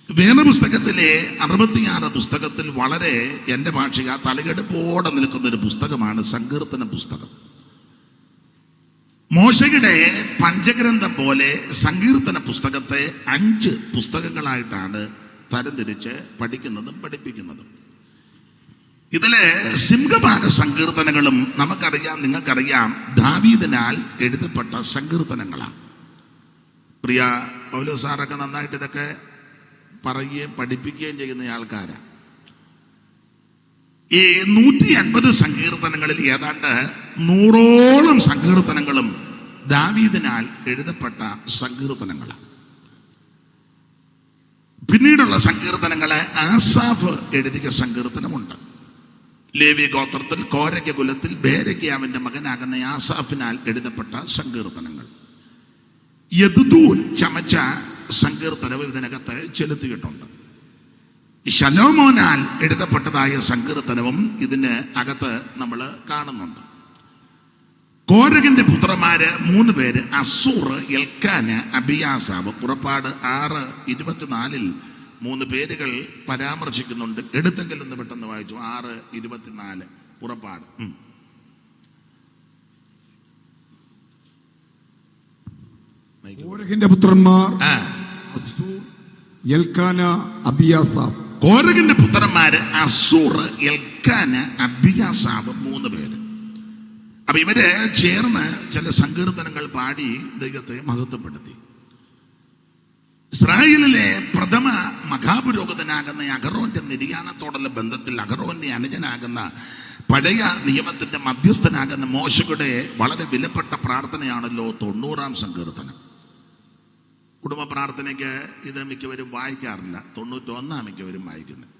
വേദപുസ്തകത്തിലെ 66 പുസ്തകത്തിൽ വളരെ എൻ്റെ ഭാഷ തലകെടുപ്പോടെ നിൽക്കുന്ന ഒരു പുസ്തകമാണ് സങ്കീർത്തന പുസ്തകം. മോശയുടെ പഞ്ചഗ്രന്ഥം പോലെ സങ്കീർത്തന പുസ്തകത്തെ 5 പുസ്തകങ്ങളായിട്ടാണ് തരംതിരിച്ച് പഠിക്കുന്നതും പഠിപ്പിക്കുന്നതും. ഇതിലെ സിംഹഭാഗ സങ്കീർത്തനങ്ങളും നമുക്കറിയാം, നിങ്ങൾക്കറിയാം, ദാവീദിനാൽ എഴുതപ്പെട്ട സങ്കീർത്തനങ്ങളാണ്. പ്രിയ പൗലോസ് സാറൊക്കെ നന്നായിട്ട് ഇതൊക്കെ പറയുകയും പഠിപ്പിക്കുകയും ചെയ്യുന്ന ആൾക്കാരാണ്. ഈ 150 സങ്കീർത്തനങ്ങളിൽ ഏതാണ്ട് 100ഓളം സങ്കീർത്തനങ്ങളും ദാവീദിനാൽ എഴുതപ്പെട്ട സങ്കീർത്തനങ്ങളാണ്. പിന്നീടുള്ള സങ്കീർത്തനങ്ങളെ ആസാഫ് എഴുതിയ സങ്കീർത്തനമുണ്ട്. ലേവി ഗോത്രത്തിൽ കോരയ്ക്ക കുലത്തിൽ ബേരയ്ക്കാവിന്റെ മകനാകുന്ന ആസാഫിനാൽ എഴുതപ്പെട്ട സങ്കീർത്തനങ്ങൾ. യദുദൂൻ ചമച്ച സങ്കീർത്തനവും ഇതിനകത്ത് ചെലുത്തിയിട്ടുണ്ട്. ശലോമോനാൽ എഴുതപ്പെട്ടതായ സങ്കീർത്തനവും ഇതിന് അകത്ത് നമ്മൾ കാണുന്നുണ്ട്. കോരഹിന്റെ പുത്രന്മാര് 3 പേര്, അസൂർ, എൽക്കാന്, അബിയാസാവ്. പുറപ്പാട് 6:24 3 പേരുകൾ പരാമർശിക്കുന്നുണ്ട്. എടുത്തെങ്കിൽ ഒന്ന് പെട്ടെന്ന് വായിച്ചു. 6:24 പുറപ്പാട്. കോരഹിന്റെ പുത്രന്മാർ അസൂർ, എൽക്കാന, അബിയാസാവ്. കോരഹിന്റെ പുത്രന്മാര് അസൂർ, എൽക്കാന്, അബിയാസാവ് 3 പേര്. അപ്പൊ ഇവര് ചേർന്ന് ചില സങ്കീർത്തനങ്ങൾ പാടി ദൈവത്തെ മഹത്വപ്പെടുത്തി. ഇസ്രായേലിലെ പ്രഥമ മഹാപുരോഹിതനാകുന്ന അഹറോന്റെ നിര്യാണത്തോടുള്ള ബന്ധത്തിൽ അഹറോന്റെ അനുജനാകുന്ന പഴയ നിയമത്തിന്റെ മധ്യസ്ഥനാകുന്ന മോശയുടെ വളരെ വിലപ്പെട്ട പ്രാർത്ഥനയാണല്ലോ 90-ാം സങ്കീർത്തനം. കുടുംബ പ്രാർത്ഥനയ്ക്ക് ഇത് മിക്കവരും വായിക്കാറില്ല. 91 മിക്കവരും വായിക്കുന്നത്.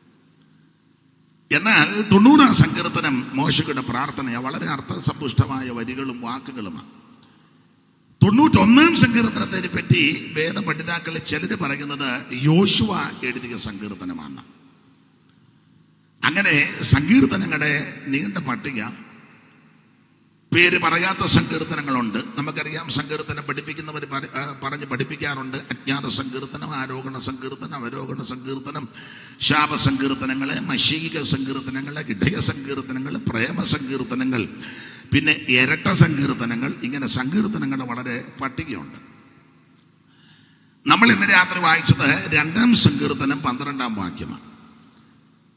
എന്നാൽ 90-ാം സങ്കീർത്തനം മോശയുടെ പ്രാർത്ഥന വളരെ അർത്ഥസമ്പുഷ്ടമായ വരികളും വാക്കുകളുമാണ്. 91-ാം സങ്കീർത്തനത്തെ പറ്റി വേദപണ്ഡിതാക്കളിൽ ചിലര് പറയുന്നത് യോശുവ എഴുതിയ സങ്കീർത്തനമാണ്. അങ്ങനെ സങ്കീർത്തനങ്ങളുടെ നീണ്ട പട്ടിക, പേര് പറയാത്ത സങ്കീർത്തനങ്ങളുണ്ട്. നമുക്കറിയാം, സങ്കീർത്തനം പഠിപ്പിക്കുന്നവർ പറഞ്ഞ് പഠിപ്പിക്കാറുണ്ട്. അജ്ഞാത സങ്കീർത്തനം, ആരോഹണ സങ്കീർത്തനം, അവരോഹണ സങ്കീർത്തനം, ശാപസങ്കീർത്തനങ്ങള്, മശീക സങ്കീർത്തനങ്ങള്, ഇടയ സങ്കീർത്തനങ്ങൾ, പ്രേമ സങ്കീർത്തനങ്ങൾ, പിന്നെ ഇരട്ട സങ്കീർത്തനങ്ങൾ. ഇങ്ങനെ സങ്കീർത്തനങ്ങളുടെ വളരെ പട്ടികയുണ്ട്. നമ്മൾ ഇന്ന് രാത്രി വായിച്ചത് 2-ാം സങ്കീർത്തനം 12-ാം വാക്യമാണ്.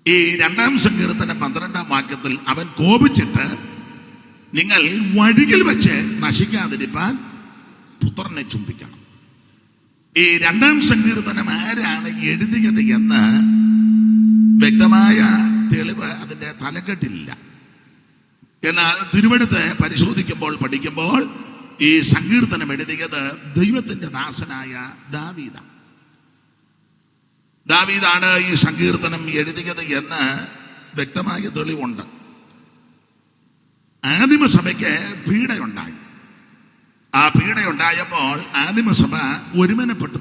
ഈ 2-ാം സങ്കീർത്തനം 12-ാം വാക്യത്തിൽ അവൻ കോപിച്ചിട്ട് നിങ്ങൾ വഴിയിൽ വെച്ച് നശിക്കാതിരിപ്പാൻ പുത്രനെ ചുംബിക്കണം. ഈ 2-ാം സങ്കീർത്തനം ആരാണ് എഴുതിയത് എന്ന് വ്യക്തമായ തെളിവ് അതിന്റെ തലക്കെട്ടില്ല. എന്നാൽ തിരുവെടുത്ത് പരിശോധിക്കുമ്പോൾ പഠിക്കുമ്പോൾ ഈ സങ്കീർത്തനം എഴുതിയത് ദൈവത്തിന്റെ ദാസനായ ദാവീദാണ്. ദാവീദാണ് ഈ സങ്കീർത്തനം എഴുതിയത് എന്ന് വ്യക്തമായ തെളിവുണ്ട്. ആദിമസഭയ്ക്ക് പീഡയുണ്ടായി. ആ പീഡയുണ്ടായപ്പോൾ ആദിമസഭ ഒരുമനപ്പെട്ട്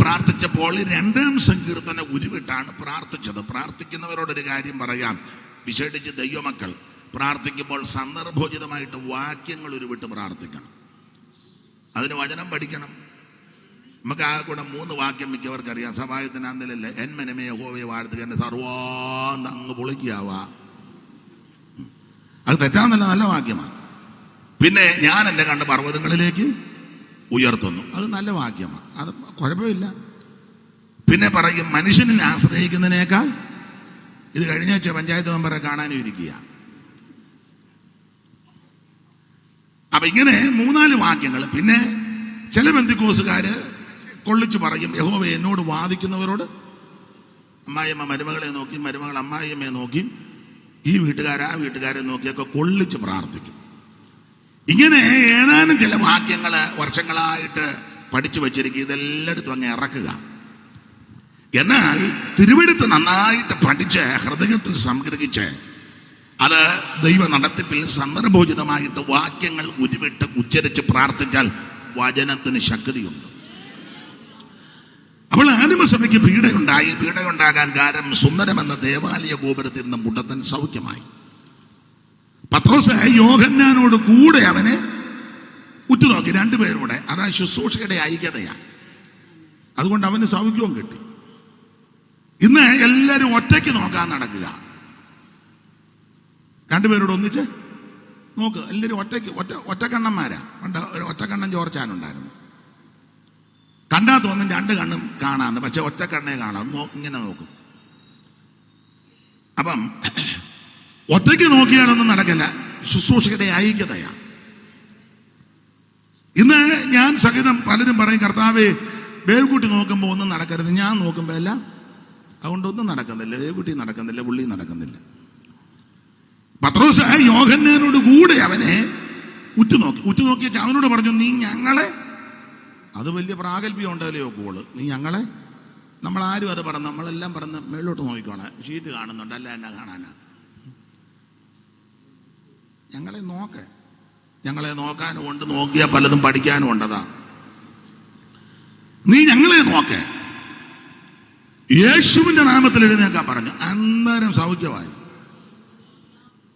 പ്രാർത്ഥിച്ചപ്പോൾ 2-ാം സങ്കീർത്തനം ഉരുവിട്ടാണ് പ്രാർത്ഥിച്ചത്. പ്രാർത്ഥിക്കുന്നവരോടൊരു കാര്യം പറയാം, വിശേഷിച്ച് ദൈവമക്കൾ പ്രാർത്ഥിക്കുമ്പോൾ സന്ദർഭോചിതമായിട്ട് വാക്യങ്ങൾ ഉരുവിട്ട് പ്രാർത്ഥിക്കണം. അതിന് വചനം പഠിക്കണം. നമുക്ക് ആ കൂടെ 3 വാക്യം മിക്കവർക്കറിയാം. സഭായത്തിനാന്തലല്ലേ എന്മനമേ യഹോവയെ വാഴ്ത്തുക, എന്റെ സർവാന്ത അങ്ങ് പൊളിക്കാവാ. അത് തെറ്റാന്നല്ല, നല്ല വാക്യമാണ്. പിന്നെ ഞാൻ എൻ്റെ കണ്ണ് പർവ്വതങ്ങളിലേക്ക് ഉയർത്തുന്നു, അത് നല്ല വാക്യമാണ്, അത് കുഴപ്പമില്ല. പിന്നെ പറയും മനുഷ്യനിൽ ആശ്രയിക്കുന്നതിനേക്കാൾ. ഇത് കഴിഞ്ഞ പഞ്ചായത്ത് മെമ്പറെ കാണാനും ഇരിക്കുക. അപ്പൊ ഇങ്ങനെ 3-4 വാക്യങ്ങൾ. പിന്നെ ചില ബന്ധുക്കോസുകാര് കൊള്ളിച്ചു പറയും, യഹോവ എന്നോട് വാദിക്കുന്നവരോട് അമ്മായിയമ്മ മരുമകളെ നോക്കി, മരുമകൾ അമ്മായിയമ്മയെ നോക്കി, ഈ വീട്ടുകാരെ ആ വീട്ടുകാരെ നോക്കിയൊക്കെ കൊള്ളിച്ച് പ്രാർത്ഥിക്കും. ഇങ്ങനെ ഏതാനും ചില വാക്യങ്ങൾ വർഷങ്ങളായിട്ട് പഠിച്ചു വച്ചിരിക്കുക. ഇതെല്ലായിടത്തും അങ്ങ് ഇറക്കുക. എന്നാൽ തിരുവെടുത്ത് നന്നായിട്ട് പഠിച്ച് ഹൃദയത്തിൽ സംഗ്രഹിച്ച് അത് ദൈവ നടത്തിപ്പിൽ സന്ദർഭോചിതമായിട്ട് വാക്യങ്ങൾ ഉരുവിട്ട് ഉച്ചരിച്ച് പ്രാർത്ഥിച്ചാൽ വചനത്തിന് ശക്തിയുണ്ട്. അപ്പോൾ ആദിമസഭയ്ക്ക് പീഡയുണ്ടാകാൻ കാരണം സുന്ദരമെന്ന ദേവാലയ ഗോപുരത്തിൽ നിന്ന് മുടന്തൻ സൗഖ്യമായി. പത്രോസ് യോഹന്നാനോട് കൂടെ അവനെ ഉറ്റുനോക്കി, 2 പേരൂടെ. അതാ ശുശ്രൂഷയുടെ ഐക്യതയാണ്. അതുകൊണ്ട് അവന് സൗഖ്യവും കിട്ടി. ഇന്ന് എല്ലാവരും ഒറ്റയ്ക്ക് നോക്കാൻ നടക്കുക. രണ്ടുപേരോട് ഒന്നിച്ച് നോക്ക്. എല്ലാവരും ഒറ്റക്കണ്ണന്മാരാ. പണ്ട് ഒരു ഒറ്റക്കണ്ണൻ ചോർച്ചാനുണ്ടായിരുന്നു. കണ്ടാ തോന്നും രണ്ട് കണ്ണും കാണാന്ന്, പക്ഷെ ഒറ്റക്കണ്ണേ കാണാം. ഇങ്ങനെ നോക്കും. അപ്പം ഒറ്റയ്ക്ക് നോക്കിയാലൊന്നും നടക്കില്ല. ശുശ്രൂഷയുടെ ഐക്യതയാണ്. ഇന്ന് ഞാൻ സഹിതം പലരും പറയും, കർത്താവേ ബേബുക്കുട്ടി നോക്കുമ്പോൾ ഒന്നും നടക്കരുത്. ഞാൻ നോക്കുമ്പോൾ എല്ലാം, അതുകൊണ്ടൊന്നും നടക്കുന്നില്ല. ബേബുക്കുട്ടി നടക്കുന്നില്ല, പുള്ളി നടക്കുന്നില്ല. പത്രോസ് യോഹന്നാനോട് കൂടെ അവനെ ഉറ്റുനോക്കി അവനോട് പറഞ്ഞു, നീ ഞങ്ങളെ, അത് വലിയ പ്രാഗൽഭ്യം ഉണ്ടല്ലോ കോള്, നീ ഞങ്ങളെ, നമ്മളാരും അത് പറഞ്ഞു, നമ്മളെല്ലാം പറഞ്ഞ് മേളിലോട്ട് നോക്കിക്കോണേ, ഷീറ്റ് കാണുന്നുണ്ട്, അല്ല എന്നാ കാണാനാ, ഞങ്ങളെ നോക്ക്. ഞങ്ങളെ നോക്കാനും ഉണ്ട്, നോക്കിയാൽ പലതും പഠിക്കാനും ഉണ്ടതാ. നീ ഞങ്ങളെ നോക്ക്. യേശുവിന്റെ നാമത്തിൽ എഴുന്നേക്കാൻ പറഞ്ഞു. അന്നേരം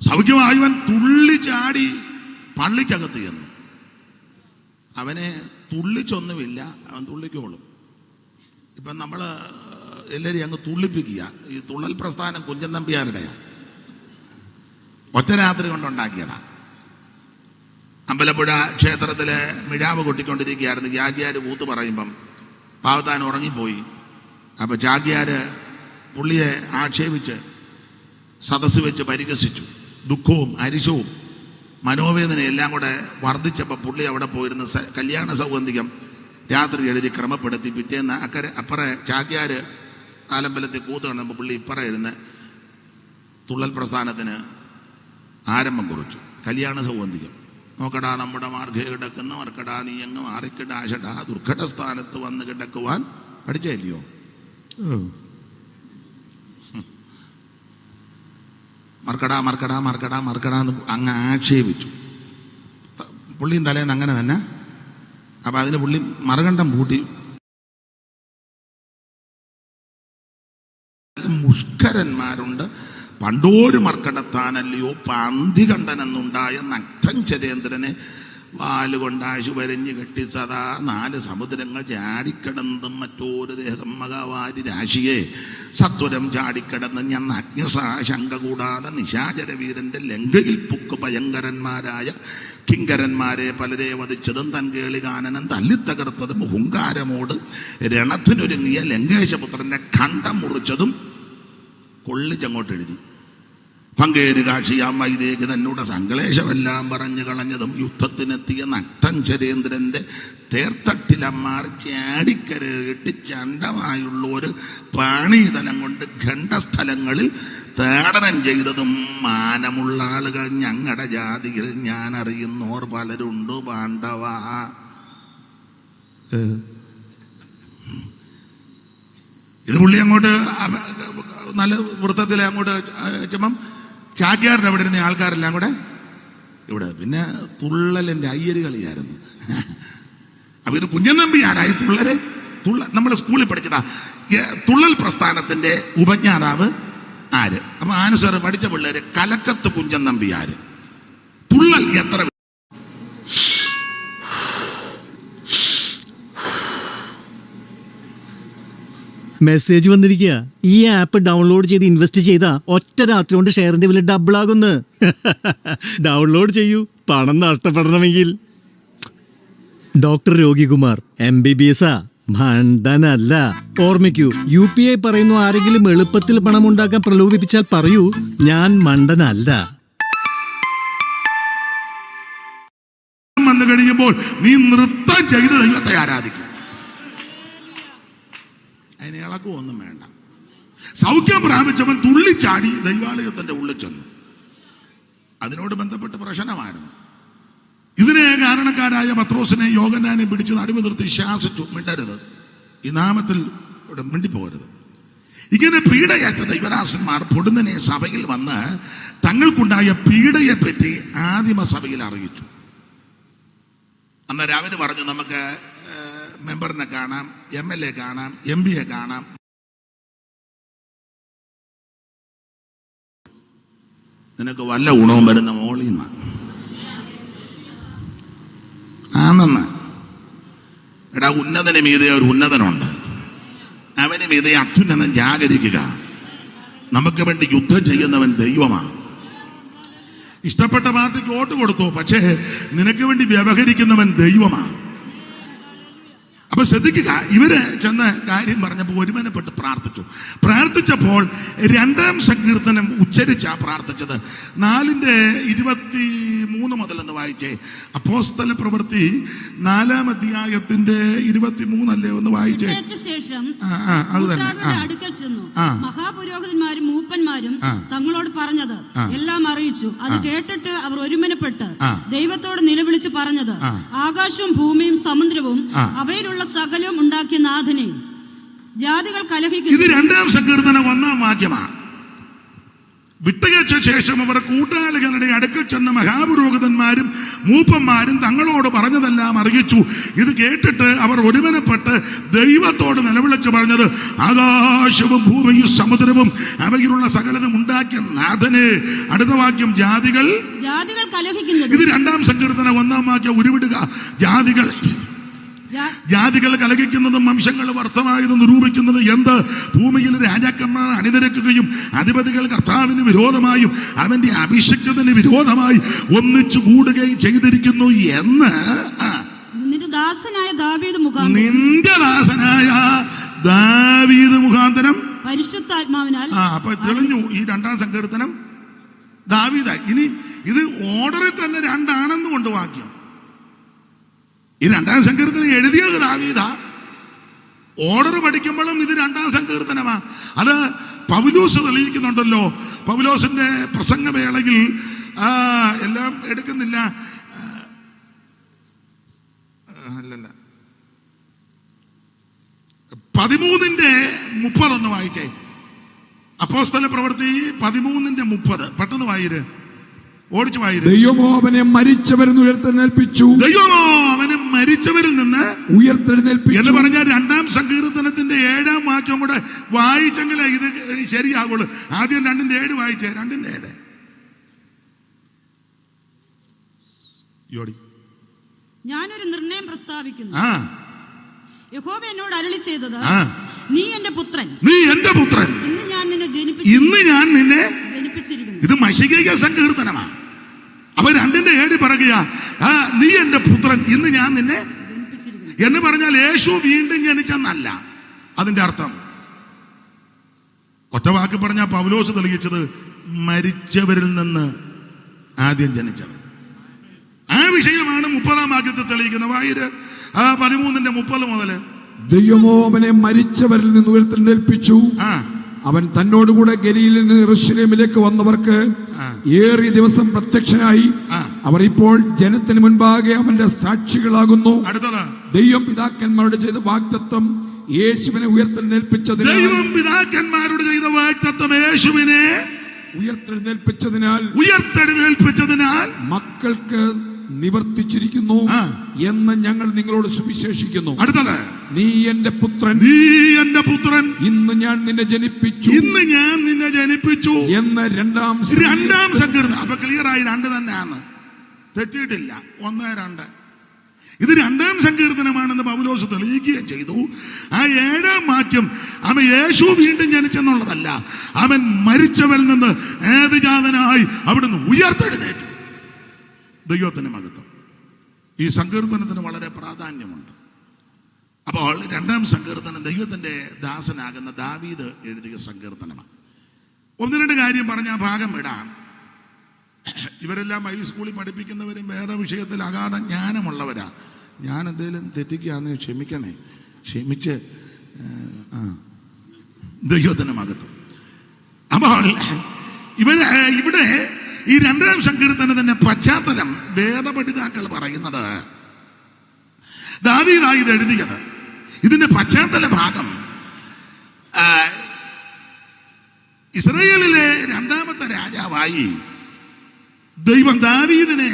സൗഖ്യമായവൻ തുള്ളിച്ചാടി പള്ളിക്കകത്ത് ചെന്നു. അവനെ തുള്ളിച്ചൊന്നുമില്ല, അവൻ തുള്ളിക്കോളും. ഇപ്പം നമ്മൾ എല്ലാവരും അങ്ങ് തുള്ളിപ്പിക്കുക. ഈ തുള്ളൽ പ്രസ്ഥാനം കുഞ്ചൻ നമ്പ്യാരുടെയാണ്, ഒറ്റ രാത്രി കൊണ്ടുണ്ടാക്കിയതാണ്. അമ്പലപ്പുഴ ക്ഷേത്രത്തിലെ മിഴാവ് കൊട്ടിക്കൊണ്ടിരിക്കുകയായിരുന്നു. ചാക്യാര് കൂത്ത് പറയുമ്പം പാവത്താൻ ഉറങ്ങിപ്പോയി. അപ്പൊ ചാക്യാര് പുള്ളിയെ ആക്ഷേപിച്ച് സദസ്സ് വെച്ച് പരിഹസിച്ചു. ദുഃഖവും അരിശവും മനോവേദനയും എല്ലാം കൂടെ വർദ്ധിച്ചപ്പോൾ പുള്ളി അവിടെ പോയിരുന്ന കല്യാണ സൗഗന്ധികം രാത്രി എഴുതി ക്രമപ്പെടുത്തി. പിറ്റേന്ന് അപ്പറെ ചാക്യാര് ആലമ്പലത്തിൽ കൂത്ത് കാണുമ്പോൾ പുള്ളി ഇപ്പറ ഇരുന്ന് തുള്ളൽ പ്രസ്ഥാനത്തിന് ആരംഭം കുറിച്ചു. കല്യാണ സൗഗന്ധികം നോക്കടാ, നമ്മുടെ മാർഗേ കിടക്കുന്ന മർക്കടാ, നീ അങ്ങ് മാറിക്കിടാശടാ, ദുർഘട സ്ഥാനത്ത് വന്ന് കിടക്കുവാൻ പഠിച്ചില്ലയോ? മർക്കടാ മർക്കടാ മർക്കടാ മർക്കടാ എന്ന് അങ്ങ് ആക്ഷേപിച്ചു. പുള്ളിയും തലേന്ന് അങ്ങനെ തന്നെ. അപ്പൊ അതിന് പുള്ളി മറുകണ്ഠം പൂട്ടി. മുഷ്കരന്മാരുണ്ട്. പണ്ടോരു മർക്കടത്താനല്ലയോ പാന്തികണ്ഠൻ എന്നുണ്ടായ നഗ്ധൻ ചരേന്ദ്രനെ വാലുകൊണ്ട് ആശു വരഞ്ഞു കെട്ടി സദാ 4 സമുദ്രങ്ങൾ ചാടിക്കടന്നും മറ്റൊരു ദേഹം മകവാരി രാശിയെ സത്വരം ചാടിക്കടന്ന് ഞാൻ അജ്ഞശങ്ക കൂടാതെ നിശാചരവീരന്റെ ലങ്കയിൽ പുക്ക് ഭയങ്കരന്മാരായ കിങ്കരന്മാരെ പലരെ വധിച്ചതും തൻ കേളികാനനം തല്ലിത്തകർത്തതും ഹുങ്കാരമോട് രണത്തിനൊരുങ്ങിയ ലങ്കേശപുത്രന്റെ കണ്ഠം മുറിച്ചതും കൊള്ളിച്ചങ്ങോട്ട് എഴുതി. പങ്കേര് കാക്ഷിയാം വൈദേഹി തന്നോട് സങ്കലേശമെല്ലാം പറഞ്ഞു കളഞ്ഞതും യുദ്ധത്തിനെത്തിയ നഗ്ധൻ ചരേന്ദ്രന്റെ തേർത്തട്ടിലമ്മാർ ചാടിക്കരയിട്ട് ചണ്ടമായുള്ള ഒരു പാണീതലം കൊണ്ട് ഖണ്ഡസ്ഥലങ്ങളിൽ താടനം ചെയ്തതും മാനമുള്ള ആളുകൾ ഞങ്ങളുടെ ജാതിയിൽ ഞാൻ അറിയുന്നോർ പലരുണ്ടു പാണ്ഡവ. ഇത് പുള്ളി അങ്ങോട്ട് നല്ല വൃത്തത്തിൽ അങ്ങോട്ട് ചെമ്പം ചാക്യാറിന്റെ അവിടെ ഇരുന്ന ആൾക്കാരെല്ലാം കൂടെ ഇവിടെ. പിന്നെ തുള്ളലിന്റെ അയ്യര് കളിയായിരുന്നു. അപ്പൊ ഇത് കുഞ്ഞൻ നമ്പി ആരായി? നമ്മൾ സ്കൂളിൽ പഠിച്ചതാ. തുള്ളൽ പ്രസ്ഥാനത്തിന്റെ ഉപജ്ഞാതാവ് ആര്? അപ്പൊ ആനുസർ പഠിച്ച പിള്ളേര് കലക്കത്ത് കുഞ്ഞൻ നമ്പി ആര്? തുള്ളൽ എത്ര മെസ്സേജ് വന്നിരിക്കുക. ഈ ആപ്പ് ഡൗൺലോഡ് ചെയ്ത് ഇൻവെസ്റ്റ് ചെയ്താ ഒറ്റ രാത്രി കൊണ്ട് ഷെയറിന്റെ വില ഡബിൾ ആകുന്നു. ഡൗൺലോഡ് ചെയ്യൂ, പണം നഷ്ടപ്പെടണമെങ്കിൽ. Doctor രോഗികുമാർ MBBS മണ്ടനല്ല. ഓർമ്മിക്കൂ, UPI പറയുന്നു. ആരെങ്കിലും എളുപ്പത്തിൽ പണം ഉണ്ടാക്കാൻ പ്രലോഭിപ്പിച്ചാൽ പറയൂ, ഞാൻ മണ്ടനല്ല. വന്നു കഴിയുമ്പോൾ നീ നൃത്തം ചെയ്ത് ദൈവത്തെ ആരാധിക്കും. അതിന് ഇളക്കമൊന്നും വേണ്ട. സൗഖ്യം പ്രാപിച്ചവൻ തുള്ളിച്ചാടി ദൈവാലയത്തിന്റെ ഉള്ളിൽ ചെന്നു. അതിനോട് ബന്ധപ്പെട്ട് പ്രശ്നമായിരുന്നു. ഇതിനെ കാരണക്കാരായ പത്രോസിനെ യോഹന്നാനെ പിടിച്ച് നടുവ് നിർത്തി ശാസിച്ചു, മിണ്ടരുത്, ഈ നാമത്തിൽ ഇവിടെ മിണ്ടിപ്പോകരുത്. ഇങ്ങനെ പീഡയേറ്റ ദൈവദാസന്മാർ പൊടുന്നനെ സഭയിൽ വന്ന് തങ്ങൾക്കുണ്ടായ പീഡയെ പറ്റി ആദിമ സഭയിൽ അറിയിച്ചു. അന്നേരം അവര് പറഞ്ഞു, നമുക്ക് മെമ്പറിനെ കാണാം, MLA കാണാം, MP കാണാം. നിനക്ക് വല്ല ഗുണവും വരുന്ന മോളിന്ന് ആണെന്ന്. എടാ, ഉന്നതന് മീതെ ഒരു ഉന്നതനുണ്ട്. അവന് മീതെ അത്യുന്നതൻ ജാഗരിക്കുക. നമുക്ക് വേണ്ടി യുദ്ധം ചെയ്യുന്നവൻ ദൈവമാണ്. ഇഷ്ടപ്പെട്ട പാർട്ടിക്ക് വോട്ട് കൊടുത്തു, പക്ഷേ നിനക്ക് വേണ്ടി വ്യവഹരിക്കുന്നവൻ ദൈവമാണ്. അപ്പൊ ശ്രദ്ധിക്കുക, ഇവര് ചെന്ന് കാര്യം പറഞ്ഞപ്പോൾ ഒരുമനപ്പെട്ട് പ്രാർത്ഥിച്ചപ്പോൾ 2-ാം സങ്കീർത്തനം ഉച്ചരിച്ചാ പ്രാർത്ഥിച്ചത്. 4:23 മുതൽ എന്ന് വായിച്ചേ. അപ്പോസ്തല പ്രവൃത്തി 4-ാം അധ്യായത്തിന്റെ 23 അല്ലേ ഒന്ന് വായിച്ചേ. ശേഷം അത് തന്നെ അടുക്കൽ ചെന്നു മഹാപുരോഹിതന്മാരും മൂപ്പന്മാരും തങ്ങളോട് പറഞ്ഞത് എല്ലാം അറിയിച്ചു. അത് കേട്ടിട്ട് അവർ ഒരുമനപ്പെട്ട് ദൈവത്തോട് നിലവിളിച്ച് പറഞ്ഞത്, ആകാശവും ഭൂമിയും സമുദ്രവും അവയിലുള്ള സകലവും ഉണ്ടാക്കിയ നാഥനെ ജാതികൾ കലഹിക്കുന്നു. ഇത് 2-ാം സങ്കീർത്തനം 1-ാം വാക്യമാണ്. വിട്ടുകഴിച്ച ശേഷം അവർ കൂട്ടാളികളുടെ അടുക്കൽ ചെന്ന മഹാപുരോഹിതന്മാരും മൂപ്പന്മാരും തങ്ങളോട് പറഞ്ഞതെല്ലാം അറിയിച്ചു. ഇത് കേട്ടിട്ട് അവർ ഒരുമനപ്പെട്ട് ദൈവത്തോട് നിലവിളിച്ച് പറഞ്ഞത്, ആകാശവും ഭൂമിയും സമുദ്രവും അവയിലുള്ള സകലതും ഉണ്ടാക്കിയ നാഥനെ. അടുത്ത വാക്യം, ജാതികൾ കലഹിക്കുന്നത്. ഇത് 2-ാം സങ്കീർത്തനം 1-ാം വാക്യം ഉരുവിടുക. ജാതികൾ കലഹിക്കുന്നതും വംശങ്ങൾ വ്യർത്ഥമായതും നിരൂപിക്കുന്നത് എന്ത്? ഭൂമിയിൽ രാജാക്കന്മാർ അണിനിരക്കുകയും അധിപതികൾ കർത്താവിന് വിരോധമായും അവന്റെ അഭിഷിക്തത്തിന് വിരോധമായി ഒന്നിച്ചു കൂടുകയും ചെയ്തിരിക്കുന്നു എന്ന് നിന്റെ ദാസനായ ദാവീദ് മുഖാന്തരം പരിശുദ്ധാത്മാവിനാൽ. അപ്പൊ തെളിഞ്ഞു ഈ 2-ാം സങ്കീർത്തനം ദാവീദായി. ഇനി ഇത് ഓർഡറിൽ തന്നെ 2 കൊണ്ട് വാക്യം. ഈ 2-ാം സങ്കീർത്തനം എഴുതിയത് ദാവീദാ. ഓർഡർ പഠിക്കുമ്പോഴും ഇത് 2-ാം സങ്കീർത്തനമാ. അത് പൗലോസ് തെളിയിക്കുന്നുണ്ടല്ലോ. പൗലോസിന്റെ പ്രസംഗവേളയിൽ എല്ലാം എടുക്കുന്നില്ല, അല്ലല്ല 13:30 ഒന്ന് വായിച്ചേ. അപ്പോസ്തല പ്രവൃത്തി 13:30 പെട്ടെന്ന് വായിര്, ഓടിച്ചു വായിര്. ദൈവമോ അവനെ മരിച്ചവരിൽ നിന്ന് ഉയർത്തെഴുന്നേൽപ്പിച്ചു. ദൈവമോ അവനെ മരിച്ചവരിൽ നിന്ന് ഉയർത്തെഴുന്നേൽപ്പിച്ചു എന്ന് പറഞ്ഞാൽ 2-ാം സങ്കീർത്തനത്തിന്റെ 7-ാം വാക്യം കൂടെ വായിച്ചെങ്കിലേ ഇത് ശരിയാകുള്ളൂ. ആദ്യം 2:7 വായിച്ചേ. 2:7 ഞാനൊരു നിർണയം പ്രസ്താവിക്കുന്നു. യഹോവ എന്നോട് അരുളി ചെയ്തത്, നീ എന്റെ പുത്രൻ, ഇന്ന് ഞാൻ നിന്നെ ജനിപ്പിച്ചിരിക്കുന്നു. ഇത് മശിക സങ്കീർത്തനമാണ്. അപ്പൊ 2:7 പറയുക, നീ എന്റെ പുത്രൻ, ഇന്ന് ഞാൻ നിന്നെ എന്ന് പറഞ്ഞാൽ യേശു വീണ്ടും ജനിച്ചെന്നല്ല അതിന്റെ അർത്ഥം. ഒറ്റ വാക്ക് പറഞ്ഞാൽ പൗലോസ് തെളിയിച്ചത് മരിച്ചവരിൽ നിന്ന് ആദ്യം ജനിച്ചവൻ. ആ വിഷയമാണ് 30-ാം വാക്യത്തിൽ തെളിയിക്കുന്നത്. വായിര് 13:30 മുതൽ. ദൈവമോ അവനെ മരിച്ചവരിൽ നിന്ന് ഉയർത്തെഴുന്നേൽപ്പിച്ചു. അവൻ തന്നോടുകൂടെ ഗലീലിൽ നിന്ന് യെരൂശലേമിലേക്ക് വന്നവർക്ക് ഏറിയ ദിവസം പ്രത്യക്ഷനായി. അവർ ഇപ്പോൾ ജനത്തിന് മുൻപാകെ അവന്റെ സാക്ഷികളാകുന്നു. ദൈവം പിതാക്കന്മാരോട് ചെയ്ത വാഗ്ദത്തം യേശുവിനെ ഉയർത്തെഴുന്നേൽപ്പിച്ചതിനാൽ ഉയർത്തെഴുന്നേൽപ്പിച്ചതിനാൽ മക്കൾക്ക് നിവർത്തിച്ചിരിക്കുന്നു എന്ന് ഞങ്ങൾ നിങ്ങളോട് സുവിശേഷിക്കുന്നു. അടുത്തത്, നീ എന്റെ പുത്രൻ, ഇന്ന് ഞാൻ നിന്നെ ജനിപ്പിച്ചു എന്ന 2-ാം സങ്കീർത്തനം. അപ്പൊ ക്ലിയർ ആയി, 2 തന്നെയാണ്, തെറ്റിയിട്ടില്ല. 1-2 ഇത് 2-ാം സങ്കീർത്തനമാണെന്ന് പൗലോസ് തെളിയിക്കുകയും ചെയ്തു. ആ 7-ാം വാക്യം അവൻ യേശു വീണ്ടും ജനിച്ചെന്നുള്ളതല്ല, അവൻ മരിച്ചവരിൽ നിന്ന് ഏകജാതനായി അവിടുന്ന് ഉയർത്തെഴുന്നേറ്റു. ദൈവത്തിന്റെ മഹത്വം. ഈ സങ്കീർത്തനത്തിന് വളരെ പ്രാധാന്യമുണ്ട്. അപ്പോൾ 2-ാം സങ്കീർത്തനം ദൈവത്തിന്റെ ദാസനാകുന്ന ദാവീദ് എഴുതിയ സങ്കീർത്തനമാണ്. 1-2 കാര്യം പറഞ്ഞ ഭാഗം വിടാം. ഇവരെല്ലാം ബൈബിൾ സ്കൂളിൽ പഠിപ്പിക്കുന്നവരും വേറെ വിഷയത്തിൽ അഗാധ ജ്ഞാനമുള്ളവരാ. ഞാൻ എന്തെങ്കിലും തെറ്റിക്കുകയാന്ന് ക്ഷമിച്ച് ദൈവത്തിന്റെ മഹത്വം. അപ്പോൾ ഇവിടെ ഈ 2-ാം സങ്കീർത്തനത്തിന്റെ പശ്ചാത്തലം വേദപഠിതാക്കൾ പറയുന്നത്, ദാവീദായി ഇത് എഴുതിയത്. ഇതിന്റെ പശ്ചാത്തല ഭാഗം ഇസ്രായേലിലെ 2-ാമത്തെ രാജാവായി ദൈവം ദാവീദിനെ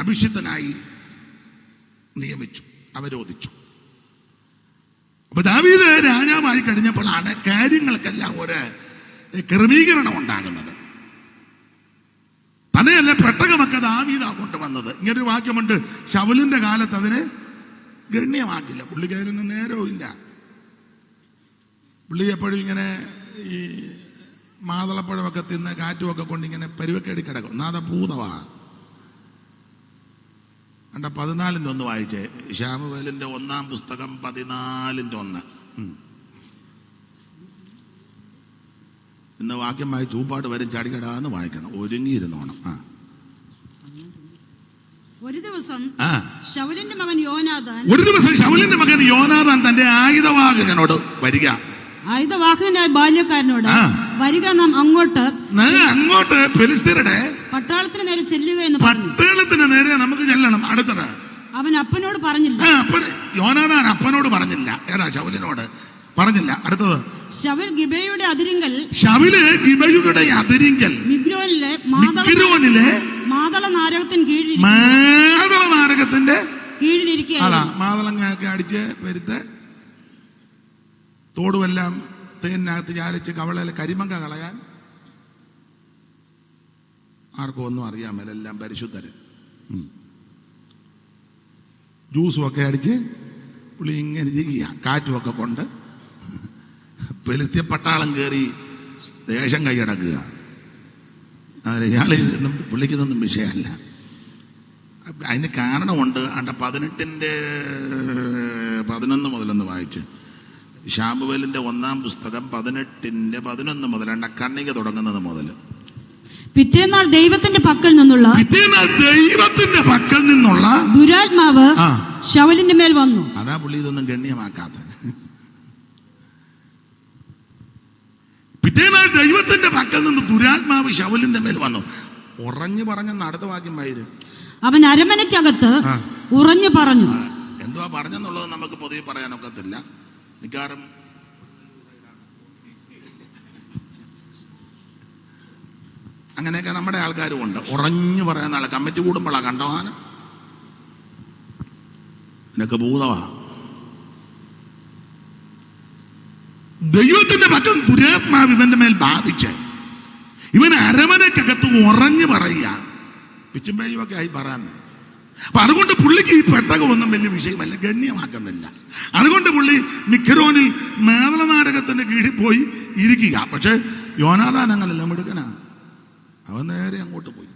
അഭിഷിക്തനായി നിയമിച്ചു, അവരോധിച്ചു. അപ്പൊ ദാവീദ് രാജാവായി കഴിഞ്ഞപ്പോഴാണ് കാര്യങ്ങൾക്കെല്ലാം ഒരു ക്രമീകരണം ഉണ്ടാകുന്നത്. തന്നെയല്ല, പെട്ടകമൊക്കെ ദാവീദാ കൊണ്ടുവന്നത്. ഇങ്ങനൊരു വാക്യമുണ്ട്, ശൗലിന്റെ കാലത്ത് അതിനെ ഗണ്യമാക്കില്ല, പുള്ളിക്കാരൊന്നും നേരവും ഇല്ല. പുള്ളി എപ്പോഴും ഇങ്ങനെ ഈ മാതളപ്പഴമൊക്കെ തിന്ന് കാറ്റുമൊക്കെ കൊണ്ട് ഇങ്ങനെ പരുവക്കേടി കിടക്കും. ഒന്നാമത് ഭൂതവാ. കണ്ട 14:1 വായിച്ചേ. ശാമുവേലിന്റെ 1-ാം പുസ്തകം 14:1. ഇന്ന് വാക്യം വായിച്ച് ചൂപ്പാട് വരും ചടികടാന്ന് വായിക്കണം. ഒരുങ്ങിയിരുന്നോണം. ഒരു ദിവസം ശൗലിന്റെ മകൻ യോനാഥാൻ തന്റെ ആയുധവാഹകനോട് വരിക. ആയുധവാഹകനായ ബാല്യക്കാരനോട് വരിക, നാം അങ്ങോട്ട് ഫെലിസ്ത്യരുടെ പട്ടാളത്തിന് നേരെ ചെല്ലുക എന്ന് പട്ടാളത്തിന് നേരെ നമുക്ക് ചെല്ലണം. അടുത്തത് അവൻ അപ്പനോട് പറഞ്ഞില്ല. യോനാഥാൻ അപ്പനോട് പറഞ്ഞില്ല. ഏതാ? ശൗലിനോട് പറഞ്ഞില്ല. അടുത്തത് ശൗൽ ഗിബയുടെ അതിരിങ്കൽ മിഗ്രോനിലെ മാതള നാരകത്തിന് കീഴിലിരിക്കുക. മാതളങ്ങയൊക്കെ അടിച്ച് പെരുത്ത് തോടുമെല്ലാം തേനിനകത്ത് ചാലിച്ച് കവളയിലെ കരിമങ്ക കളയാൻ ആർക്കും ഒന്നും അറിയാൻ മേല. എല്ലാം പരിശുദ്ധര്. ജ്യൂസും ഒക്കെ അടിച്ച് പുള്ളി ഇങ്ങനെ ഇരിക്കുക. കാറ്റുമൊക്കെ കൊണ്ട് ഫെലിസ്ത്യ പട്ടാളം കയറി ദേശം കൈയടക്കുക. ഇയാളിൽ നിന്നും പുള്ളിക്കുന്നൊന്നും വിഷയമല്ല. അതിന് കാരണമുണ്ട്. 18:11 മുതലൊന്ന് വായിച്ച്. ശാമുവേലിന്റെ 1-ാം പുസ്തകം 18:11 മുതൽ കണ്ണിക തുടങ്ങുന്നത് മുതൽ. പിറ്റേന്നാൾ ദൈവത്തിന്റെ പക്കൽ നിന്നുള്ള ദുരാത്മാവ് ശൗലിന്റെ മേൽ വന്നു. അതാ പുള്ളി ഇതൊന്നും ഗണ്യമാക്കാത്ത. പിറ്റേന്നാൾ ദൈവത്തിന്റെ പക്കൽ നിന്ന് ദുരാത്മാവ് ശൗലിന്റെ മേൽ വന്നു. ഉറഞ്ഞു പറഞ്ഞെന്ന് അടുത്ത വാക്യം വായിര്. അവൻ അരമനയ്ക്കകത്ത് ഉറഞ്ഞു പറഞ്ഞു. എന്തുവാ പറഞ്ഞെന്നുള്ളത് നമുക്ക് പൊതുവെ പറയാനൊക്കത്തില്ല. മിക്കവാറും അങ്ങനെയൊക്കെ നമ്മുടെ ആൾക്കാരും ഉണ്ട്. ഉറഞ്ഞു പറയുന്ന ആളെ കമ്മിറ്റി കൂടുമ്പോഴാ കണ്ടവാന് നിനക്ക് ഭൂതവാ. ദൈവത്തിന്റെ പക്കം ദുരാത്മാവ് ഇവന്റെ മേൽ ബാധിച്ച് ഇവൻ അരമനക്കകത്ത് ഉറഞ്ഞു പറയുക. പിച്ചുമ്പയൊക്കെ ആയി പറയാൻ. അപ്പൊ അതുകൊണ്ട് പുള്ളിക്ക് ഈ പെട്ടകമൊന്നും വലിയ വിഷയമല്ല, ഗണ്യമാക്കുന്നില്ല. അതുകൊണ്ട് പുള്ളി മിക്രോനിൽ മാതള നാരകത്തിന്റെ കീഴിൽ പോയി ഇരിക്കുക. പക്ഷെ യോനാഥാൻ അങ്ങനല്ല, മിടുക്കനാ. അവൻ നേരെ അങ്ങോട്ട് പോയി.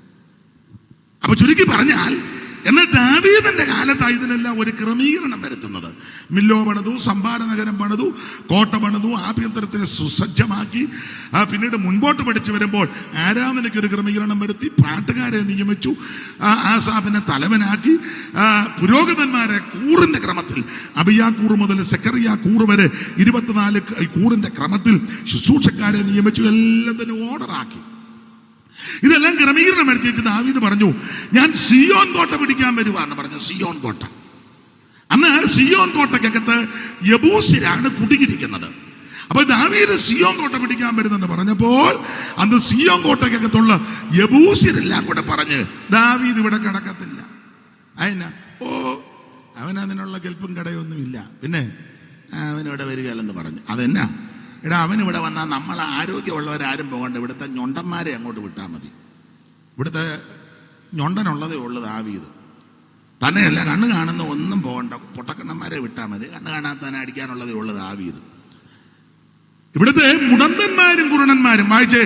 അപ്പൊ ചുരുക്കി പറഞ്ഞാൽ, എന്നാൽ ദാവീദിന്റെ കാലത്താണ് ഇതിനെല്ലാം ഒരു ക്രമീകരണം വരുത്തുന്നത്. മില്ലോ പണിതു, സംഭാര നഗരം പണിതു, കോട്ട പണിതു, ആഭ്യന്തരത്തെ സുസജ്ജമാക്കി. പിന്നീട് മുൻപോട്ട് പഠിച്ചു വരുമ്പോൾ ആരാധനയ്ക്ക് ഒരു ക്രമീകരണം വരുത്തി, പാട്ടുകാരെ നിയമിച്ചു, ആസാഫിനെ തലവനാക്കി, പുരോഹിതന്മാരെ കൂറിന്റെ ക്രമത്തിൽ അബിയാ കൂറ് മുതൽ സെക്കറിയ കൂറ് വരെ 24 കൂറിന്റെ ക്രമത്തിൽ ശുശ്രൂഷക്കാരെ നിയമിച്ചു. എല്ലാത്തിനും ഓർഡറാക്കി. ഇതെല്ലാം ക്രമീകരണം എടുത്തിട്ട് ദാവീദ് പറഞ്ഞു, ഞാൻ സിയോൻ കോട്ട പിടിക്കാൻ വരുവാന്ന് പറഞ്ഞു. സിയോൻ കോട്ട. അന്ന് സിയോൻ കോട്ടയ്ക്കകത്ത് യബൂസ്യരാണ് കുടുങ്ങിയിരിക്കുന്നത്. അപ്പൊ ദാവീദ് സിയോൻ കോട്ട പിടിക്കാൻ വരുന്നെന്ന് പറഞ്ഞപ്പോൾ അന്ന് സിയോൻ കോട്ടയ്ക്കകത്തുള്ള യബൂസ്യരെല്ലാം കൂടെ പറഞ്ഞ്, ദാവീദ് ഇവിടെ കിടക്കത്തില്ല. അതിനാ അവനതിനുള്ള കെൽപ്പും കടയൊന്നുമില്ല, പിന്നെ അവനിവിടെ വരികയല്ലെന്ന് പറഞ്ഞു. അതെന്നാ? എടാ, അവനിവിടെ വന്നാൽ നമ്മൾ ആരോഗ്യമുള്ളവരാരും പോകണ്ട, ഇവിടുത്തെ ഞൊണ്ടന്മാരെ അങ്ങോട്ട് വിട്ടാൽ മതി. ഇവിടുത്തെ ഞൊണ്ടനുള്ളതേ ഉള്ളൂ ദാവീദ്. തന്നെയല്ല, കണ്ണ് കാണുന്ന ഒന്നും പോകണ്ട, പൊട്ടക്കണ്ണന്മാരെ വിട്ടാൽ മതി. കണ്ണ് കാണാത്തന്നെ അടിക്കാനുള്ളതേ ഉള്ളൂ ദാവീദ്. ഇവിടുത്തെ മുടന്തന്മാരും കുരുടന്മാരും വായിച്ച്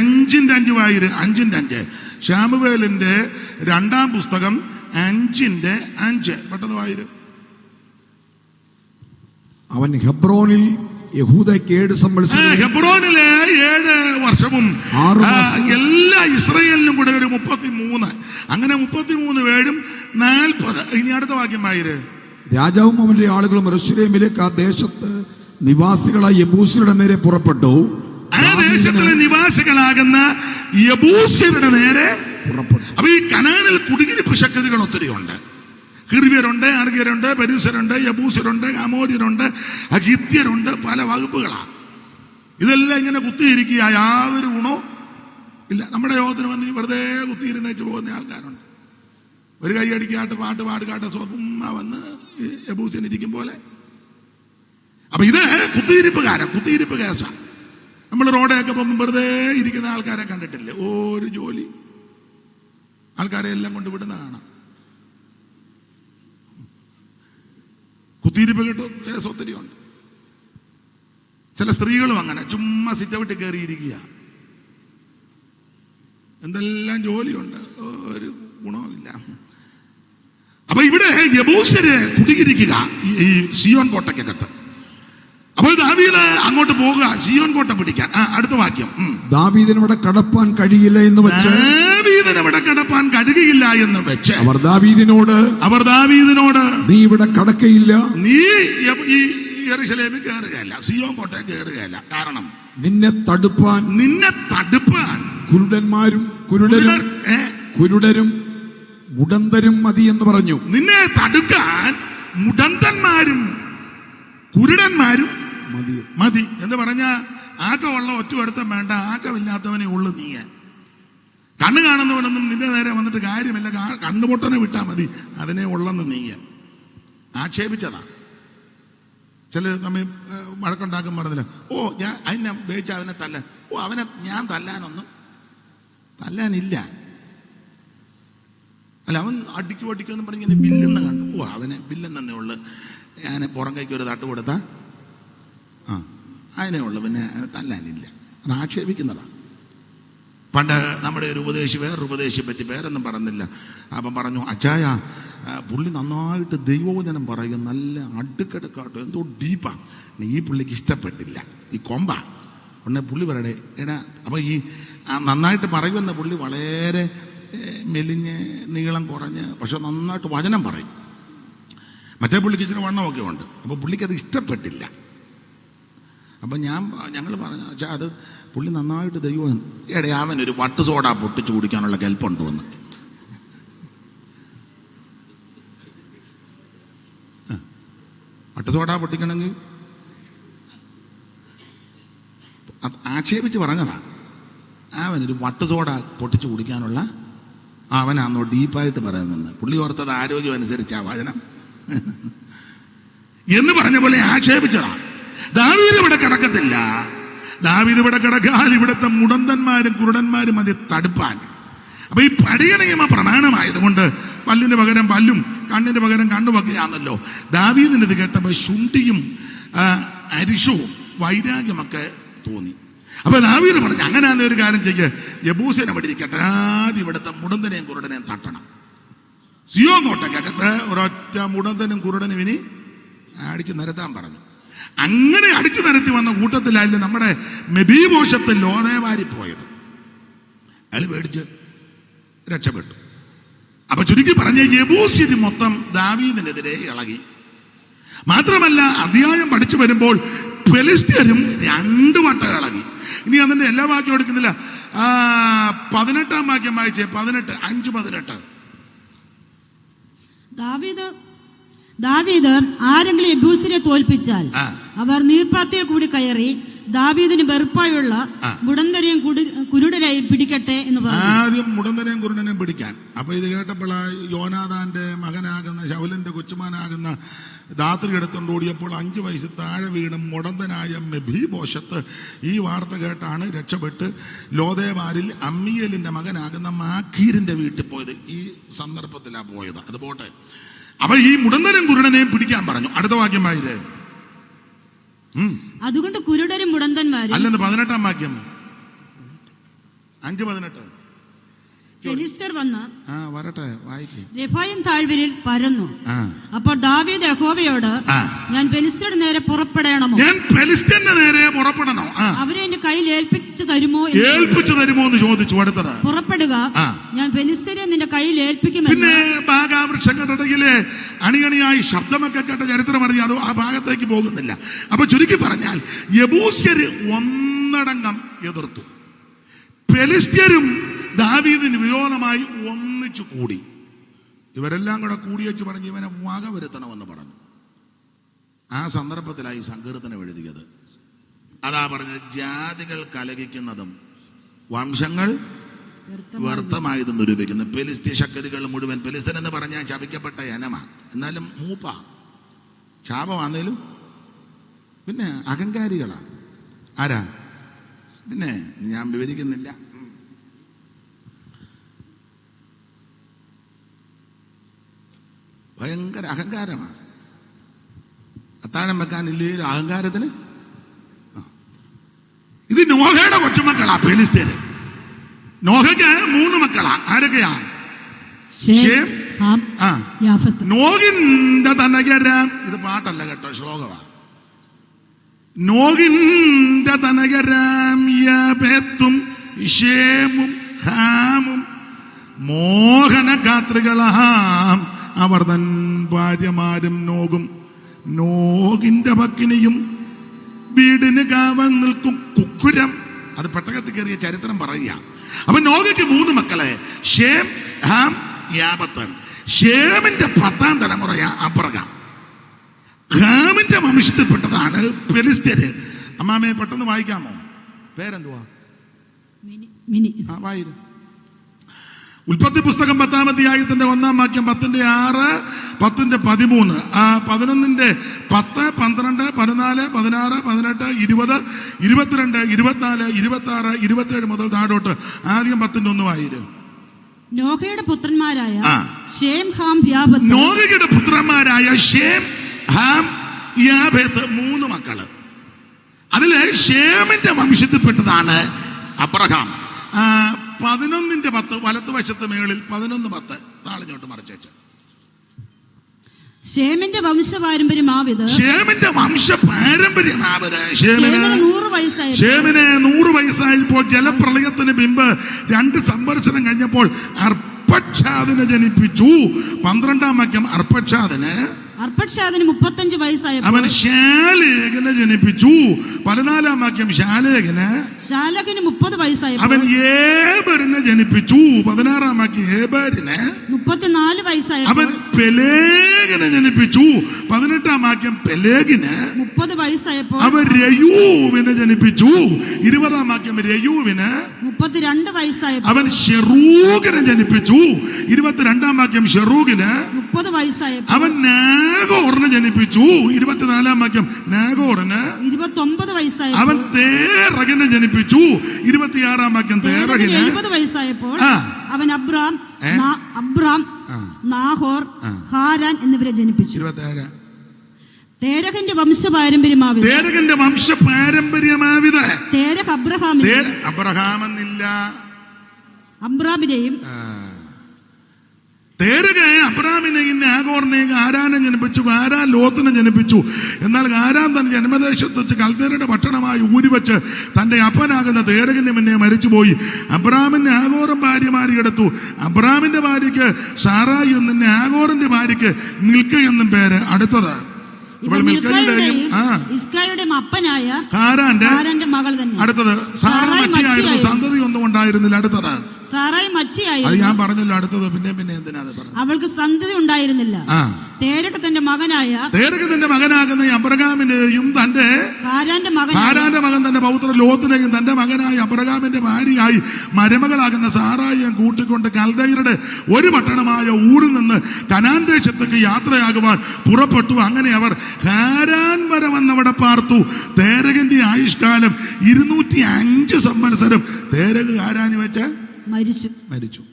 5:5 വായിര്. 5:5 ശാമുവേലിന്റെ 2-ാം പുസ്തകം 5:5 പെട്ടെന്ന് വായിര്. അവൻ ഹെബ്രോനിൽ യഹൂദയ്ക്ക് 7 സംവത്സരം, ഹെബ്രോനിലെ 7 വർഷവും എല്ലാ ഇസ്രായേലിനും കൂടെ ഒരു 33. അങ്ങനെ 33 7 40. ഇനി അടുത്ത വാക്യം വായിര്. രാജാവും അവന്റെ ആളുകളും യെരൂശലേമിലേക്ക് ആ ദേശത്ത് നിവാസികളായ യെബൂസ്യരുടെ നേരെ പുറപ്പെട്ടു. ആ ദേശത്തിലെ നിവാസികളാകുന്ന യെബൂസ്യരുടെ നേരെ പുറപ്പെട്ടു. അപ്പൊ ഈ കനാനിൽ കുടിയിരിപ്പ് ശക്തികൾ ഒത്തിരി ഉണ്ട്. ഹിർവ്യരുണ്ട്, അർഗ്യരുണ്ട്, പെരിസരുണ്ട്, യബൂസ്യരുണ്ട്, അമോര്യരുണ്ട്, ഹിത്യരുണ്ട്, പല വകുപ്പുകളാണ്. ഇതെല്ലാം ഇങ്ങനെ കുത്തിയിരിക്കുക, യാതൊരു ഗുണവും ഇല്ല. നമ്മുടെ യോഗത്തിന് വന്ന് വെറുതെ കുത്തിയിരുന്നേച്ച് പോകുന്ന ആൾക്കാരുണ്ട്. ഒരു കൈയടിക്കാട്ട് പാട്ട് പാടുകാട്ട് സ്വപ്ന വന്ന് യബൂസ്യൻ ഇരിക്കും പോലെ. അപ്പൊ ഇത് കുത്തിയിരിപ്പ് കേസാണ്. നമ്മൾ റോഡൊക്കെ പോകുമ്പോൾ വെറുതെ ഇരിക്കുന്ന ആൾക്കാരെ കണ്ടിട്ടില്ലേ? ഒരു ജോലി ആൾക്കാരെ എല്ലാം കൊണ്ട് വിടുന്ന കാണാം. കുത്തിയിരിപ്പ് കേട്ടോ കേസ് ഒത്തിരി ഉണ്ട്. ചില സ്ത്രീകളും അങ്ങനെ ചുമ്മാ സിറ്റൗട്ടിൽ കയറിയിരിക്കുക. എന്തെല്ലാം ജോലിയുണ്ട്, ഒരു ഗുണവുമില്ല. അപ്പൊ ഇവിടെ യെബൂസ്യര് കുടിയിരിക്കുക ഈ സിയോൻ കോട്ടയ്ക്കകത്ത്. അപ്പോൾ ദാവീദ് അങ്ങോട്ട് പോകുക സിയോൻ കോട്ട പിടിക്കാൻ. അടുത്ത വാക്യം, ദാവീദിനവിടെ കടപ്പാൻ കഴിയില്ല എന്ന് വെച്ച് ദാവീദിനവിടെ കടപ്പാൻ കഴിയുകയില്ല എന്ന് വെച്ച് അവർ ദാവീദിനോട് നീ ഇവിടെ കടക്കയില്ല, നീ ഈ യെരൂശലേമിൽ കയറുകയല്ല, സിയോൻ കോട്ടയിൽ കയറുകയല്ല. കാരണം നിന്നെ തടുപ്പാൻ കുരുടരും മുടന്തരും മതി എന്ന് പറഞ്ഞു. നിന്നെ തടുക്കാൻ മുടന്തന്മാരും കുരുടന്മാരും മതി എന്ന് പറഞ്ഞ ആക്കമുള്ള ഒറ്റ ഒരുത്തം വേണ്ട, ആക്കമില്ലാത്തവനെ ഉള്ളു നീ. കണ്ണ് കാണുന്നവനൊന്നും നിന്റെ നേരെ വന്നിട്ട് കാര്യമില്ല, കണ്ണുപൊട്ടനെ വിട്ടാൽ മതി, അതിനെ ഉള്ളെന്ന് നീ ആക്ഷേപിച്ചതാ. ചില തമ്മിൽ വഴക്കുണ്ടാക്കും പറഞ്ഞില്ല, ഞാൻ അതിനെ ഉപയോഗിച്ച അവനെ തല്ലാൻ. അവനെ ഞാൻ തല്ലാനില്ല, അല്ല അവൻ അടിക്കുമെന്ന് പറഞ്ഞ് ഇങ്ങനെ ബില്ലെന്ന് കണ്ടു. അവനെ ബില്ലെന്നേ ഉള്ളു, ഞാൻ പുറം കൈക്ക് ഒരു തട്ട് കൊടുത്താ അതിനേ ഉള്ളു, പിന്നെ തല്ലാനില്ല. അത് ആക്ഷേപിക്കുന്നതാണ്. പണ്ട് നമ്മുടെ ഒരു വേറൊരു ഉപദേശിയെ പറ്റി പേരൊന്നും പറഞ്ഞില്ല. അപ്പം പറഞ്ഞു, അച്ചായ പുള്ളി നന്നായിട്ട് ദൈവവചനം പറയും, നല്ല അടുക്കടുക്കാട്ടോ, എന്തോ ഡീപ്പാ, ഈ പുള്ളിക്ക് ഇഷ്ടപ്പെട്ടില്ല, ഈ കൊമ്പ ഉടനെ പുള്ളി പറയണേ എടാ. അപ്പം ഈ നന്നായിട്ട് പറയുമെന്ന പുള്ളി വളരെ മെലിഞ്ഞ് നീളം കുറഞ്ഞ് പക്ഷെ നന്നായിട്ട് വചനം പറയും. മറ്റേ പുള്ളിക്ക് ഇച്ചിരി വണ്ണമൊക്കെ ഉണ്ട്. അപ്പോൾ പുള്ളിക്കത് ഇഷ്ടപ്പെട്ടില്ല. അപ്പം ഞങ്ങൾ പറഞ്ഞു, വെച്ചാൽ അത് പുള്ളി നന്നായിട്ട് ദൈവം അവനൊരു വട്ട് സോഡ പൊട്ടിച്ചു കുടിക്കാനുള്ള കെൽപ്പുണ്ടോ എന്ന്. വട്ട് സോഡ പൊട്ടിക്കണമെങ്കിൽ ആക്ഷേപിച്ച് പറഞ്ഞതാ. അവനൊരു വട്ട് സോഡ പൊട്ടിച്ചു കുടിക്കാനുള്ള അവനാന്നോ ഡീപ്പായിട്ട് പറയുന്നത്. പുള്ളി ഓർത്തത് ആരോഗ്യം അനുസരിച്ചാ വചനം എന്ന് പറഞ്ഞ പോലെ ആക്ഷേപിച്ചതാ. ദാവീദ് ഇവിടെ കിടക്കത്തില്ല. ദാവീദ് ഇവിടെ കിടക്കാൻ ഇവിടുത്തെ മുടന്തന്മാരും കുരുടന്മാരും അത് തടുപ്പാൻ. അപ്പൊ ഈ പഴയ നിയമ പ്രമാണമായതുകൊണ്ട് പല്ലിന് പകരം പല്ലും കണ്ണിന് പകരം കണ്ണുമൊക്കെയാണല്ലോ. ദാവീദിന് ഇത് കേട്ടപ്പോൾ ശുണ്ഠിയും അരിശവും വൈരാഗ്യമൊക്കെ തോന്നി. അപ്പൊ ദാവീദ് പറഞ്ഞു, അങ്ങനെ ഒരു കാര്യം ചെയ്യ്, യെബൂസ്യനെ പഠിക്കട്ടെ, ആദ്യം ഇവിടുത്തെ മുടന്തനെയും കുരുടനെയും തട്ടണം. സിയോൻ കോട്ടയ്ക്കകത്ത് ഒരൊറ്റ മുടന്തനും കുരുടനും ഇനി അടിച്ചു നിരത്താൻ പറഞ്ഞു. അങ്ങനെ അടിച്ചു നിരത്തി വന്ന കൂട്ടത്തിലായിരുന്നു നമ്മുടെ മെബീബോശത്ത് ലോദേവാരി പോയത്. അയാൾ പേടിച്ച് രക്ഷപ്പെട്ടു. അപ്പൊ ചുരുക്കി പറഞ്ഞ യെബൂസ്യര് മൊത്തം ദാവീദിനെതിരെ ഇളകി. മാത്രമല്ല അധ്യായം പഠിച്ചു വരുമ്പോൾ ഫെലിസ്ത്യരും 2 വട്ടം ഇളകി. ഇനി അതിന്റെ എല്ലാ വാക്യം എടുക്കുന്നില്ല. 18-ാം വാക്യം വായിച്ചേ. 5:18. ദാവീദ് ആരെങ്കിലും യെബൂസ്യരെ തോൽപ്പിച്ചാൽ അവർ നീർപ്പാത്തിയിൽ കൂടി കയറി ദാവീദിന് വെറുപ്പായുള്ള മുടന്തരെയും കുരുടരെയും പിടിക്കട്ടെ എന്ന് പറഞ്ഞു. ആദ്യം മുടന്തരെയും കുരുടനെയും പിടിക്കാൻ. അപ്പൊ ഇത് കേട്ടപ്പോൾ യോനാഥാന്റെ മകനാകുന്ന ശൗലിന്റെ കൊച്ചുമാനാകുന്ന ദാത്രി എടുത്തുകൊണ്ട് ഓടിയപ്പോൾ 5 വയസ്സ് താഴെ വീണും മുടന്തനായ മെബീബോശത്ത് ഈ വാർത്ത കേട്ടാണ് രക്ഷപ്പെട്ട് ലോദേവാരിൽ അമ്മിയേലിന്റെ മകനാകുന്ന മാഖീരിന്റെ വീട്ടിൽ പോയത്. ഈ സന്ദർഭത്തിലാണ് പോയത്. അത് പോട്ടെ. അപ്പൊ ഈ മുടന്തനും കുരുടനെയും പിടിക്കാൻ പറഞ്ഞു. അടുത്ത വാക്യം വായില്ലേ. അതുകൊണ്ട് കുരുടരും മുടന്തന്മാരും അല്ലെന്ന് 18-ാം വാക്യം 5:18. ഫെലിസ്ത്യർ വന്ന് വരട്ടെ വായിക്കേ. രെഫായീം താഴ്വരയിൽ പരന്നു. അപ്പോൾ ദാവീദ് യഹോവയോട്, ഞാൻ ഫെലിസ്ത്യരുടെ നേരെ പുറപ്പെടണമോ? അവരെ എന്റെ കയ്യിൽ ഏൽപ്പിച്ചു തരുമോ എന്ന് ചോദിച്ചു. അടുത്തത്, പുറപ്പെടുക, ഞാൻ ഫെലിസ്ത്യരെ നിന്റെ കയ്യിൽ ഏൽപ്പിക്കുമെന്ന്. പിന്നെ ബാഗാവൃക്ഷങ്ങളുടെ ഇടയിലെ അണിയണിയായി ശബ്ദമൊക്കെ കേട്ട ചരിത്രം അറിയാതെ ആ ഭാഗത്തേക്ക് പോകുന്നില്ല. അപ്പൊ ചുരുക്കി പറഞ്ഞാൽ യെബൂസ്യര് ഒന്നടങ്കം എതിർത്തു. ഫെലിസ്ത്യരും ദാവീദിന് വിരോധമായി ഒന്നിച്ചു കൂടി. ഇവരെല്ലാം കൂടെ കൂടിവെച്ച് പറഞ്ഞ് ഇവനെ വക വരുത്തണമെന്ന് പറഞ്ഞു. ആ സന്ദർഭത്തിലായി സങ്കീർത്തനം എഴുതിയത്. അതാ പറഞ്ഞത്, ജാതികൾ കലഹിക്കുന്നതും വംശങ്ങൾ വ്യർത്ഥമായത് നിരൂപിക്കുന്നു. ഫെലിസ്ത്യ ശക്തികൾ മുഴുവൻ, ഫെലിസ്ത്യൻ എന്ന് പറഞ്ഞാൽ ശപിക്കപ്പെട്ട ഇനമാ, എന്നാലും മൂപ്പ ശാപമാന്നേലും പിന്നെ അഹങ്കാരികളാ. ആരാ? പിന്നെ ഞാൻ വിവരിക്കുന്നില്ല. ഭയങ്കര അഹങ്കാരമാണ്. അത്താഴം വെക്കാനില്ലേ അഹങ്കാരത്തിന്. ഇത് നോഹയുടെ കൊച്ചുമക്കളാ ഫെലിസ്തീന്. നോഹയ്ക്ക് 3 മക്കളാ. ആരൊക്കെയാ? ശേം, ഹാം, ആ, യാഫത്ത്. നോഹിന്റെ തനകരം. ഇത് പാട്ടല്ല കേട്ടോ, ശ്ലോകമാ. നോഹിന്റെ തനകരം യാഫത്തും ശേമും ഹാമും മോഹനഗാത്രികളാം അവർ തൻ ഭാര്യമാരും നോകും. നോകിന്റെ പക്കിനിയും വീടിന് കാവൽ നിൽക്കും കുക്കുരം. അത് പെട്ടകത്തിൽ കയറിയ ചരിത്രം പറയുക. അപ്പൊ നോഗയ്ക്ക് 3 മക്കളെ, ശേം, ഹാം, യാഫത്ത്. ശേമിന്റെ 10ാം തലമുറയാ അബ്രഹാം. ഹാമിന്റെ വംശത്തിൽപ്പെട്ടതാണ് ഫെലിസ്ത്യര്. അമ്മാമയെ പെട്ടെന്ന് വായിക്കാമോ? പേരെന്തുവാ? മിനി. വായിരു. ഉൽപ്പത്തി പുസ്തകം 10-ാം അധ്യായത്തിന്റെ 1-ാം വാക്യം 10-ന്റെ 6, 10-ന്റെ 13, 11-ന്റെ 10, 12, 14, 16, 18, 20, 22, 24, 26, 27 മുതൽ താഴോട്ട് ആദ്യം 10-ന്റെ 1 വായിരു. നോഹയുടെ പുത്രന്മാരായ ശേം, ഹാം, യാഫത്ത്. നോഹയുടെ പുത്രന്മാരായ ശേം, ഹാം, യാഫത്ത് 3 മക്കള്. അതില് ശേമിന്റെ വംശത്തിൽപ്പെട്ടതാണ് അബ്രഹാം. 11-ന്റെ 10 വലത്തുവശത്ത് മേളിൽ 11-10 താളിഞ്ഞോട്ട് മറിച്ചു. ശേമിന്റെ വംശപാരമ്പര്യമാവിത്. ശേമിന്റെ വംശപാരമ്പര്യമാവിത്. ശേമിന് 100 വയസ്സായി. ശേമിന് 100 വയസ്സായപ്പോൾ ജലപ്രളയത്തിന് മുമ്പ് 2 സംവത്സരം കഴിഞ്ഞപ്പോൾ അർപ്പക്ഷാദിനെ ജനിപ്പിച്ചു. 12-ാം വാക്യം അർപ്പക്ഷാദിന് 35 വയസ്സായപ്പോൾ അവൻ ശാലേഖനെ ജനിപ്പിച്ചു. 14-ാം വാക്യം ശാലേഖന് 30 വയസ്സായപ്പോൾ അവൻ ഏബരിനെ ജനിപ്പിച്ചു. 16-ാം വാക്യം ഏബരിന് 34 വയസ്സായപ്പോൾ അവൻ പെലേഗിനെ ജനിപ്പിച്ചു. 18-ാം വാക്യം പെലേഗിന് 30 വയസ്സായപ്പോൾ അവൻ രയൂവിനെ ജനിപ്പിച്ചു. 20-ാം വാക്യം രയൂവിന് 32 വയസ്സായപ്പോൾ അവൻ ഷെറൂഗിനെ ജനിപ്പിച്ചു. 22-ാം വാക്യം ഷെറൂഗിന് 30 വയസ്സായപ്പോൾ അവൻ നാഗോറിനെ ജനിപ്പിച്ചു. 24-ാം വാക്യം നാഗോറിന് 29 വയസ്സായപ്പോൾ അവൻ തേറകിനെ ജനിപ്പിച്ചു. 26-ാം വാക്യം തേറകിന് 70 വയസ്സായപ്പോൾ അവൻ അബ്രാം, നാഹോർ, ഹാരാൻ എന്നിവരെ ജനിപ്പിച്ചു. 27 തേരഹിന്റെ വംശപാരമ്പര്യമാവിത്. തേരകിന്റെ വംശപാരമ്പര്യമാവിത്. തേരഹ് അബ്രഹാമിനെയും അബ്രഹാമെന്നില്ല, അബ്രാമിനെയും തേരക അബ്രാമിനെയും നാഗോറിനെയും ആരാനെ ജനിപ്പിച്ചു. ആരാൻ ലോത്തിനെ ജനിപ്പിച്ചു. എന്നാൽ ആരാൻ തന്റെ ജന്മദേശത്ത് വെച്ച് കൽദേരുടെ പട്ടണമായി ഊരിവെച്ച് തന്റെ അപ്പനാകുന്ന തേരകിന്റെ മുന്നേ മരിച്ചുപോയി. അബ്രാമിന് നാഗോറും ഭാര്യമാരി എടുത്തു. അബ്രാമിന്റെ ഭാര്യയ്ക്ക് സാറായി എന്നും നാഗോറിന്റെ ഭാര്യയ്ക്ക് മിൽക്ക എന്നും പേര്. അടുത്തത് ഇസ്കായുടെയും അപ്പനായ ഹാരാന്റെ മകൾ തന്നെ. അടുത്തത് സാറ മച്ചിയായിരുന്നു, സന്തതി ഒന്നും ഉണ്ടായിരുന്നില്ല. അടുത്തത് സാറായി മച്ചിയായിരുന്നു. അത് ഞാൻ പറഞ്ഞല്ലോ. അടുത്തത് പിന്നെ എന്തിനാ പറഞ്ഞത്? അവൾക്ക് സന്തതി ഉണ്ടായിരുന്നില്ല. തേരക്ക് തന്റെ മകനാകുന്ന അബ്രഹാമിനെയും തന്റെ ഹാരാന്റെ മകൻ തന്റെ പൗത്ര ലോത്തിനെയും തന്റെ മകനായ അബ്രഹാമിന്റെ ഭാര്യയായി മരുമകളാകുന്ന സാറായിയും കൂട്ടിക്കൊണ്ട് കൽദയരുടെ ഒരു പട്ടണമായ ഊരിൽ നിന്ന് കനാൻ ദേശത്തേക്ക് യാത്രയാകുവാൻ പുറപ്പെട്ടു. അങ്ങനെ അവർ ഹാരാൻ വരെ വന്നവിടെ പാർത്തു. തേരകിന്റെ ആയുഷ്കാലം 205 സംവത്സരം. തേരക് ഹാരാനി വെച്ച് മരിച്ചു.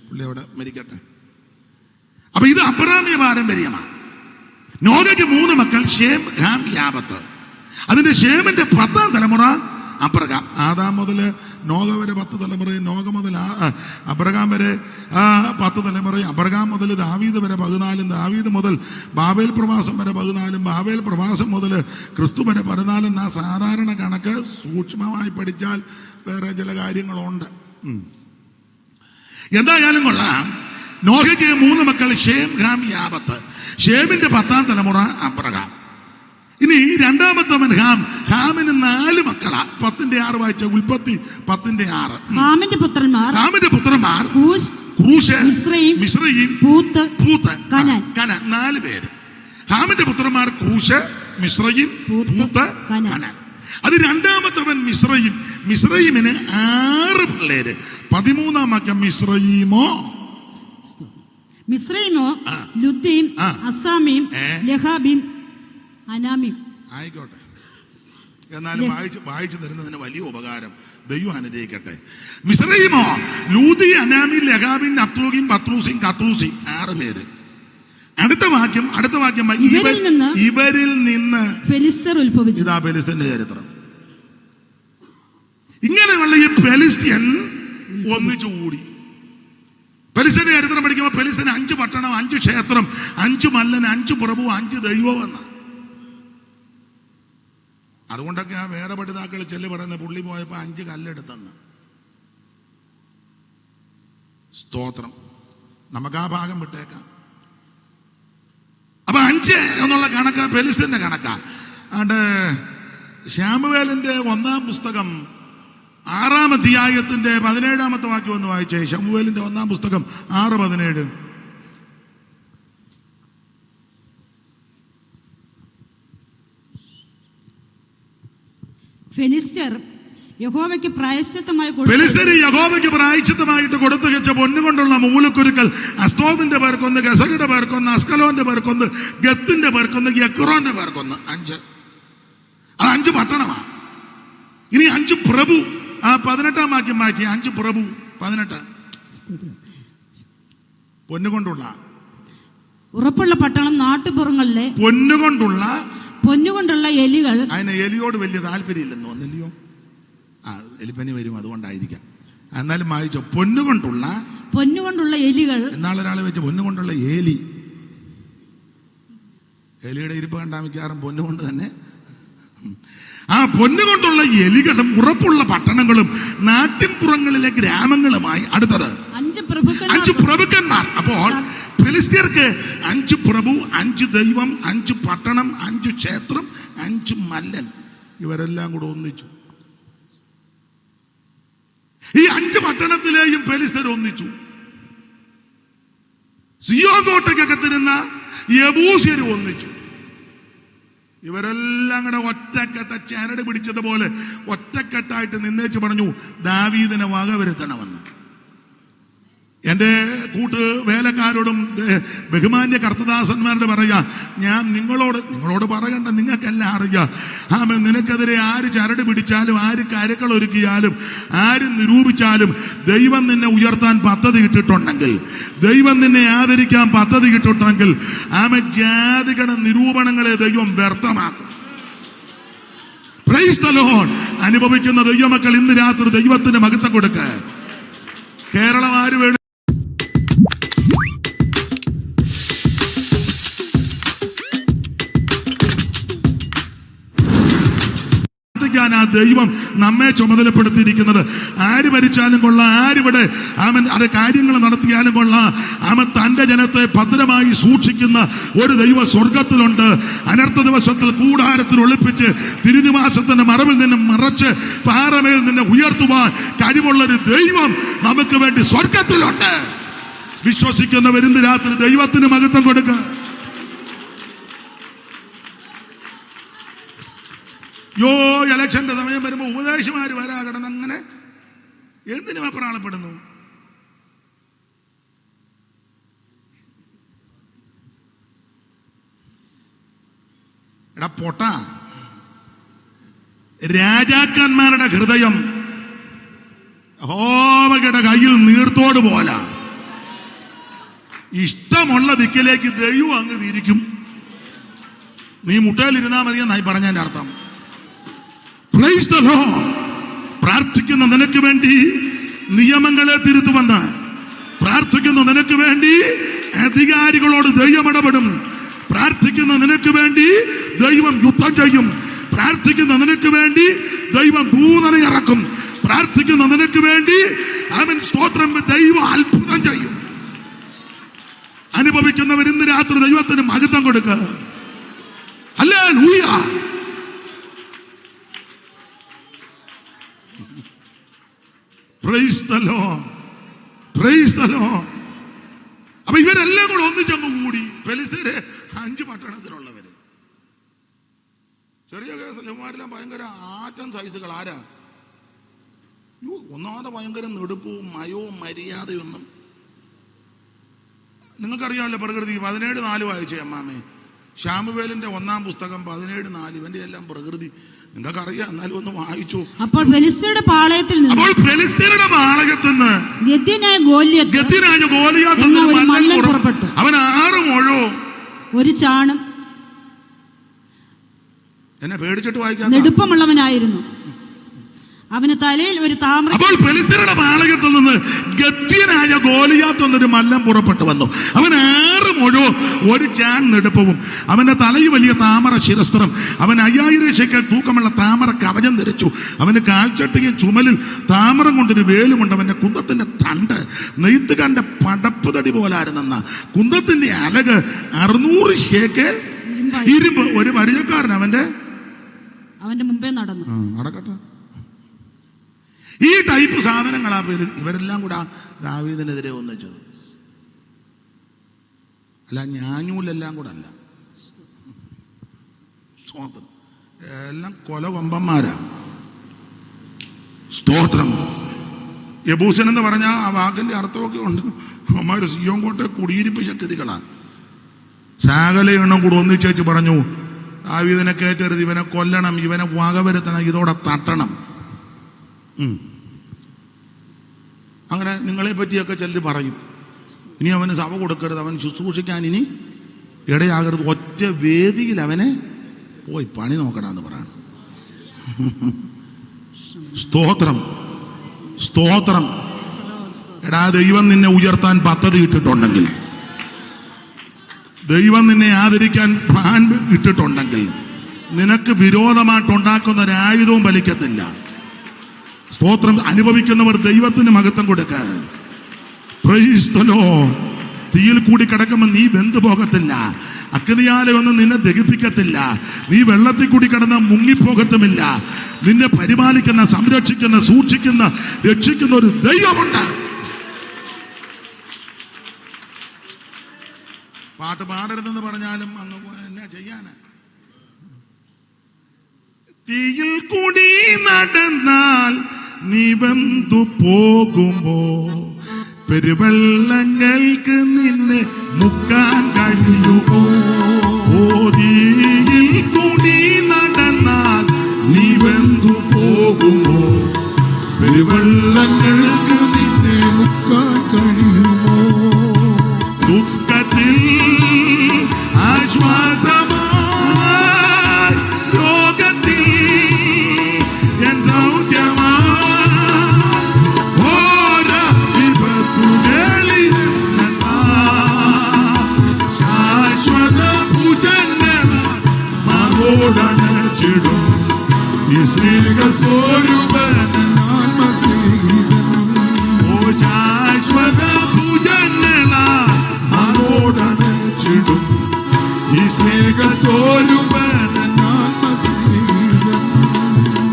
പുള്ളി അവിടെ മരിക്കട്ടെ. അപ്പൊ ഇത് അബ്രാമ്യ പാരമ്പര്യമാണ്. നോഹയ്ക്ക് 3 മക്കൾ, ശേം, ഹാം, യാഫത്ത്. അതിന്റെ ശേമിന്റെ 10ാം തലമുറ അബ്രഹാം. ആദാം മുതൽ നോഹ വരെ 10 തലമുറയും, നോഹ മുതൽ അബ്രഹാം വരെ 10 തലമുറയും, അബ്രഹാം മുതൽ ദാവീദ് വരെ 14, ദാവീദ് മുതൽ ബാബേൽ പ്രവാസം വരെ 14, ബാബേൽ പ്രവാസം മുതൽ ക്രിസ്തു വരെ 14. ആ സാധാരണ കണക്ക് സൂക്ഷ്മമായി പഠിച്ചാൽ വേറെ ചില കാര്യങ്ങളുണ്ട്. എന്തായാലും കൊള്ളാം. നോഹയ്ക്ക് 3 മക്കൾ, ശേം, ഹാം, യാഫത്ത്. ശേമിന്റെ 10ാം തലമുറ അബ്രഹാം. ഇനി രണ്ടാമത്തവൻ ഹാം. ഹാമിന് 4 മക്കളാ. 10-ന്റെ 6 വായിച്ച ഉൽപ്പത്തി 10-ന്റെ 6. ഹാമിന്റെ പുത്രന്മാർ കൂശ്, മിസ്രയീം, പൂത്ത്, കനാൻ. 4 പേര്. ഹാമിന്റെ പുത്രന്മാർ കൂശ്, മിസ്രയീം, പൂത്ത്, കനാൻ. അത് രണ്ടാമത്തവൻ മിസ്രയീം. മിസ്രയീമിന് 6 പിള്ളേര്. 13-ാം വാക്യം മിസ്രയീമോ ലുദ്ദീം, അസാമീം, ലഹാബീം, അനാമീം. ആയിക്കോട്ടെ. എന്നാലും വായിച്ചു തരുന്നതിന് വലിയ ഉപകാരം ദൈവം അനുഗ്രഹിക്കട്ടെ. മിസ്രയീമോ, ലൂദി, അനാമീം, ലഹാബീം, അത്ലൂഗീം, പത്ലൂസീം, കത്ലൂസീം. 6 പേര്. അടുത്ത വാക്യം ഇവരിൽ നിന്ന് ഫെലിസ്തർ ഉത്ഭവിച്ചു. ഇതാ ഫെലിസ്തീന്റെ ചരിത്രം. ഇങ്ങനെയുള്ള ഈ ഫെലിസ്ത്യൻ ഒന്നിച്ചു കൂടി. ഫെലിസ്ത്യന്റെ ചരിത്രം പഠിക്കുമ്പോൾ ഫെലിസ്ത്യന് 5 പട്ടണം, 5 ക്ഷേത്രം, 5 മല്ലൻ, 5 പ്രഭു, 5 ദൈവം എന്ന. അതുകൊണ്ടൊക്കെ ആ വേറെ പഠിതാക്കൾ ചെല്ലു പറയുന്ന പുള്ളി പോയപ്പോ 5 കല്ലെടുത്തെന്ന്. സ്തോത്രം. നമുക്ക് ആ ഭാഗം വിട്ടേക്കാം. അപ്പൊ 5 എന്നുള്ള കണക്ക് ഫെലിസ്ത്യന്റെ കണക്കാ. അതുകൊണ്ട് ശമൂവേലിന്റെ 1-ാം പുസ്തകം 6-ാം അധ്യായത്തിന്റെ 17-ാമത്തെ വാക്യം ഒന്ന് വായിച്ചേ. ശമൂവേലിന്റെ 1-ാം പുസ്തകം 6:17. ഫെലിസ്ത്യർ യഹോവയ്ക്ക് പ്രായശ്ചിത്തമായി കൊടുത്തു വെച്ച പൊന്നുകൊണ്ടുള്ള മൂലക്കുരുക്കൾ അസ്തോദിന്റെ പേർക്കൊന്ന്, ഗസയുടെ പേർക്കൊന്ന്, അസ്കലോന്റെ പേർക്കൊന്ന്, ഗത്തിന്റെ പേർക്കൊന്ന്, യക്രോന്റെ പേർക്കൊന്ന്. 5 അത് 5 പട്ടണമാണ്. ഇനി 5 പ്രഭു. ആ 18-ാം വാക്യം വായിച്ചേ. 5 പ്രഭു 18. പൊന്നുകൊണ്ടുള്ള ഉറപ്പുള്ള പട്ടണം നാട്ടുപുറങ്ങളിലെ പൊന്നുകൊണ്ടുള്ള എലികൾ. അതിന് എലിയോട് വലിയ താല്പര്യമില്ലെന്ന് വന്നില്ലയോ? എലിപ്പനി വരും, അതുകൊണ്ടായിരിക്കാം. എന്നാലും വായിച്ചോ. പൊന്നുകൊണ്ടുള്ള എലികൾ. എന്നാളൊരാളെ വെച്ച് പൊന്നുകൊണ്ടുള്ള എലിയുടെ ഇരിപ്പ് കണ്ടാൽ മിക്കവാറും പൊന്നുകൊണ്ട് തന്നെ. ആ പൊന്നുകൊണ്ടുള്ള എലികളും ഉറപ്പുള്ള പട്ടണങ്ങളും നാട്ടിൻപുറങ്ങളിലെ ഗ്രാമങ്ങളുമായി. അടുത്തത് 5 പ്രഭുക്കന്മാർ. അപ്പോൾ ഫെലിസ്ത്യർക്ക് 5 പ്രഭു, 5 ദൈവം, 5 പട്ടണം, 5 ക്ഷേത്രം, 5 മല്ലൻ. ഇവരെല്ലാം കൂടെ ഒന്നിച്ചു. ഈ 5 പട്ടണത്തിലെയും ഫെലിസ്ത്യർ ഒന്നിച്ചു. സിയോൻ കോട്ടയ്ക്കകത്തിരുന്ന യെബൂസ്യർ ഒന്നിച്ചു. ഇവരെല്ലാം കൂടെ ഒറ്റക്കെട്ട ചരട് പിടിച്ചതുപോലെ ഒറ്റക്കെട്ടായിട്ട് നിന്നേച്ച് പറഞ്ഞു, ദാവീദിനെ വകവരുത്തണമെന്ന്. എൻ്റെ വേലക്കാരോടും ബഹുമാന്യ കർത്തദാസന്മാരോട് പറയാ, ഞാൻ നിങ്ങളോട് പറയണ്ട, നിങ്ങൾക്കെല്ലാം അറിയാം. നിനക്കെതിരെ ആര് ചരട് പിടിച്ചാലും, ആര് കരുക്കൾ ഒരുക്കിയാലും, ആര് നിരൂപിച്ചാലും, ദൈവം നിന്നെ ഉയർത്താൻ പദ്ധതി ഇട്ടിട്ടുണ്ടെങ്കിൽ, ദൈവം നിന്നെ ആദരിക്കാൻ പദ്ധതി ഇട്ടിട്ടുണ്ടെങ്കിൽ, ജാതികളുടെ നിരൂപണങ്ങളെ ദൈവം വ്യർത്ഥമാക്കും. Praise the Lord. അനുഭവിക്കുന്ന ദൈവമക്കൾ ഇന്ന് രാത്രി ദൈവത്തിന് മഹത്വം കൊടുക്ക. കേരളം ആര് വേണം? ആ ദൈവം നമ്മെ ചുമതലപ്പെടുത്തിയിരിക്കുന്നത്. ആര് ഭരിച്ചാലും കൊള്ളാം, ആരിവിടെ അത് കാര്യങ്ങൾ നടത്തിയാലും കൊള്ളാം, തന്റെ ജനത്തെ ഭദ്രമായി സൂക്ഷിക്കുന്ന ഒരു ദൈവ സ്വർഗത്തിലുണ്ട്. അനർത്ഥ ദിവസത്തിൽ കൂടാരത്തിൽ ഒളിപ്പിച്ച് തിരുനിവാസത്തിന്റെ മറവിൽ നിന്നും മറച്ച് പാറമേൽ നിന്നെ ഉയർത്തുവാൻ കഴിവുള്ളൊരു ദൈവം നമുക്ക് വേണ്ടി സ്വർഗത്തിലുണ്ട്. വിശ്വസിക്കുന്നവർ ഇന്ന് രാത്രി ദൈവത്തിന് മഹത്വം കൊടുക്കുക. ഇലക്ഷന്റെ സമയം വരുമ്പോ ഉപദേശമാര് വരാ കിടന്ന് അങ്ങനെ എന്തിനും അപ്രാളപ്പെടുന്നു? എടാ പൊട്ട, രാജാക്കന്മാരുടെ ഹൃദയം യഹോവയുടെ കയ്യിൽ നീർത്തോട് പോല. ഇഷ്ടമുള്ള ദിക്കിലേക്ക് ദൈവം അങ്ങ് തിരിക്കും. നീ മുട്ടയിലിരുന്നാ മതിയെന്നായി പറഞ്ഞതിന്റെ അർത്ഥം. Praise the Lord. പ്രാർത്ഥിക്കുന്ന നിനക്ക് വേണ്ടി നിയമങ്ങളെ തിരുത്തുമെന്ന്, പ്രാർത്ഥിക്കുന്ന നിനക്ക് വേണ്ടി അധികാരികളോട് ദൈവം ഇടപെടും. പ്രാർത്ഥിക്കുന്ന നിനക്ക് വേണ്ടി ദൈവം യുദ്ധം ചെയ്യും. പ്രാർത്ഥിക്കുന്ന നിനക്ക് വേണ്ടി ദൈവം ദൂതനെ ഇറക്കും. പ്രാർത്ഥിക്കുന്ന നിനക്ക് വേണ്ടി സ്തോത്രം ദൈവം അത്ഭുതം ചെയ്യും. അനുഭവിക്കുന്നവർ ഇന്ന് രാത്രി ദൈവത്തിന് മഹത്വം കൊടുക്കുക. Hallelujah. Praise the Lord. Praise the Lord. അപ്പൊ ഇവരെല്ലാം കൂടെ ഒന്നിച്ചങ്ങ് കൂടി. ഫെലിസ്ത്യര് 5 പട്ടണത്തിലുള്ളവര്. ചെറിയ കേസല്ല, ഇവന്മാരെല്ലാം ഭയങ്കര ആറ്റം സൈസുകൾ. ആരാ? ഒന്നാമത് ഭയങ്കര നെടുപ്പവും മയവും മര്യാദയൊന്നും. നിങ്ങൾക്കറിയാമല്ലോ പ്രകൃതി. 17:4 വായിച്ചേ അമ്മാമേ. ശമൂവേലിന്റെ 1-ാം പുസ്തകം 17:4. ഇവന്റെ എല്ലാം പ്രകൃതി നിങ്ങൾക്കറിയാം, എന്നാലും ഒന്ന് വായിച്ചു. അപ്പോൾ ഫെലിസ്ത്യരുടെ പാളയത്തിൽ നിന്ന് ഗത്യനായ ഗോലിയാത്ത് പുറപ്പെട്ടു. അവൻ 6 മുഴോ ഒരു ചാണും എന്നെ പേടിച്ചിട്ട് വായിക്കാൻ നെടുപ്പമുള്ളവനായിരുന്നു. അവന് തലയിൽ ഒരു താമ്ര. അപ്പോൾ ഫെലിസ്ത്യരുടെ പാളയത്തിൽ നിന്ന് ഗത്യനായ ഗോലിയാത്ത് എന്നൊരു മല്ലൻ പുറപ്പെട്ടു വന്നു. അവൻ 6 മുഴവും 1 ചാൺ നെടുപ്പവും, അവന്റെ തലയിൽ വലിയ താമര ശിരസ്ത്രം, അവൻ 5000 ശേക്കൽ തൂക്കമുള്ള താമര കവചം ധരിച്ചു. അവന് കാൽച്ചട്ടിയും ചുമലിൽ താമരം കൊണ്ടൊരു വേലുമുണ്ട്. അവന്റെ കുന്തത്തിന്റെ തണ്ട് നെയ്ത്തുകാരന്റെ പടപ്പ് തടി പോലായിരുന്നെന്ന കുന്തത്തിന്റെ അലക് 600 ശേക്കൽ ഇരുമ്പ്. ഒരു പരിചയക്കാരൻ അവന്റെ മുമ്പേ നടക്കട്ടെ. ഈ ടൈപ്പ് സാധനങ്ങളാ പേര് ഇവരെല്ലാം കൂടെ ദാവീദിനെതിരെ ഒന്നിച്ചത്. അല്ല, ഞാനൂലെല്ലാം കൂടെ അല്ല, സ്തോത്രം, എല്ലാം കൊലവമ്പന്മാരാ. സ്തോത്രം. യബൂസൻ എന്ന് പറഞ്ഞാൽ ആ വാക്കിന്റെ അർത്ഥമൊക്കെ ഉണ്ട്. അവന്മാര് സിയോൻ കോട്ടെ കുടിയിരിപ്പ് ശക്തികളാണ്. ശാകല എണ്ണം കൂടെ ഒന്നിച്ചേച്ച് പറഞ്ഞു, ദാവീദിനെ കയറ്റരുത്, ഇവനെ കൊല്ലണം, ഇവനെ വകവരുത്തണം, ഇതോടെ തട്ടണം. അങ്ങനെ നിങ്ങളെ പറ്റിയൊക്കെ ചിലർ പറയും. ഇനി അവന് സഭ കൊടുക്കരുത്, അവൻ ശുശ്രൂഷിക്കാൻ ഇനി ഇടയാകരുത്, ഒറ്റ വേദിയിൽ അവനെ പോയി പണി നോക്കണമെന്ന് പറയണം. സ്തോത്രം, സ്തോത്രം. എടാ, ദൈവം നിന്നെ ഉയർത്താൻ പദ്ധതി ഇട്ടിട്ടുണ്ടെങ്കിൽ, ദൈവം നിന്നെ ആദരിക്കാൻ പ്ലാൻ ഇട്ടിട്ടുണ്ടെങ്കിൽ, നിനക്ക് വിരോധമായിട്ടുണ്ടാക്കുന്ന ഒരായുധവും ഫലിക്കത്തില്ല. സ്തോത്രം. അനുഭവിക്കുന്നവർ ദൈവത്തിന് മഹത്വം കൊടുക്കുക. Praise the Lord. തീയിൽ കൂടി കിടക്കുമ്പോൾ നീ വെന്തു പോകത്തില്ല, അഗ്നിയാലെ ഒന്നും നിന്നെ ദഹിപ്പിക്കത്തില്ല, നീ വെള്ളത്തിൽ കൂടി കിടന്ന് മുങ്ങിപ്പോകത്തുമില്ല. നിന്നെ പരിപാലിക്കുന്ന, സംരക്ഷിക്കുന്ന, സൂക്ഷിക്കുന്ന, രക്ഷിക്കുന്ന ഒരു ദൈവമുണ്ട്. പാട്ട് പാടരുതെന്ന് പറഞ്ഞാലും അന്ന് എന്നാ ചെയ്യാന്? തീയിൽ കൂടി നടന്നാൽ നീ വെന്തു പോകുമ്പോ പെരുവെള്ളങ്ങൾക്ക് നിന്നെ മുക്കാൻ കഴിയുമോ? തീയിൽ കൂടി നടന്നാൽ നീ വെന്തു പോകുമ്പോ പെരുവെള്ളങ്ങൾക്ക് നിന്നെ മുക്കാൻ കഴിയുമോ? ദുഃഖത്തിൽ ആശ്വാസമായി, രോഗത്തിൽ എൻ സൗഖ്യമായി, ഓരോ വിപത്തുകളിൽ ശാശ്വത ഭുജങ്ങളാൽ മറോടണച്ചിടും ഈ സ്നേഹസ്വരൂപൻ ആത്മസ്നേഹിതൻ. ഓ ശാശ്വത ഭുജങ്ങളാൽ മറോടണച്ചിടും ഈ സ്നേഹസ്വരൂപൻ ആത്മസ്നേഹിതൻ.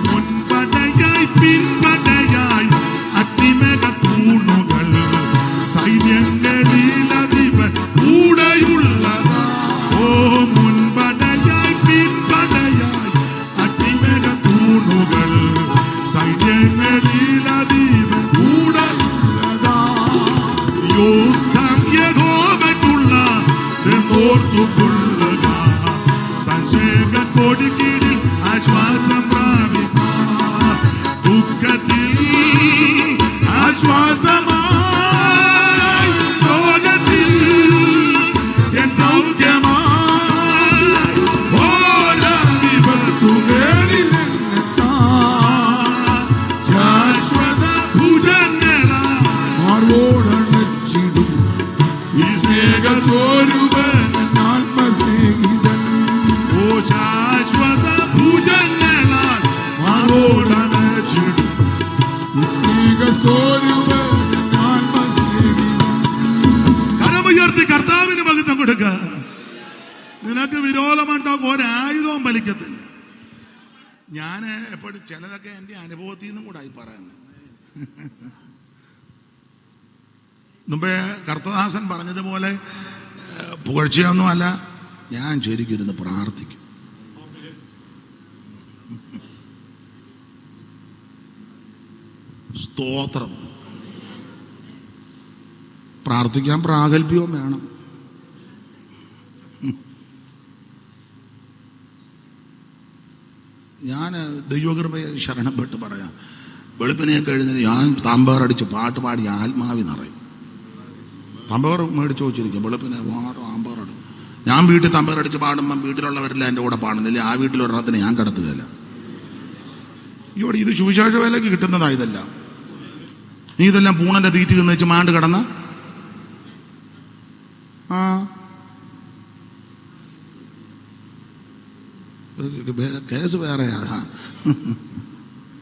മുൻപടയായി പിൻപടയായി അതിമേഘ തൂണുകൾ, സൈന്യങ്ങളിൽ അധിപൻ കൂടെയുള്ളതാ. ഓ മുൻപടയായി പിൻപടയായി അതിമേഘ തൂണുകൾ, സൈന്യങ്ങളിൽ അധിപൻ കൂടെയുള്ളതാ. യുദ്ധം യഹോവയ്ക്കുള്ള ഓർത്തുകൊള്ളുക, തൻ ശേഖ കൊടിക്കീഴിൽ ആശ്വാസം പ്രാപിക്കാം. ദുഃഖത്തിൽ ആശ്വാസമായി, രോഗത്തിൽ എൻ സൗഖ്യമായി, ഓരോ വിപത്തുകളിൽ ശാശ്വത ഭുജങ്ങളാൽ മാർവോടണച്ചിടും ഈ സ്നേഹസ്വരൂപൻ ആത്മസ്നേഹിതൻ. ഓ ശാശ്വത ഭുജങ്ങളാൽ മാറോടണച്ചിടും ഈ സ്നേഹസ്വരൂപൻ ആത്മസ്നേഹിതൻ. കരമുയർത്തി കർത്താവിന് മഹത്വം കൊടുക്ക. നിനക്ക് വിരോധമുണ്ടാകും ഒരായുധവും ഫലിക്കത്തില്ല. ഞാൻ എപ്പോഴും ചിലതൊക്കെ എൻ്റെ അനുഭവത്തിൽ നിന്നും കൂടെ ആയി പറയുന്നത്. മുമ്പേ കർത്തദാസൻ പറഞ്ഞതുപോലെ പുകഴ്ചയൊന്നും അല്ല, ഞാൻ ശരിക്കിരുന്ന് പ്രാർത്ഥിക്കും. സ്തോത്രം. പ്രാർത്ഥിക്കാൻ പ്രാഗൽഭ്യവും വേണം. ഞാൻ ദൈവകൃപയെ ശരണപ്പെട്ട് പറയാം. വെളുപ്പിനെയൊക്കെ എഴുന്നേറ്റ് ഞാൻ താമ്പാറടിച്ച് പാട്ട് പാടി ആത്മാവി നിറയും. തമ്പേർ മേടിച്ച് വെച്ചിരിക്കും. വെളുപ്പിനെ ആമ്പാറടി. ഞാൻ വീട്ടിൽ തമ്പേറടിച്ച് പാടുമ്പം വീട്ടിലുള്ളവരെല്ലാം എൻ്റെ കൂടെ പാടുന്നില്ല. ആ വീട്ടിലൊരെണ്ണത്തിന് ഞാൻ കിടത്തുകയില്ല. ഇവിടെ ഇത് സുവിശേഷ വേലയ്ക്ക് കിട്ടുന്നതാ ഇതെല്ലാം. നീ ഇതെല്ലാം പൂണന്റെ തീറ്റി നിന്ന് വെച്ച് മാണ്ട് കിടന്ന കേസ് വേറെയാ.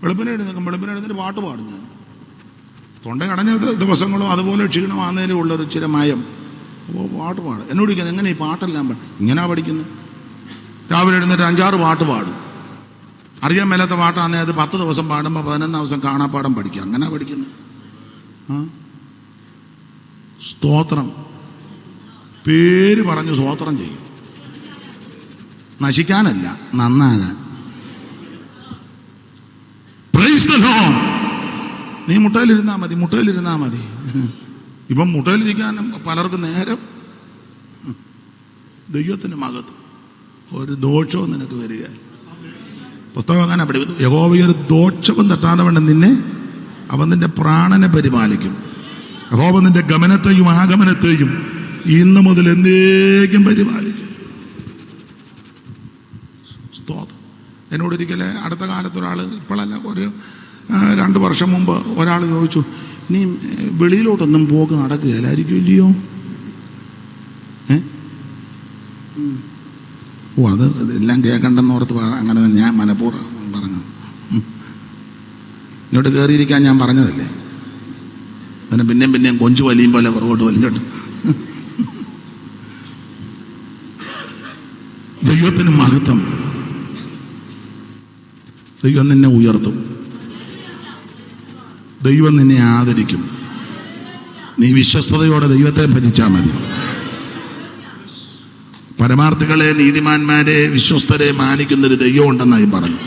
വെളുപ്പിനെഴുന്നേറ്റ് പാട്ട് പാടും ഞാൻ. തൊണ്ട അടഞ്ഞ ദിവസങ്ങളും അതുപോലെ ക്ഷീണമാകുന്നതിലും ഉള്ളൊരു ഇച്ചിരി മയം. അപ്പോൾ പാട്ട് പാടും. എന്നോട് ചോദിക്കുന്നത് എങ്ങനെ ഈ പാട്ടെല്ലാം ഇങ്ങനെയാ പഠിക്കുന്നത്? രാവിലെ എഴുന്നേറ്റ് 5-6 പാട്ട് പാടും. അറിയാൻ മേലാത്ത പാട്ടാണെ അത് 10 ദിവസം പാടുമ്പോൾ 11 ദിവസം കാണാപ്പാടം പഠിക്കുക. അങ്ങനെ പഠിക്കുന്നത്. സ്തോത്രം പേര് പറഞ്ഞു സ്തോത്രം ചെയ്യും. നശിക്കാനല്ല, നന്നാകാൻ. Praise the Lord. നീ മുട്ടയിലിരുന്നാ മതി. ഇപ്പം മുട്ടയിലിരിക്കാൻ പലർക്കും നേരം. ദൈവത്തിന് മകത്ത് ഒരു ദോഷവും നിനക്ക് വരിക. പുസ്തകം അങ്ങനെ പഠിക്കും. യഹോവയൊരു ദോഷവും തട്ടാതെ വേണ്ട നിന്നെ അവൻ നിന്റെ പ്രാണനെ പരിപാലിക്കും. യഹോവ നിന്റെ ഗമനത്തെയും ആഗമനത്തെയും ഇന്ന് മുതൽ എന്നേക്കും പരിപാലിക്കും. സ്തോത്രം. എന്നോടൊരിക്കലെ അടുത്ത കാലത്തൊരാൾ, ഇപ്പോഴല്ല, ഒരു 2 വർഷം മുമ്പ് ഒരാൾ ചോദിച്ചു, ഇനി വെളിയിലോട്ടൊന്നും പോക്ക് നടക്കുകയില്ലായിരിക്കും ഇല്ലയോ? അത് എല്ലാം കേൾക്കണ്ടെന്ന് ഓർത്ത് അങ്ങനെ ഞാൻ മനഃപൂർവ്വം പറഞ്ഞത്. ഇങ്ങോട്ട് കയറിയിരിക്കാൻ ഞാൻ പറഞ്ഞതല്ലേ. അതിനെ പിന്നെയും കൊഞ്ചു വലിയും പോലെ പുറകോട്ട് വലിഞ്ഞോട്ട്. ദൈവത്തിന് മഹത്വം. ദൈവം നിന്നെ ഉയർത്തും. ദൈവം നിന്നെ ആദരിക്കും. നീ വിശ്വസ്തയോടെ ദൈവത്തെ ഭജിച്ചാൽ മതി. പരമാർത്ഥികളെ, നീതിമാന്മാരെ, വിശ്വസ്തരെ മാനിക്കുന്നൊരു ദൈവം ഉണ്ടെന്നായി പറഞ്ഞു.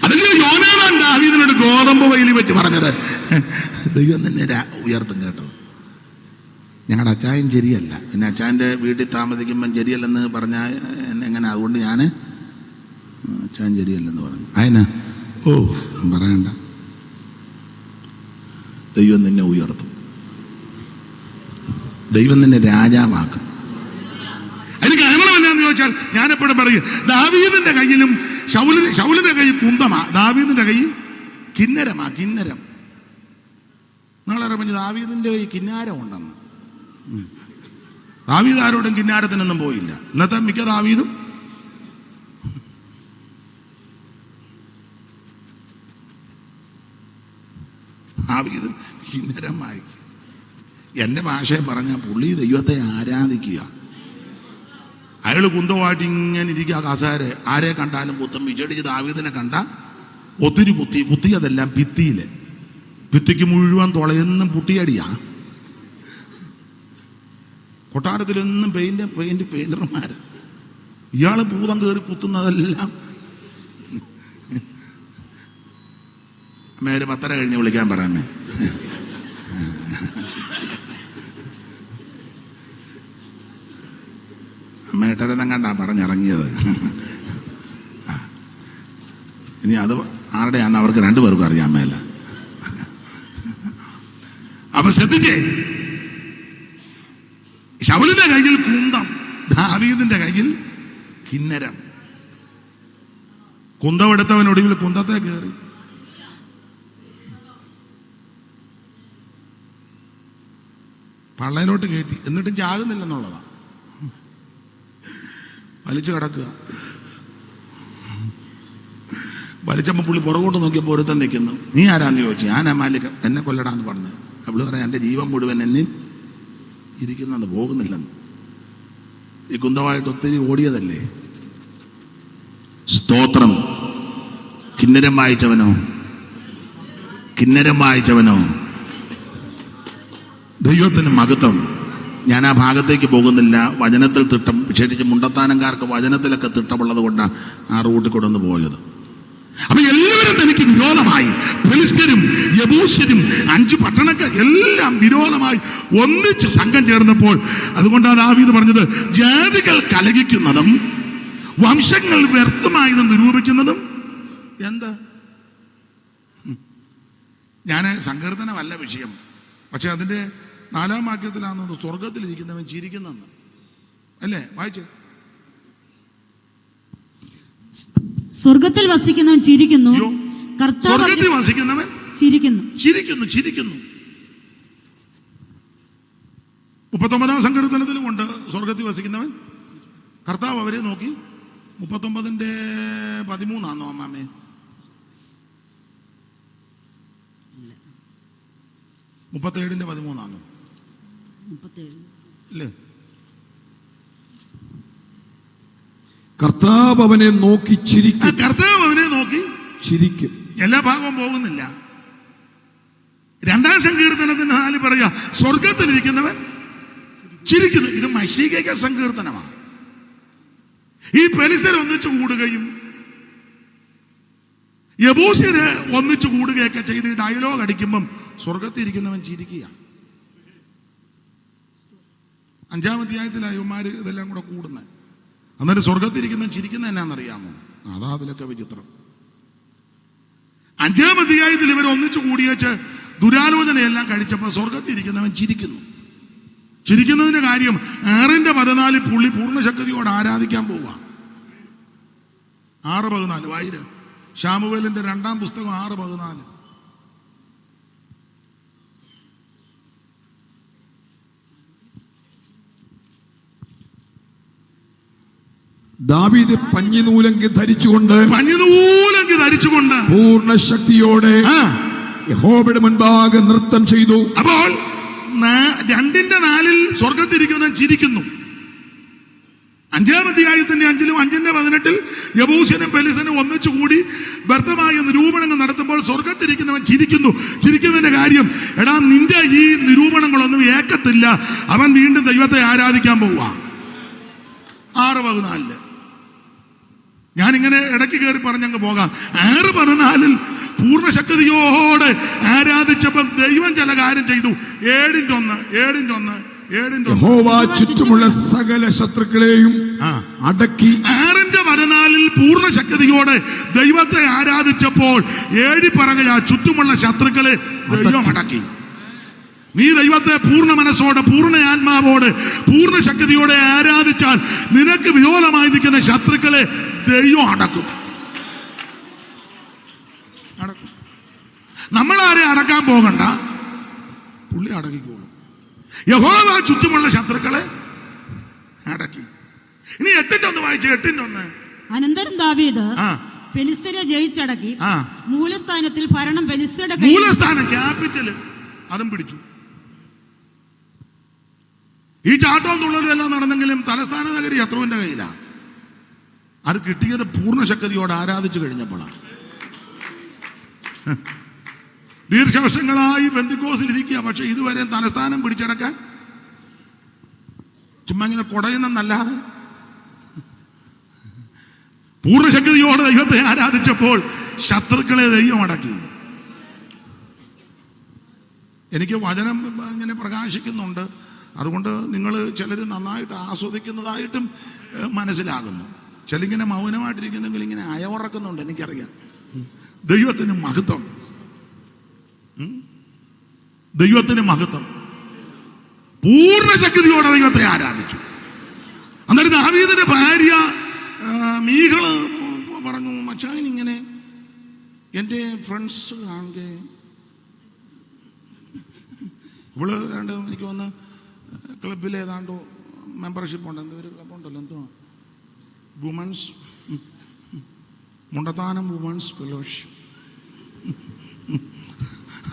അതിന് യോനാഥാൻ ദാവീദിനോട് ഗോതമ്പ് വയലിൽ വെച്ച് പറഞ്ഞത്, ദൈവം നിന്നെ ഉയർത്തും കേട്ടോ. ഞങ്ങളുടെ അച്ചായൻ ശരിയല്ല, പിന്നെ അച്ചായൻ്റെ വീട്ടിൽ താമസിക്കുമ്പം ശരിയല്ലെന്ന് പറഞ്ഞാൽ എങ്ങനെ, അതുകൊണ്ട് ഞാൻ അച്ചായൻ ശരിയല്ലെന്ന് പറഞ്ഞു. അതിനാ പറയണ്ട. ദൈവം നിന്നെ ഉയർത്തും. ദൈവം നിന്നെ രാജാവാക്കും. അതിന് കാരണം എന്നാന്ന് ചോദിച്ചാൽ ഞാനെപ്പോഴും പറയും, ദാവീദിന്റെ കയ്യിലും ശൗലിന്റെ കൈ കുന്തമാ, ദാവീദിന്റെ കൈ കിന്നരമാ. കിന്നരം നാളെ പറഞ്ഞ് ദാവീദിന്റെ കൈ കിന്നാരം ഉണ്ടെന്ന്. ദാവീദ് ആരോടും കിന്നാരത്തിനൊന്നും പോയില്ല. ഇന്നത്തെ മിക്ക ദാവീദും ദാവീദ് കിന്നരമായി. എൻ്റെ ഭാഷയെ പറഞ്ഞാൽ പുള്ളി ദൈവത്തെ ആരാധിക്കുക. അയാൾ കുന്തമായിട്ട് ഇങ്ങനെ ഇരിക്കുക കസേര. ആരെ കണ്ടാലും കുത്തം. വിചടിച്ച് ദാവീദിനെ കണ്ട ഒത്തിരി കുത്തിയതെല്ലാം ഭിത്തിയില്. ഭിത്തിക്ക് മുഴുവൻ തുളയെന്നും പുട്ടിയടിയാ. കൊട്ടാരത്തിലൊന്നും പെയിന്റർമാർ. ഇയാള് ഭൂതം കയറി കുത്തുന്നതെല്ലാം. അമ്മ ഒരു 10:30 കഴിഞ്ഞ് വിളിക്കാൻ പറയാമേ. അമ്മ 8:30 കണ്ടാ പറഞ്ഞിറങ്ങിയത്. ഇനി അത് ആരുടെയാന്ന് അവർക്ക് 2 പേർക്കും അറിയാൻ മേല. അപ്പൊ ശ്രദ്ധിച്ചേ, ശൗലിന്റെ കയ്യിൽ കുന്തം, ദാവീദിന്റെ കയ്യിൽ കിന്നരം. കുന്തമെടുത്തവനൊടുവിൽ കുന്തത്തെ കയറി. പള്ളയിലോട്ട് കയറ്റി. എന്നിട്ടും ചാകുന്നില്ലെന്നുള്ളതാ. വലിച്ചു കിടക്കുക. വലിച്ചപ്പോൾ പുള്ളി പുറകോട്ട് നോക്കിയപ്പോൾ ഒരുത്തൻ നിൽക്കുന്നു. നീ ആരാന്ന് ചോദിച്ചു. ഞാൻ മാലിക്, എന്നെ കൊല്ലടാന്ന് പറഞ്ഞു. അവള് പറയാം, എൻ്റെ ജീവൻ മുഴുവൻ എന്നിൽ ഇരിക്കുന്നത് പോകുന്നില്ലെന്ന്. ഈ കുന്തമായിട്ട് ഒത്തിരി ഓടിയതല്ലേ. സ്തോത്രം. കിന്നരം വായിച്ചവനോ ദൈവത്തിന് മഹത്വം. ഞാൻ ആ ഭാഗത്തേക്ക് പോകുന്നില്ല. വചനത്തിൽ തിട്ടം, വിശേഷിച്ച് മുണ്ടത്താനംകാർക്ക് വചനത്തിലൊക്കെ തിട്ടമുള്ളത് കൊണ്ടാണ് ആ റൂട്ടിൽ കൊണ്ടൊന്ന് പോയത്. അപ്പൊ എല്ലാവരും തനിക്ക് വിരോധമായി. ഫെലിസ്ത്യരും യബൂസ്യരും 5 പട്ടണക്കാർ എല്ലാം വിരോധമായി ഒന്നിച്ച് സംഘം ചേർന്നപ്പോൾ, അതുകൊണ്ടാണ് ദാവീദ് പറഞ്ഞത്, ജാതികൾ കലഹിക്കുന്നതും വംശങ്ങൾ വ്യർത്ഥമായത് നിരൂപിക്കുന്നതും എന്താ. ഞാൻ സങ്കീർത്തനമല്ല വിഷയം, പക്ഷെ അതിന്റെ 4-ാം വാക്യത്തിലാണെന്ന് സ്വർഗത്തിലിരിക്കുന്നവൻ ചിരിക്കുന്നെന്ന് അല്ലേ വായിച്ച്. സ്വർഗത്തിൽ വസിക്കുന്നവൻ ചിരിക്കുന്നു, അയ്യോ, കർത്താവ് സ്വർഗത്തിൽ വസിക്കുന്നവൻ ചിരിക്കുന്നു. ചിരിക്കുന്നു. 39-ാം സങ്കീർത്തനത്തിലും ഉണ്ട് സ്വർഗത്തിൽ വസിക്കുന്നവൻ. കർത്താവ് അവരെ നോക്കി. 39-13 അമ്മാമേ? 37-13 അല്ലേ? കർത്താവ് അവനെ നോക്കി ചിരിക്കും. കർത്താവ് അവനെ നോക്കി ചിരിക്കും. എല്ലാ ഭാഗവും പോകുന്നില്ല. 2-ാം സങ്കീർത്തനത്തിന് 4 പറയാ സ്വർഗത്തിലിരിക്കുന്നവൻ ചിരിക്കുന്നു. ഇത് മശീക സങ്കീർത്തനമാണ്. ഈ പെലിസ്തർ ഒന്നിച്ചു കൂടുകയും യബൂസ്യര് ഒന്നിച്ചു കൂടുകയൊക്കെ ചെയ്ത് ഡയലോഗ് അടിക്കുമ്പം സ്വർഗത്തിരിക്കുന്നവൻ ചിരിക്കുക. 5-ാം അധ്യായത്തിലാണ് ഇവന്മാര് ഇതെല്ലാം കൂടെ കൂടുന്നത്. അന്നേരം സ്വർഗത്തിരിക്കുന്നവൻ ചിരിക്കുന്നത് എന്നാന്നറിയാമോ? അതാ അതിലൊക്കെ വിചിത്രം. 5-ാം അധ്യായത്തിൽ ഇവർ ഒന്നിച്ചു കൂടിയേച്ച് ദുരാലോചനയെല്ലാം കഴിച്ചപ്പോൾ സ്വർഗത്തിരിക്കുന്നവൻ ചിരിക്കുന്നതിന്റെ കാര്യം 6-14 പുള്ളി പൂർണ്ണശക്തിയോട് ആരാധിക്കാൻ പോവുക. 6:14 വായിര്. ശാമുവേലിന്റെ 2-ാം പുസ്തകം 6:14. ദാവീദ് പഞ്ഞിനൂലങ്കി ധരിച്ചുകൊണ്ട് പൂർണ്ണ ശക്തിയോടെ യഹോവയുടെ മുൻപാകെ നൃത്തം ചെയ്തു. അപ്പോൾ 2-4 സ്വർഗത്തിരിക്കുന്നവൻ ചിരിക്കുന്നു. 5-ാം അധ്യായത്തിന്റെ 5-ലും 5-18 യബൂസ്യനും പെലിസ്തനും ഒന്നിച്ചുകൂടി വ്യർത്ഥമായ നിരൂപണങ്ങൾ നടത്തുമ്പോൾ സ്വർഗത്തിരിക്കുന്നവൻ ചിരിക്കുന്നതിന്റെ കാര്യം, എടാ നിന്റെ ഈ നിരൂപണങ്ങളൊന്നും ഏക്കത്തില്ല. അവൻ വീണ്ടും ദൈവത്തെ ആരാധിക്കാൻ പോവുക. 6:14 ഞാനിങ്ങനെ ഇടയ്ക്ക് കയറി പറഞ്ഞങ്ങ് പോകാം. 6:14 പൂർണ്ണശക്തിയോടെ ആരാധിച്ചപ്പോൾ ദൈവം ചില കാര്യം ചെയ്തു. 7:1 യഹോവ ചുറ്റുമുള്ള സകല ശത്രുക്കളെയും അടക്കി. 6:14 പൂർണ്ണശക്തിയോടെ ദൈവത്തെ ആരാധിച്ചപ്പോൾ 7 പറയുക ചുറ്റുമുള്ള ശത്രുക്കളെ ദൈവം അടക്കി. നീ ദൈവത്തെ പൂർണ്ണ മനസ്സോടെ, പൂർണ്ണ ആത്മാവോടെ, പൂർണ്ണ ശക്തിയോടെ ആരാധിച്ചാൽ നിനക്ക് വിരോധമായി നിൽക്കുന്ന ശത്രുക്കളെ ദൈവം അടക്കും. നമ്മളാരെ അടക്കാൻ പോകണ്ട, പുള്ളി അടക്കിക്കോളും. യഹോവ ചുറ്റുമുള്ള ശത്രുക്കളെ അടക്കി. ഇനി 8:1 വായിച്ച്. 8:1 അനന്തരം ദാവീദ് ഫെലിസ്ത്യരെ ജയിച്ചടക്കി മൂലസ്ഥാനത്തിൽ ഭരണം ഫെലിസ്ത്യരുടെ മൂലസ്ഥാനം ക്യാപിറ്റല് അതും പിടിച്ചു. ഈ ചാട്ടവും തുള്ളലും എല്ലാം നടന്നെങ്കിലും തലസ്ഥാന നഗരി ശത്രുവിന്റെ കയ്യിലാണ്. അത് കിട്ടിയത് പൂർണ്ണശക്തിയോടെ ആരാധിച്ചു കഴിഞ്ഞപ്പോഴാണ്. ദീർഘവർഷങ്ങളായി പെന്തിക്കോസിൽ ഇരിക്കുക, പക്ഷെ ഇതുവരെ തലസ്ഥാനം പിടിച്ചടക്കാൻ ചുമ്മാ ഇങ്ങനെ കുടയുന്നല്ലാതെ പൂർണ്ണശക്തിയോടെ ദൈവത്തെ ആരാധിച്ചപ്പോൾ ശത്രുക്കളെ ദൈവം അടക്കി. എനിക്ക് വചനം ഇങ്ങനെ പ്രകാശിക്കുന്നുണ്ട്. അതുകൊണ്ട് നിങ്ങൾ ചിലർ നന്നായിട്ട് ആസ്വദിക്കുന്നതായിട്ടും മനസ്സിലാകുന്നു. ചിലങ്ങനെ മൗനമായിട്ടിരിക്കുന്നെങ്കിൽ ഇങ്ങനെ അയവറക്കുന്നുണ്ട്. എനിക്കറിയാം. ദൈവത്തിന് മഹത്വം, ദൈവത്തിന് മഹത്വം. പൂർണ്ണശക്തിയോടെ ദൈവത്തെ ആരാധിച്ചു. അന്നേരം ദാവീദിന്റെ ഭാര്യ മീഖള് പറഞ്ഞു, മച്ചാൻ ഇങ്ങനെ എൻ്റെ ഫ്രണ്ട്സ് കാണുക, ഇവള് എനിക്ക് വന്ന് ക്ലബിൽ ഏതാണ്ടോ മെമ്പർഷിപ്പ് ഉണ്ട്, എന്തോ ഒരു ക്ലബുണ്ടല്ലോ, എന്തോ വുമൻസ് മുണ്ടത്താനം വുമൻസ് ഫെലോഷിപ്പ്.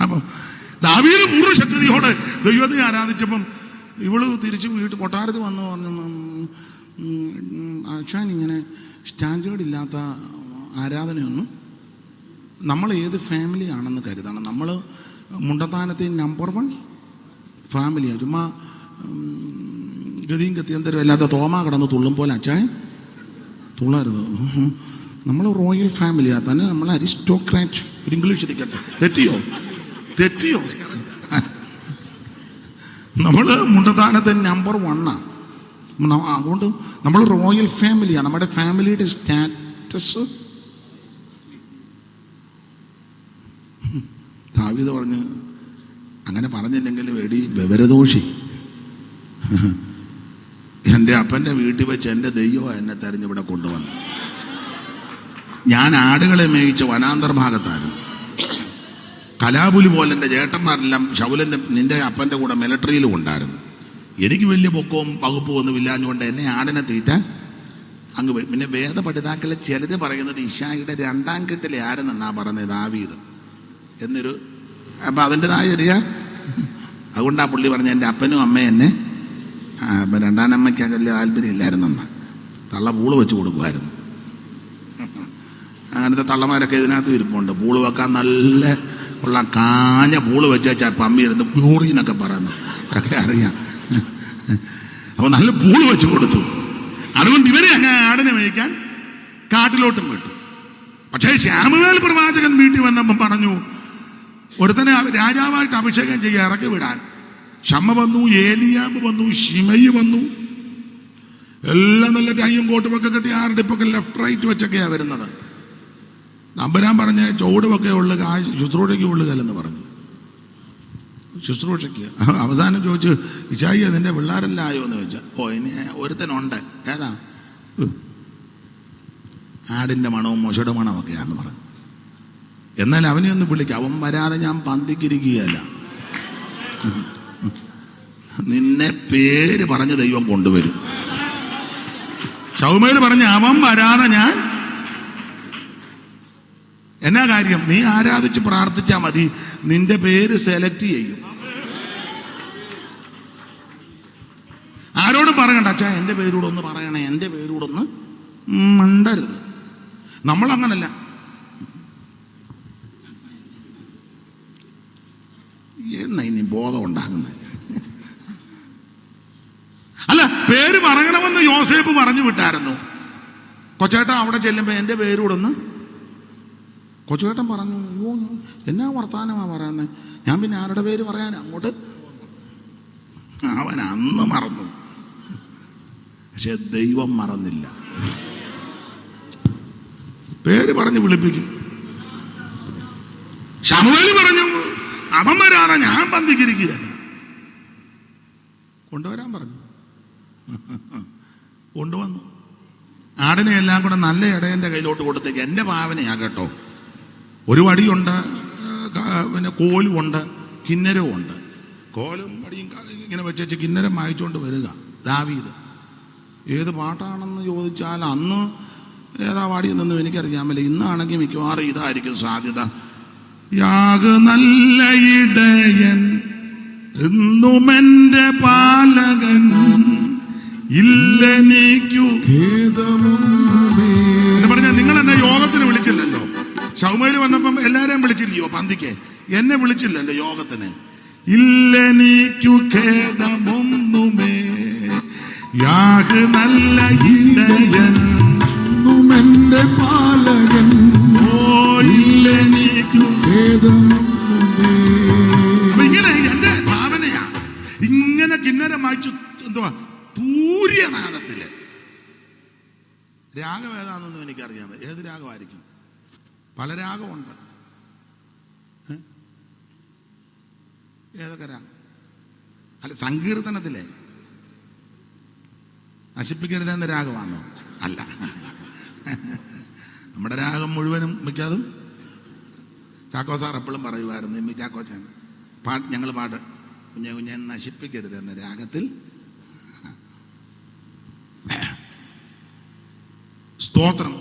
അപ്പം ദാവീദ് പൂർണ്ണശക്തിയോടെ ദൈവത്തെ ആരാധിച്ചപ്പം ഇവള് തിരിച്ച് വീട്ടിൽ കൊട്ടാരത്തിൽ വന്ന് പറഞ്ഞു, ആശാൻ ഇങ്ങനെ സ്റ്റാൻഡേർഡ് ഇല്ലാത്ത ആരാധനയൊന്നും നമ്മൾ ഏത് ഫാമിലിയാണെന്ന് കരുതണം. നമ്മൾ മുണ്ടത്താനത്തെ നമ്പർ 1 ഫാമിലിയാണ്. ചുമ്മാ ഗതിയും ഗത്യന്തരം അല്ലാത്ത തോമ കിടന്ന് തുള്ളും പോലെ അച്ചായൻ തുള്ളരുത്. നമ്മൾ റോയൽ ഫാമിലിയാണ് തന്നെ, നമ്മൾ അരിസ്റ്റോക്രാറ്റ്. ഒരു ഇംഗ്ലീഷ് ഇരിക്കട്ടെ. തെറ്റിയോ? നമ്മൾ മുണ്ടത്താനത്തെ നമ്പർ 1. അതുകൊണ്ട് നമ്മൾ റോയൽ ഫാമിലിയാണ്. നമ്മുടെ ഫാമിലിയുടെ സ്റ്റാറ്റസ്. ദാവീദ് പറഞ്ഞ്, അങ്ങനെ പറഞ്ഞില്ലെങ്കിൽ വേടി വിവരദോഷി, എൻ്റെ അപ്പൻ്റെ വീട്ടിൽ വെച്ച് എൻ്റെ ദൈവം എന്നെ തെരഞ്ഞിവിടെ കൊണ്ടുവന്നു. ഞാൻ ആടുകളെ മേയിച്ച് വനാന്തർ ഭാഗത്തായിരുന്നു. കലാപുലി പോലെ എൻ്റെ ചേട്ടന്മാരെല്ലാം ശൗലൻ്റെ നിൻ്റെ അപ്പൻ്റെ കൂടെ മിലിറ്ററിയിലും ഉണ്ടായിരുന്നു. എനിക്ക് വലിയ പൊക്കവും വകുപ്പും ഒന്നും ഇല്ലാഞ്ഞുകൊണ്ട് എന്നെ ആടിനെ തീറ്റാൻ അങ്ങ് പോയി. പിന്നെ വേദപഠിതാക്കളെ ചിലർ പറയുന്നത് ഇശായിയുടെ 2ാം കെട്ടിലെ ആരെന്നാ പറഞ്ഞത്, ദാവീദ് എന്നൊരു. അപ്പം അതിൻ്റെതായ ഒരു അതുകൊണ്ടാ പുള്ളി പറഞ്ഞ എൻ്റെ അപ്പനും അമ്മയും എന്നെ 2ാം അമ്മയ്ക്ക് വലിയ താല്പര്യം ഇല്ലായിരുന്നെന്നാ. തള്ള പൂള് വെച്ച് കൊടുക്കുമായിരുന്നു. അങ്ങനത്തെ തള്ളമാരൊക്കെ ഇതിനകത്ത് ഇരിപ്പുണ്ട്. പൂള് വെക്കാൻ നല്ല ഉള്ള കാഞ്ഞ പൂള് വെച്ചാൽ പമ്മി ഇരുന്ന് ഗ്ലോറി എന്നൊക്കെ പറയുന്നു, അതൊക്കെ അറിയാം. അപ്പോൾ നല്ല പൂള് വെച്ച് കൊടുത്തു. അതുകൊണ്ട് ഇവരെ അങ്ങനെ ആടിനെ മേയ്ക്കാൻ കാട്ടിലോട്ടും വിട്ടു. പക്ഷേ ശാമുവേൽ പ്രവാചകൻ വീട്ടിൽ വന്നപ്പം പറഞ്ഞു, ഒരുത്തനെ രാജാവായിട്ട് അഭിഷേകം ചെയ്യാൻ ഇറക്കി വിടാൻ. ഷമ്മ വന്നു, ഏലിയാബ് വന്നു, ശിമയി വന്നു. എല്ലാം നല്ല ടൈയും കോട്ടുമൊക്കെ കെട്ടി ആരുടെപ്പൊക്കെ ലെഫ്റ്റ് റൈറ്റ് വെച്ചൊക്കെയാണ് വരുന്നത്. നമ്പരാൻ പറഞ്ഞ ചുവടുമൊക്കെ ഉള്ളു, ശുശ്രൂഷയ്ക്ക് ഉള്ളുകല്ലെന്ന് പറഞ്ഞു. ശുശ്രൂഷയ്ക്ക് അവസാനം ചോദിച്ചു, ഇശായി നിന്റെ പിള്ളേരെല്ലാം ആയോ എന്ന് ചോദിച്ചാൽ, ഇനി ഒരുത്തനുണ്ട്. ഏതാ? ആടിൻ്റെ മണവും മൊശയുടെ മണമൊക്കെയാന്ന് പറഞ്ഞു. എന്നാൽ അവനെ ഒന്ന് വിളിക്കുക, അവൻ വരാതെ ഞാൻ പന്തിക്കിരിക്കുകയല്ല. നിന്നെ പേര് പറഞ്ഞ് ദൈവം കൊണ്ടുവരും. ശൗമേൽ പറഞ്ഞ അവൻ വരാതെ ഞാൻ. എന്നാ കാര്യം? നീ ആരാധിച്ച് പ്രാർത്ഥിച്ചാൽ മതി, നിന്റെ പേര് സെലക്ട് ചെയ്യും. ആരോടും പറയണ്ട, അച്ഛാ എൻ്റെ പേരൂടെ ഒന്ന് പറയണേ, എൻ്റെ പേരൂടെ ഒന്ന് മണ്ടരുത്. നമ്മളങ്ങനല്ല. എന്നാ ഇനി ബോധം ഉണ്ടാകുന്നത്? അല്ല, പേര് പറയണമെന്ന് യോസേപ്പ് പറഞ്ഞു വിട്ടായിരുന്നു. കൊച്ചേട്ടൻ അവിടെ ചെല്ലുമ്പോൾ എൻ്റെ പേരൂടെ ഒന്ന്. കൊച്ചുവേട്ടൻ പറഞ്ഞു, അയ്യോ എന്നാ വർത്താനമാ പറയുന്നത്, ഞാൻ പിന്നെ ആരുടെ പേര് പറയാൻ അങ്ങോട്ട്. അവൻ അന്ന് മറന്നു, പക്ഷെ ദൈവം മറന്നില്ല. പേര് പറഞ്ഞ് വിളിപ്പിക്കും. ശമൂവേൽ പറഞ്ഞു, അവൻ വരാതെ ഞാൻ പന്തിക്കിരിക്കുകയല്ല. കൊണ്ടുവരാൻ പറഞ്ഞു, കൊണ്ടുവന്നു. ആടിനെ എല്ലാം കൂടെ നല്ല ഇടയൻ്റെ കയ്യിലോട്ട് കൊടുത്തേക്ക്. എൻ്റെ ഭാവനയാകട്ടോ, ഒരു വടിയുണ്ട്, പിന്നെ കോലുമുണ്ട്, കിന്നരവുമുണ്ട്. കോലും വടിയും ഇങ്ങനെ വെച്ച് കിന്നരം വായിച്ചുകൊണ്ട് വരിക ദാവീദ്. ഏത് പാട്ടാണെന്ന് ചോദിച്ചാൽ അന്ന് ഏതാ പാടിയെന്നൊന്നും എനിക്കറിയാമല്ല. ഇന്നാണെങ്കിൽ മിക്കവാറും ഇതായിരിക്കും സാധ്യത. യാഗ് നല്ല ഇടയൻ എന്നുമെൻ്റെ പാലകൻ ഇല്ലെനിക്കു എന്ന് പറഞ്ഞാൽ നിങ്ങൾ എന്നെ യോഗത്തിന് വിളിച്ചില്ലല്ലോ. ശൗമേൽ വന്നപ്പം എല്ലാരെയും വിളിച്ചില്ലയോ പന്തിക്ക്? എന്നെ വിളിച്ചില്ലല്ലോ യോഗത്തിന്. ഇല്ലെനിക്കു ഖേദമൊന്നുമേ, യാഗ് നല്ല ഇടയൻ എന്റെ പാലകൻ, ഇല്ലെനിക്കു ഖേദമൊന്നുമേ. ഇങ്ങനെ എന്റെ ഭാവനയാ. ഇങ്ങനെ കിന്നരം വായിച്ചു എന്തുവാ തൂര്യനാദത്തില്. രാഗം ഏതാണെന്നൊന്നും എനിക്കറിയാം. ഏത് രാഗമായിരിക്കും? പല രാഗമുണ്ട്. ഏതൊക്കെ രാഗം? അല്ല, സങ്കീർത്തനത്തിലെ നശിപ്പിക്കരുതെന്ന രാഗമാണോ? അല്ല, നമ്മുടെ രാഗം മുഴുവനും മിക്കതും ചാക്കോ സാർ എപ്പോഴും പറയുമായിരുന്നു, എമ്മി ചാക്കോച്ചാൻ ഞങ്ങൾ പാട്ട് കുഞ്ഞെ കുഞ്ഞെ നശിപ്പിക്കരുത് എന്ന രാഗത്തിൽ. സ്തോത്രം.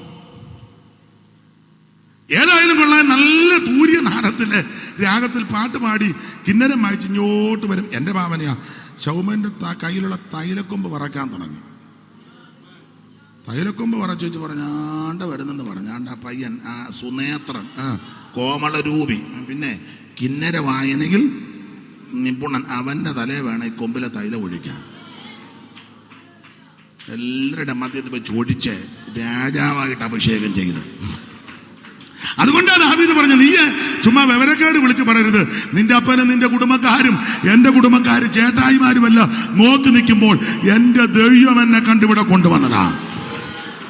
ഏതായാലും കൊള്ളാൻ നല്ല തൂര്യ നാടത്തിലെ രാഗത്തിൽ പാട്ട് പാടി കിന്നരം വായിച്ച് ഇങ്ങോട്ട് വരും. എൻ്റെ ഭാവനയാ, ശൗമന്റെ കയ്യിലുള്ള തൈലക്കൊമ്പ് പറക്കാൻ തുടങ്ങി. തൈലക്കൊമ്പ് പറച്ചു വെച്ച് പറഞ്ഞാണ്ട് വരുന്നെന്ന് പറഞ്ഞാണ്ട് ആ പയ്യൻ, ആ സുനേത്രൻ, കോമളരൂപി, പിന്നെ കിന്നര വായനയിൽ നിപുണൻ, അവൻ്റെ തലേ വേണം ഈ കൊമ്പിലെ തൈലം ഒഴിക്കാൻ. എല്ലാവരുടെ മധ്യത്തിൽ വെച്ച് ഒഴിച്ച് രാജാവായിട്ട് അഭിഷേകം ചെയ്ത്. അതുകൊണ്ടാണ് ദാവീദ് പറഞ്ഞത്, നീ ചുമ്മാ വിവരക്കേട് വിളിച്ച് പറയരുത്. നിന്റെ അപ്പനും നിന്റെ കുടുംബക്കാരും എൻ്റെ കുടുംബക്കാരും ചേട്ടായിമാരുമല്ല നോക്കി നിൽക്കുമ്പോൾ എൻ്റെ ദൈവം എന്നെ കണ്ടിവിടെ കൊണ്ടുവന്നതാ.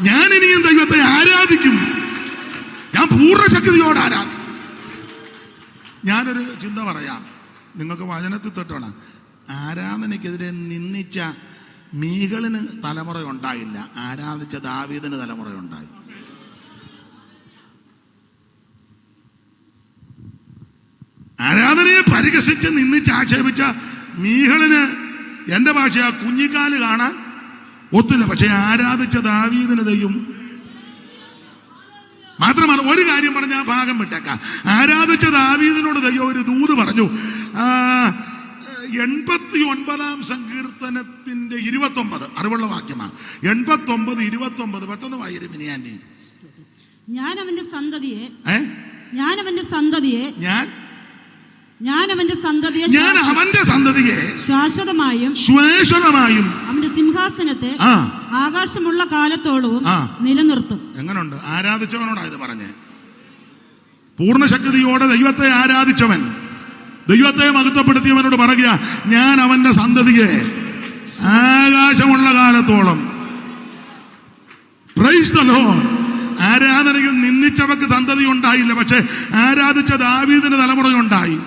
ഞാൻ ഇനിയും ദൈവത്തെ ആരാധിക്കും. ഞാൻ പൂർണ്ണശക്തിയോടെ ആരാധിക്കും. ഞാനൊരു ചിന്ത പറയാം, നിങ്ങൾക്ക് വചനത്തിൽ തൊട്ടാണ്. ആരാധനയ്ക്കെതിരെ നിന്ദിച്ച മീകളിന് തലമുറ ഉണ്ടായില്ല, ആരാധിച്ച ദാവീദിന് തലമുറ ഉണ്ടായി. ആരാധനയെ പരിഹസിച്ച് നിന്നിച്ച് ആക്ഷേപിച്ച മീഹളിന് എന്റെ ഭാഷ കുഞ്ഞിക്കാല് കാണാൻ ഒത്തില്ല. പക്ഷെ ആരാധിച്ച ദാവീദിന് ദൈവം മാത്രമല്ല, ഒരു കാര്യം പറഞ്ഞ ആ ഭാഗം വിട്ടേക്കാം. ആരാധിച്ച ദാവീദിനോട് ദൈവം ഒരു ദൂത് പറഞ്ഞു. 89-ാം സങ്കീർത്തനത്തിന്റെ 29 അറിവുള്ള വാക്യമാണ്. 89-29 പെട്ടെന്ന് വായിരും ഇനി ആന്റി. ഞാൻ അവന്റെ സന്തതിയെ ശാശ്വതമായും അവന്റെ സിംഹാസനത്തെ ആകാശമുള്ള കാലത്തോളവും നിലനിർത്തും. എങ്ങനുണ്ട്? ആരാധിച്ചവനോടാ ഇത് പറഞ്ഞേ. പൂർണ്ണശക്തിയോടെ ദൈവത്തെ ആരാധിച്ചവൻ, ദൈവത്തെ മഹത്വപ്പെടുത്തിയവനോട് പറയുക, ഞാൻ അവന്റെ സന്തതിയെ ആകാശമുള്ള കാലത്തോളം. Praise the Lord. ആരാധനയിൽ നിന്ദിച്ചവർക്ക് സന്തതി ഉണ്ടായില്ല, പക്ഷെ ആരാധിച്ച ദാവീദിന് തലമുറയുണ്ടായി.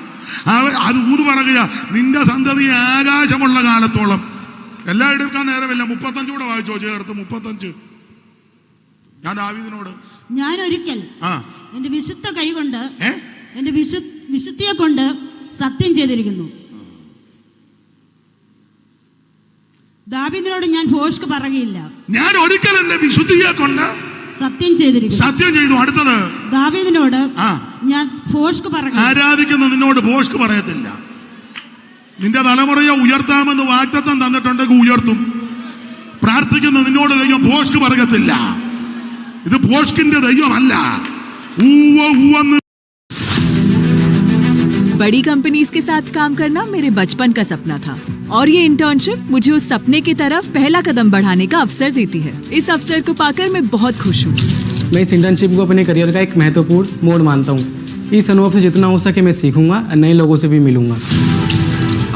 അത് ഊത് പറയുക, നിന്റെ സന്തതി ആകാശമുള്ള കാലത്തോളം. എല്ലാം എടുക്കാൻ നേരമില്ല. 35 കൂടെ വായിച്ചോ ചേർത്ത്. 35. ഞാൻ ദാവീദിനോട് ഞാൻ ഒരിക്കൽ എന്റെ വിശുദ്ധ കൈ കൊണ്ട് എന്റെ വിശുദ്ധിയെ കൊണ്ട് സത്യം ചെയ്തിരിക്കുന്നു. ദാവീദിനോട് ഞാൻ ഭോഷ്ക് പറയുകയില്ല. ഞാൻ ഒരിക്കൽ എന്റെ വിശുദ്ധിയെ കൊണ്ട് സത്യം ചെയ്തു. അടുത്തത് ദാവീദിനോട് ഞാൻ ഭോഷ്ക് പറയും. ആരാധിക്കുന്ന നിന്നോട് ഭോഷ്ക് പറയത്തില്ല. നിന്റെ തലമുറയെ ഉയർത്താമെന്ന് വാഗ്ദത്തം തന്നിട്ടുണ്ടെങ്കിൽ ഉയർത്തും. പ്രാർത്ഥിക്കുന്ന നിന്നോട് ദൈവം ഭോഷ്ക് പറയത്തില്ല. ഇത് ഭോഷ്കിന്റെ ദൈവമല്ല. बड़ी कंपनीज के साथ काम करना मेरे बचपन का सपना था और ये इंटर्नशिप मुझे उस सपने की तरफ पहला कदम बढ़ाने का अवसर देती है। इस अवसर को पाकर मैं बहुत खुश हूँ। मैं इस इंटर्नशिप को अपने करियर का एक महत्वपूर्ण मोड़ मानता हूँ। इस अनुभव से जितना हो सके मैं सीखूंगा और नए लोगों से भी मिलूंगा।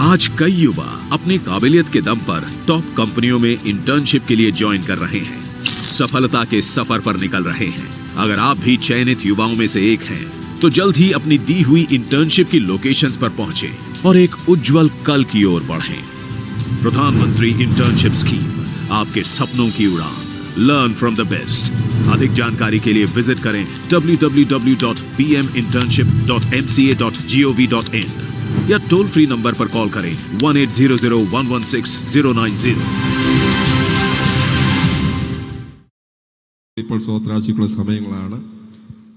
आज कई युवा अपनी काबिलियत के दम पर टॉप कंपनियों में इंटर्नशिप के लिए ज्वाइन कर रहे हैं, सफलता के सफर पर निकल रहे हैं। अगर आप भी चयनित युवाओं में से एक हैं, तो जल्द ही अपनी दी हुई इंटर्नशिप की लोकेशंस पर पहुंचें और एक उज्जवल कल की ओर बढ़ें। प्रधानमंत्री इंटर्नशिप स्कीम, आपके सपनों की उड़ान। Learn from the best. अधिक जानकारी के लिए विजिट करें www.pminternship.mca.gov.in या टोल फ्री नंबर पर कॉल करें 1800-116-090। ഇപ്പോൾ സ്വത്രാഴ്ചയ്ക്കുള്ള സമയങ്ങളാണ്.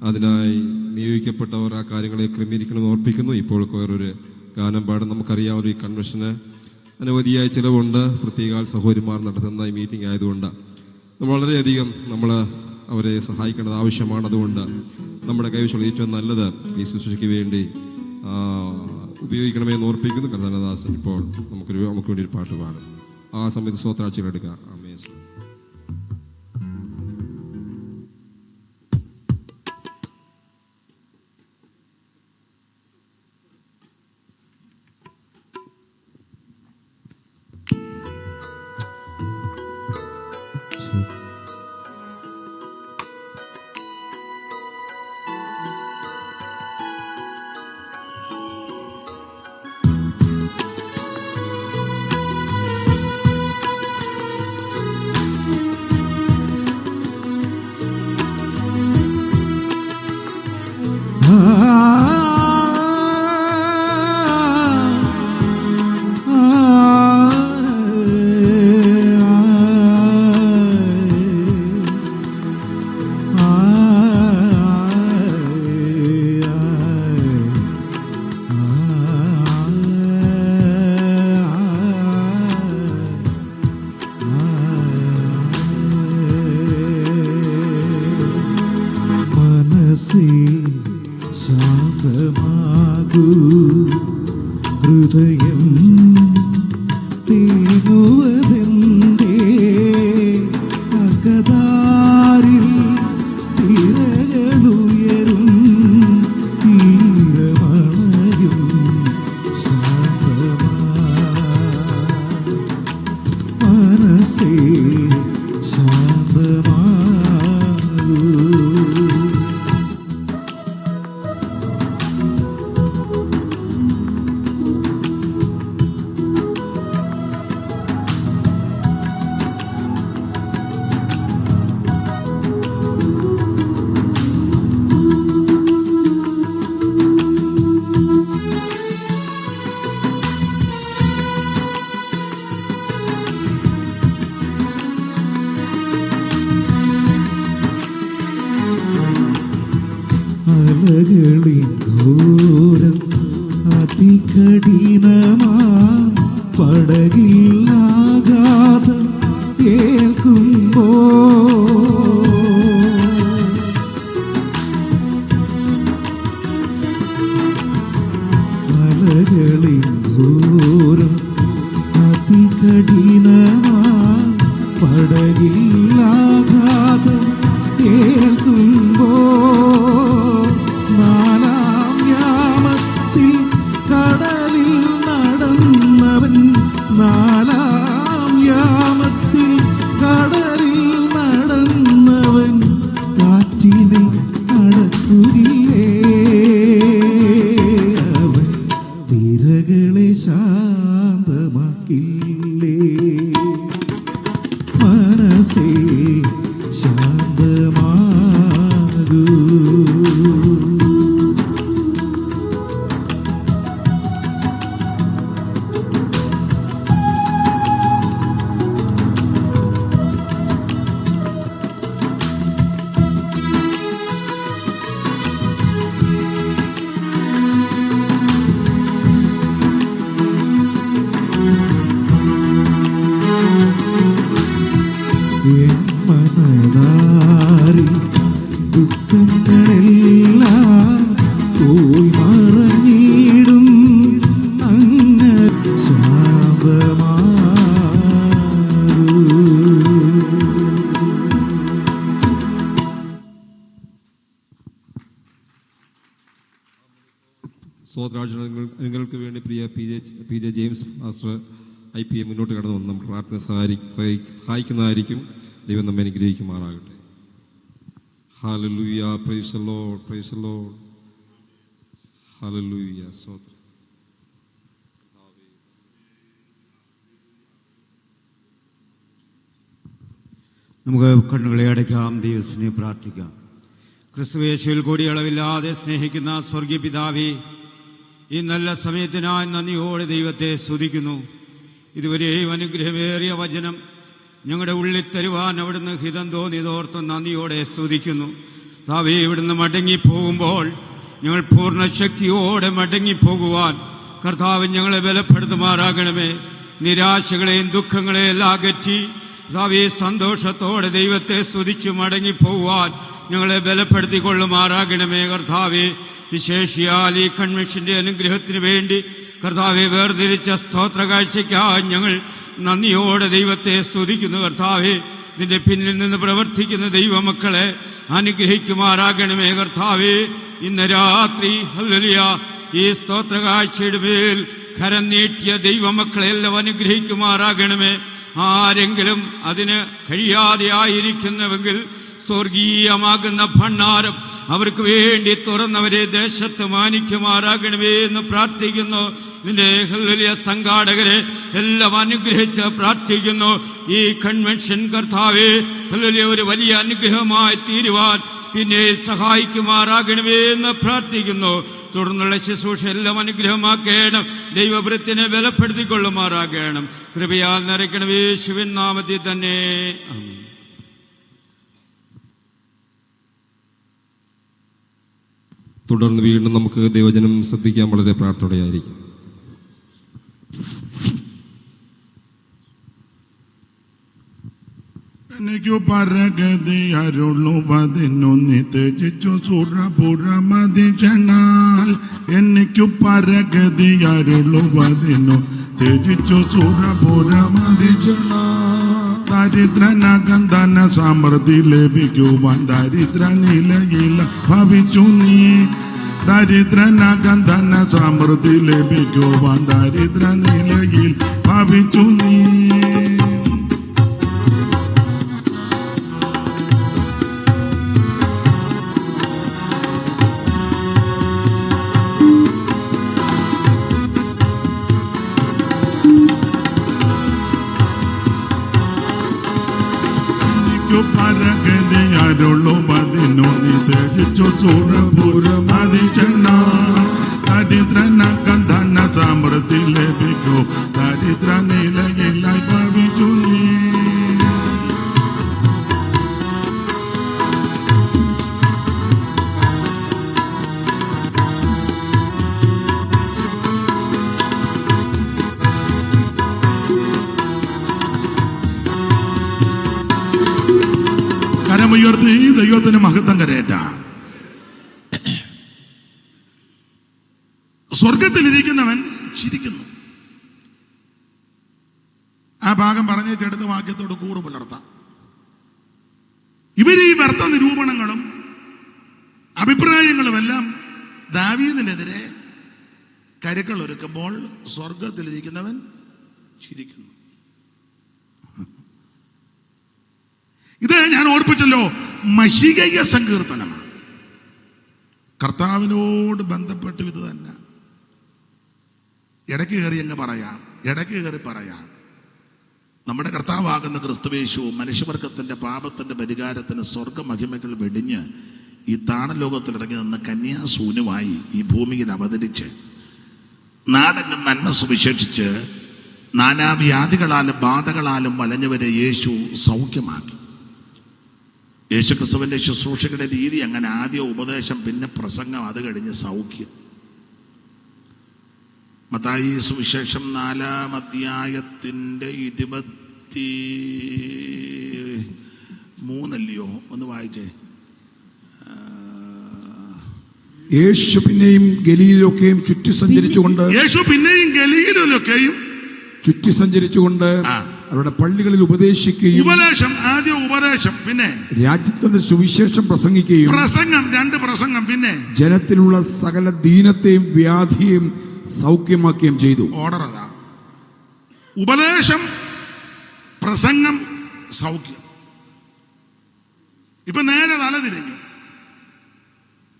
അതിനായി നിയോഗിക്കപ്പെട്ടവർ ആ കാര്യങ്ങളെ ക്രമീകരിക്കണമെന്ന് ഓർപ്പിക്കുന്നു. ഇപ്പോൾ വേറൊരു ഗാനം പാടും. നമുക്കറിയാവുന്ന ഈ കൺവെൻഷന് അനവധിയായ ചിലവുണ്ട്. പ്രത്യേക സഹോദരിമാർ നടത്തുന്ന ഈ മീറ്റിംഗ് ആയതുകൊണ്ട് വളരെയധികം നമ്മൾ അവരെ സഹായിക്കേണ്ടത് ആവശ്യമാണ്. അതുകൊണ്ട് നമ്മുടെ കൈവശമുള്ള ഏറ്റവും നല്ലത് ഈ ശുശ്രൂഷയ്ക്ക് വേണ്ടി ഉപയോഗിക്കണമെന്ന് ഓർപ്പിക്കുന്നു. കർത്താനദാസൻ ഇപ്പോൾ നമുക്ക് വേണ്ടി ഒരു പാട്ട് പാടും. ആ സമയത്ത് സ്വത്രാഴ്ചകൾ എടുക്കാം. ഹൃദയം തീരുവതെന്തേ അകതാരിൽ തിരകളുയരും തീരമണയും ശാന്തമാ മനസ്സേ ശാന്തമാ മലകളിൻ ഘോരം അതികഠിനമാ പടകില്ലാകാതെ കേൾക്കുമ്പോ മലകളിൻ ഘോരം അതികഠിനമാ പടകില്ലാകാതെ കേൾക്കുമ്പോ നാലാം യാമത്തിൽ കടലിൽ നടന്നവൻ നാലാം യാമത്തിൽ കടലിൽ നടന്നവൻ കാറ്റിനെ അടക്കുകയില്ലേ അവൻ തിരകളെ ശാന്തമാക്കില്ലേ മനസ്സേ ശാന്തമാകൂ എൻ മനതാരിൽ ദുഃഖങ്ങളെല്ലാം പോയി മറഞ്ഞിടും അങ്ങ് ശാപമാകൂ. നിങ്ങൾക്ക് വേണ്ടി പ്രിയ P J James master IPM മുന്നോട്ട് കടന്നു വന്ന് നമ്മൾ പ്രാർത്ഥന സഹായിക്കുന്നതായിരിക്കും. ദൈവം നമ്മെ അനുഗ്രഹിക്കുമാറാകട്ടെ. Hallelujah, praise the Lord, praise the Lord, hallelujah. സ്തോത്രം. നമുക്ക് കണ്ണുകളെ അടയ്ക്കാം, ദൈവത്തിനെ പ്രാർത്ഥിക്കാം. ക്രിസ്തുയേശുവിൽ കൂടി അളവില്ലാതെ സ്നേഹിക്കുന്ന സ്വർഗീയ പിതാവേ, ഈ നല്ല സമയത്തിനായി നന്ദിയോടെ ദൈവത്തെ സ്തുതിക്കുന്നു. ഇതുവരെയും അനുഗ്രഹമേറിയ വചനം ഞങ്ങളുടെ ഉള്ളിൽ തരുവാൻ അവിടുന്ന് ഹിതം തോന്നിയതോർത്ത് നന്ദിയോടെ സ്തുതിക്കുന്നു. താവേ, ഇവിടുന്ന് മടങ്ങിപ്പോകുമ്പോൾ ഞങ്ങൾ പൂർണ്ണ ശക്തിയോടെ മടങ്ങിപ്പോകുവാൻ കർത്താവ് ഞങ്ങളെ ബലപ്പെടുത്തുമാറാകണമേ. നിരാശകളെയും ദുഃഖങ്ങളെയും എല്ലാം അകറ്റി താവേ സന്തോഷത്തോടെ ദൈവത്തെ സ്തുതിച്ച് മടങ്ങിപ്പോകുവാൻ ഞങ്ങളെ ബലപ്പെടുത്തിക്കൊള്ളുമാറാകണമേ. കർത്താവെ, വിശേഷിയാൽ ഈ കൺവെൻഷന്റെ അനുഗ്രഹത്തിന് വേണ്ടി കർത്താവെ വേർതിരിച്ച സ്തോത്ര കാഴ്ചയ്ക്കായി ഞങ്ങൾ നന്ദിയോടെ ദൈവത്തെ സ്തുതിക്കുന്നു. കർത്താവെ, ഇതിന്റെ പിന്നിൽ നിന്ന് പ്രവർത്തിക്കുന്ന ദൈവമക്കളെ അനുഗ്രഹിക്കുമാറാകണമേ. കർത്താവെ, ഇന്ന് രാത്രി ഹല്ലേലൂയ ഈ സ്തോത്ര കാഴ്ചയുടെ മേൽ കരം നീട്ടിയ ദൈവമക്കളെ എല്ലാം അനുഗ്രഹിക്കുമാറാകണമേ. ആരെങ്കിലും അതിന് കഴിയാതെ ആയിരിക്കുന്നുവെങ്കിൽ സ്വർഗീയമാകുന്ന ഭണ്ഡാരം അവർക്ക് വേണ്ടി തുറന്നവരെ ദേശത്ത് മാനിക്കുമാറാകണമേ എന്ന് പ്രാർത്ഥിക്കുന്നു. നിന്റെ ഹല്ലേലൂയ സംഘാടകരെ എല്ലാം അനുഗ്രഹിച്ച് പ്രാർത്ഥിക്കുന്നു. ഈ കൺവെൻഷൻ കർത്താവേ ഹല്ലേലൂയ ഒരു വലിയ അനുഗ്രഹമായി തീരുവാൻ പിന്നെ സഹായിക്കുമാറാകണമേ എന്ന് പ്രാർത്ഥിക്കുന്നു. തുടർന്നുള്ള ശുശ്രൂഷ എല്ലാം അനുഗ്രഹമാക്കണം. ദൈവവൃത്തിനെ ബലപ്പെടുത്തിക്കൊള്ളുമാറാകണം. കൃപയാൽ നിറയ്ക്കണമേ, യേശുവിൻ നാമത്തിൽ തന്നെ ആമേൻ. തുടർന്ന് വീണ്ടും നമുക്ക് ദൈവജനം ശ്രദ്ധിക്കാൻ വളരെ പ്രാർത്ഥനയോടെയായിരിക്കും. എനിക്കു പരഗതി അരുളുവതിനൊന്നി ത്യജിച്ചു സുരപുരമതിഷണാൽ. എനിക്കു പരഗതി അരുളുവതിനു ത്യജിച്ചു സുരപുരമതിഷണാൽ. ദരിദ്രനകം ധന സമൃദ്ധി ലഭിക്കുവാൻ ദരിദ്ര നിലയിൽ ഭവിച്ചു നീ. ദരിദ്രനകം ധന സമൃദ്ധി ലഭിക്കുവാൻ ദരിദ്ര നിലയിൽ ഭവിച്ചു നീ. പരഗതി അരുളുവതിനൊന്നി ത്യജിച്ചു സുരപുരമതിഷണാൽ. ദരിദ്രനകം ധന സമൃദ്ധി ലഭിക്കൂ ദരിദ്ര നിലയിലായി ഭവിച്ചു നീ. കരമുയർത്തി ദൈവത്തിന് മഹത്വം കരയേറ്റ. സ്വർഗത്തിലിരിക്കുന്നവൻ ചിരിക്കുന്നു. ആ ഭാഗം പറഞ്ഞേറ്റെടുത്ത വാക്യത്തോട് കൂറ് പുലർത്താം. ഇവർ ഈ വ്യർത്ഥ നിരൂപണങ്ങളും അഭിപ്രായങ്ങളുമെല്ലാം ദാവീദിനെതിരെ കരുക്കൾ ഒരുക്കുമ്പോൾ സ്വർഗത്തിലിരിക്കുന്നവൻ ചിരിക്കുന്നു. ഇത് ഞാൻ ഓർപ്പിച്ചല്ലോ, മശികയ സങ്കീർത്തനമാണ്. കർത്താവിനോട് ബന്ധപ്പെട്ട് ഇത് തന്നെ. ഇടയ്ക്ക് കയറി അങ്ങ് പറയാം, ഇടയ്ക്ക് കയറി പറയാം. നമ്മുടെ കർത്താവാകുന്ന ക്രിസ്തുവേശു മനുഷ്യവർഗത്തിന്റെ പാപത്തിന്റെ പരിഹാരത്തിന് സ്വർഗമഹിമകൾ വെടിഞ്ഞ് ഈ താണലോകത്തിൽ ഇറങ്ങി നിന്ന് കന്യാസൂനുമായി ഈ ഭൂമിയിൽ അവതരിച്ച് നാടെങ്ങും നന്മ സുവിശേഷിച്ച് നാനാവ്യാധികളാലും ബാധകളാലും വലഞ്ഞവരെ യേശു സൗഖ്യമാക്കി. യേശു ക്രിസ്തുവിന്റെ ശുശ്രൂഷകളുടെ രീതി അങ്ങനെ: ആദ്യം ഉപദേശം, പിന്നെ പ്രസംഗം, അത് കഴിഞ്ഞ് സൗഖ്യം. മത്തായി സുവിശേഷം 4-ാം അധ്യായത്തിന്റെ 23 ഒന്ന് വായിച്ചേ. യേശു പിന്നെയും ഗലീലൊക്കെയും ചുറ്റി സഞ്ചരിച്ചുകൊണ്ട് അവരുടെ പള്ളികളിൽ ഉപദേശിക്കുകയും, ഉപദേശം ആദ്യം ഉപദേശം, പിന്നെ രാജ്യത്തിന്റെ സുവിശേഷം പ്രസംഗിക്കുകയും, പ്രസംഗം 2 പ്രസംഗം, പിന്നെ ജനത്തിലുള്ള സകല ദീനത്തെയും വ്യാധിയെയും സൗഖ്യമാക്കുകയും ചെയ്തു. ഓർഡർ അതാ: ഉപദേശം, പ്രസംഗം, സൗഖ്യം. ഇപ്പൊ നേരെ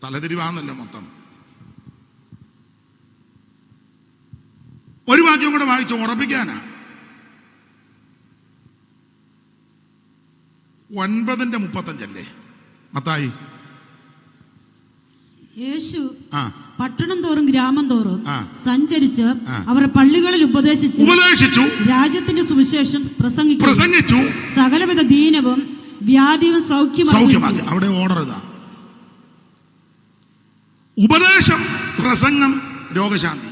തലതിരിവാന്നല്ലോ മൊത്തം. ഒരു വാക്യം കൂടെ വായിച്ചു ഉറപ്പിക്കാനാ. 9:35 മത്തായി. യേശു പട്ടണം തോറും ഗ്രാമം തോറും സഞ്ചരിച്ച് അവരുടെ പള്ളികളിൽ ഉപദേശിച്ചു രാജ്യത്തിന്റെ സുവിശേഷം പ്രസംഗിച്ചു സകലവിധ ദീനവും വ്യാധിയും സൗഖ്യമാക്കി. അവിടെ ഓർഡർ ഇതാ: ഉപദേശം, പ്രസംഗം, രോഗശാന്തി.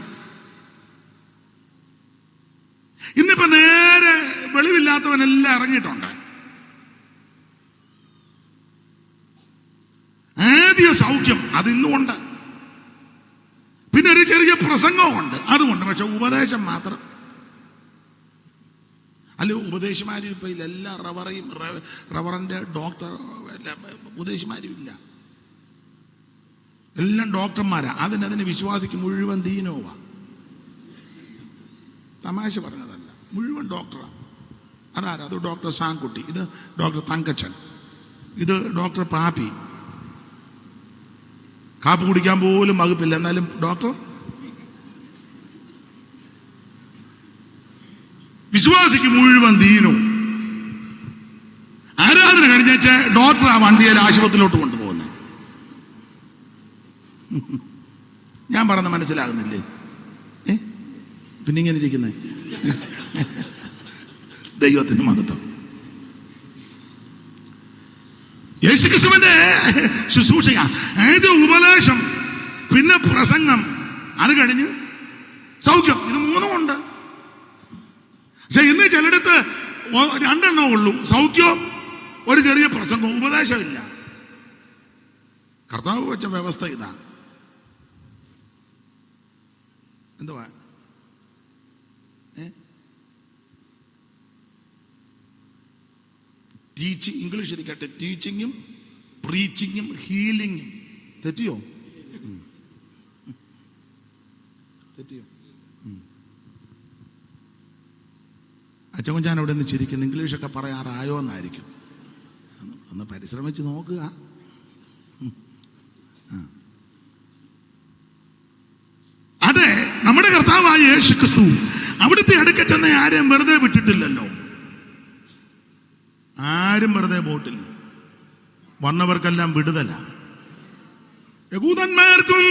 ഇന്നിപ്പോ നേരെ വെളിവില്ലാത്തവനെല്ലാം ഇറങ്ങിയിട്ടുണ്ട്. ആദ്യ സൗഖ്യം അത് ഇന്നുമുണ്ട്, പിന്നെ ഒരു ചെറിയ പ്രസംഗവും ഉണ്ട്, അതുകൊണ്ട്. പക്ഷെ ഉപദേശം മാത്രം അല്ല. ഉപദേശമാരും ഇപ്പൊ ഇല്ല. എല്ലാ റവറന്റ് ഡോക്ടർ ഉപദേശമാരും ഇല്ല. എല്ലാം ഡോക്ടർമാരാ. അതിന് വിശ്വാസിക്ക് മുഴുവൻ ദീനോവാ. തമാശ പറഞ്ഞതല്ല, മുഴുവൻ ഡോക്ടറാണ്. അതാരാ? അത് ഡോക്ടർ സാൻകുട്ടി, ഇത് ഡോക്ടർ തങ്കച്ചൻ, ഇത് ഡോക്ടർ പാപ്പി. കാപ്പ് കുടിക്കാൻ പോലും വകുപ്പില്ല, എന്നാലും ഡോക്ടർ. വിശ്വാസിക്ക് മുഴുവൻ ദീനോ. ആരാധന കഴിഞ്ഞ ഡോക്ടർ ആ വണ്ടിയിൽ ആശുപത്രിയിലോട്ട് കൊണ്ടുപോകുന്നത്. ഞാൻ പറഞ്ഞ മനസ്സിലാകുന്നില്ലേ? പിന്നെ ഇങ്ങനെ ഇരിക്കുന്നേ. ദൈവത്തിന് മഹത്വം. യേശുക്രിസ്തുവിന്റെ ശുശ്രൂഷ ഏത് ഉപദേശം, പിന്നെ പ്രസംഗം, അത് കഴിഞ്ഞ് സൗഖ്യം. ഇത് 3 ഉണ്ട്. പക്ഷെ ഇന്ന് ചിലയിടത്ത് 2 ഉള്ളൂ: സൗഖ്യം, ഒരു ചെറിയ പ്രസംഗം, ഉപദേശമില്ല. കർത്താവ് വെച്ച വ്യവസ്ഥ ഇതാ. എന്തുവാ? ടീച്ചിങ്, ഇംഗ്ലീഷ് ഇരിക്കട്ടെ, ടീച്ചിങ്ങും പ്രീച്ചിങ്ങും ഹീലിങ്ങും. തെറ്റിയോ? അച്ചകുഞ്ചാൻ അവിടെ നിന്ന് ചിരിക്കുന്നു. ഇംഗ്ലീഷൊക്കെ പറയാറായോ എന്നായിരിക്കും. ഒന്ന് പരിശ്രമിച്ച് നോക്കുക. അതെ, നമ്മുടെ കർത്താവായ യേശു ക്രിസ്തു അവിടുത്തെ അടുക്ക ചെന്ന ആരെയും വെറുതെ വിട്ടിട്ടില്ലല്ലോ. ആരും വെറുതെ പോയിട്ടില്ല. വന്നവർക്കെല്ലാം വിടുതല. യഹൂദന്മാർക്കും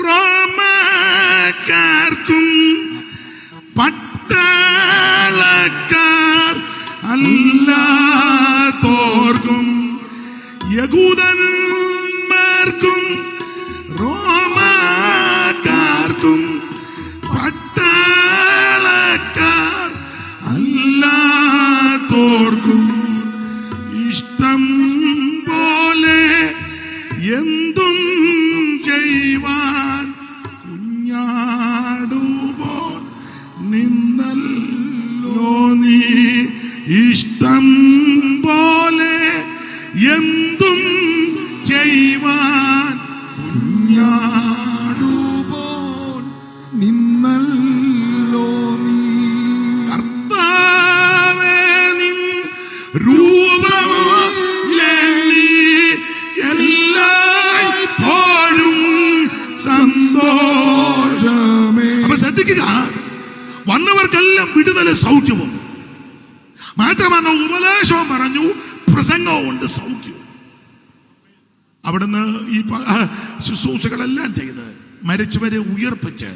റോമാക്കാർക്കും പട്ടാളക്കാർ അല്ലാത്തോർക്കും, യഹൂദന്മാർക്കും റോമാക്കാർക്കും പട്ടാളക്കാർ അല്ലാത്തോർക്കും ഇഷ്ടം സന്തോഷമേ. അപ്പൊ ശ്രദ്ധിക്കുക, വന്നവർക്കെല്ലാം വിടുതല സൗഖ്യവും, മാത്രമല്ല ഉപദേശവും പറഞ്ഞു, പ്രസംഗവും ഉണ്ട്, സൗഖ്യവും. അവിടുന്ന് ഈ ശുശ്രൂഷകളെല്ലാം ചെയ്ത് മരിച്ചവരെ ഉയർപ്പിച്ച്